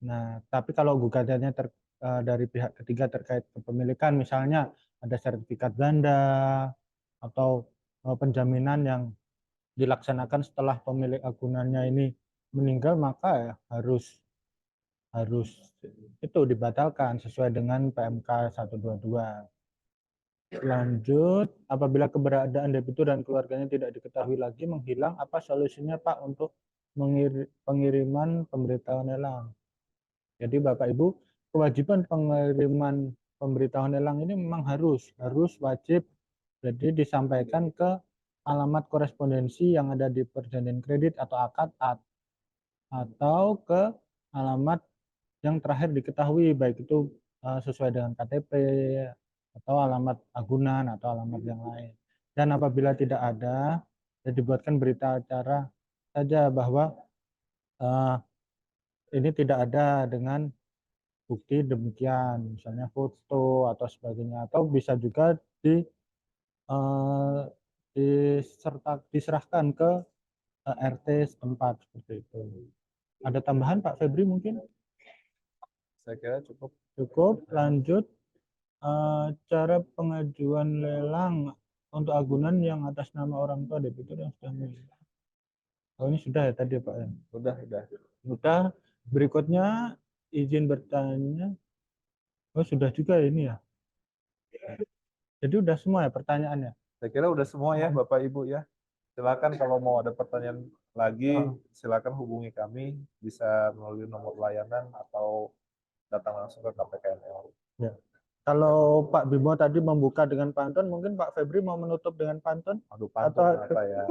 Nah, tapi kalau gugatannya dari pihak ketiga terkait kepemilikan, misalnya ada sertifikat ganda atau penjaminan yang dilaksanakan setelah pemilik agunannya ini meninggal, maka ya harus itu dibatalkan sesuai dengan PMK 122. Lanjut, apabila keberadaan debitur dan keluarganya tidak diketahui lagi menghilang, apa solusinya Pak untuk pengiriman pemberitahuan lelang? Jadi Bapak Ibu, kewajiban pengiriman pemberitahuan lelang ini memang harus wajib. Jadi disampaikan ke alamat korespondensi yang ada di perjanjian kredit atau akad, atau ke alamat yang terakhir diketahui, baik itu sesuai dengan KTP atau alamat agunan atau alamat yang lain. Dan apabila tidak ada, ya dibuatkan berita acara saja bahwa ini tidak ada dengan bukti demikian, misalnya foto atau sebagainya, atau bisa juga diserahkan ke RT setempat seperti itu. Ada tambahan Pak Febri mungkin? Saya kira cukup. Cukup. Lanjut, cara pengajuan lelang untuk agunan yang atas nama orang tua debitur yang sudah meninggal. Oh, ini sudah ya tadi Pak ya? Sudah. Berikutnya izin bertanya. Oh, sudah juga ini ya. Jadi udah semua ya pertanyaannya. Saya kira udah semua ya Bapak Ibu ya. Silakan kalau mau ada pertanyaan lagi, silakan hubungi kami, bisa melalui nomor layanan atau datang langsung ke KPKNL. Ya. Kalau Pak Bimo tadi membuka dengan pantun, mungkin Pak Febri mau menutup dengan pantun? Aduh, pantun atau apa ya?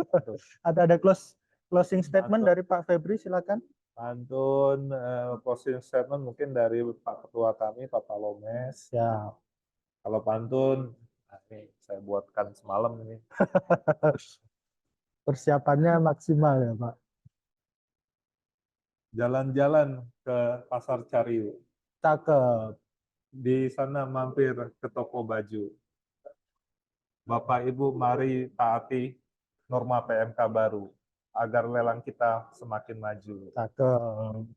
Atau ada closing statement dari Pak Febri, silakan. Pantun, closing statement mungkin dari Pak Ketua kami, Pak Palomes. Ya. Kalau pantun, nah ini saya buatkan semalam ini. Persiapannya maksimal ya Pak. Jalan-jalan ke Pasar Cariu. Cakep. Di sana mampir ke toko baju. Bapak Ibu mari taati norma PMK baru agar lelang kita semakin maju. Cakep.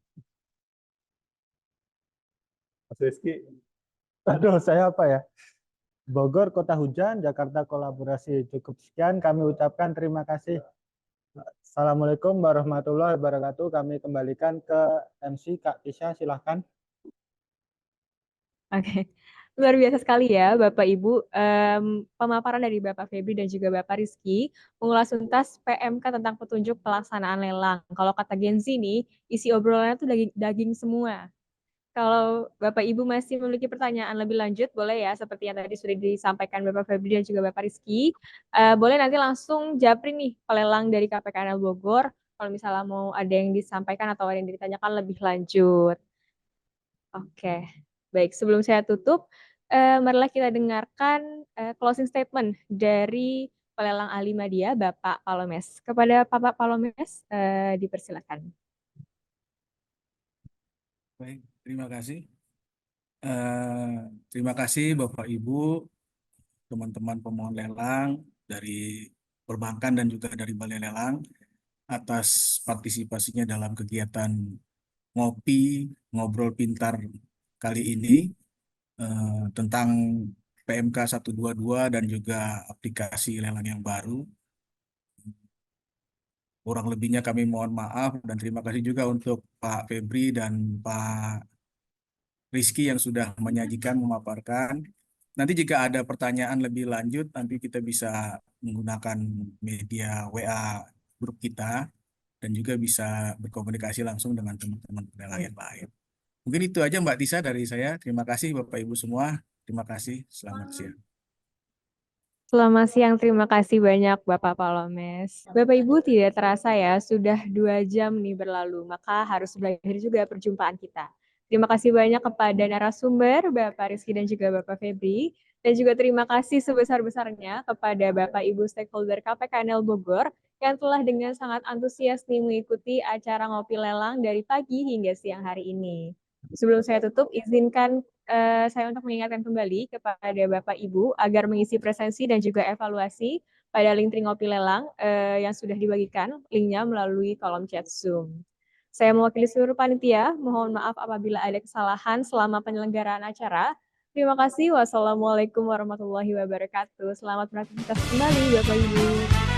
Mas Rizky. Aduh, saya apa ya? Bogor kota hujan, Jakarta kolaborasi. Cukup sekian kami ucapkan terima kasih. Assalamualaikum warahmatullahi wabarakatuh. Kami kembalikan ke MC Kak Tisha, silahkan. Oke, luar biasa sekali ya Bapak Ibu. Pemaparan dari Bapak Febri dan juga Bapak Rizky mengulas tuntas PMK tentang petunjuk pelaksanaan lelang. Kalau kata Gen Z nih, isi obrolannya tuh daging semua. Kalau Bapak Ibu masih memiliki pertanyaan lebih lanjut, boleh ya, seperti yang tadi sudah disampaikan Bapak Febri dan juga Bapak Rizky. Boleh nanti langsung japri nih pelelang dari KPKNL Bogor, kalau misalnya mau ada yang disampaikan atau ada yang ditanyakan lebih lanjut. Oke, baik. Sebelum saya tutup, marilah kita dengarkan closing statement dari pelelang ahli media Bapak Palomes. Kepada Bapak Palomes, dipersilakan. Baik, terima kasih. Terima kasih Bapak Ibu, teman-teman pemohon lelang dari perbankan dan juga dari Balai Lelang atas partisipasinya dalam kegiatan ngopi ngobrol pintar kali ini tentang PMK 122 dan juga aplikasi lelang yang baru. Kurang lebihnya kami mohon maaf dan terima kasih juga untuk Pak Febri dan Pak Rizky yang sudah menyajikan, memaparkan. Nanti jika ada pertanyaan lebih lanjut, nanti kita bisa menggunakan media WA grup kita dan juga bisa berkomunikasi langsung dengan teman-teman lelang yang lain. Mungkin itu aja Mbak Tisa dari saya. Terima kasih Bapak Ibu semua. Terima kasih. Selamat siang. Selamat siang, terima kasih banyak Bapak Palomes. Bapak Ibu tidak terasa ya, sudah 2 jam nih berlalu, maka harus berakhir juga perjumpaan kita. Terima kasih banyak kepada narasumber, Bapak Rizky dan juga Bapak Febri, dan juga terima kasih sebesar-besarnya kepada Bapak Ibu stakeholder KPKNL Bogor yang telah dengan sangat antusias nih mengikuti acara ngopi lelang dari pagi hingga siang hari ini. Sebelum saya tutup, izinkan saya untuk mengingatkan kembali kepada Bapak Ibu agar mengisi presensi dan juga evaluasi pada link Ngopi Lelang yang sudah dibagikan linknya melalui kolom chat Zoom. Saya mewakili seluruh panitia, mohon maaf apabila ada kesalahan selama penyelenggaraan acara. Terima kasih. Wassalamualaikum warahmatullahi wabarakatuh. Selamat beraktivitas kembali Bapak Ibu.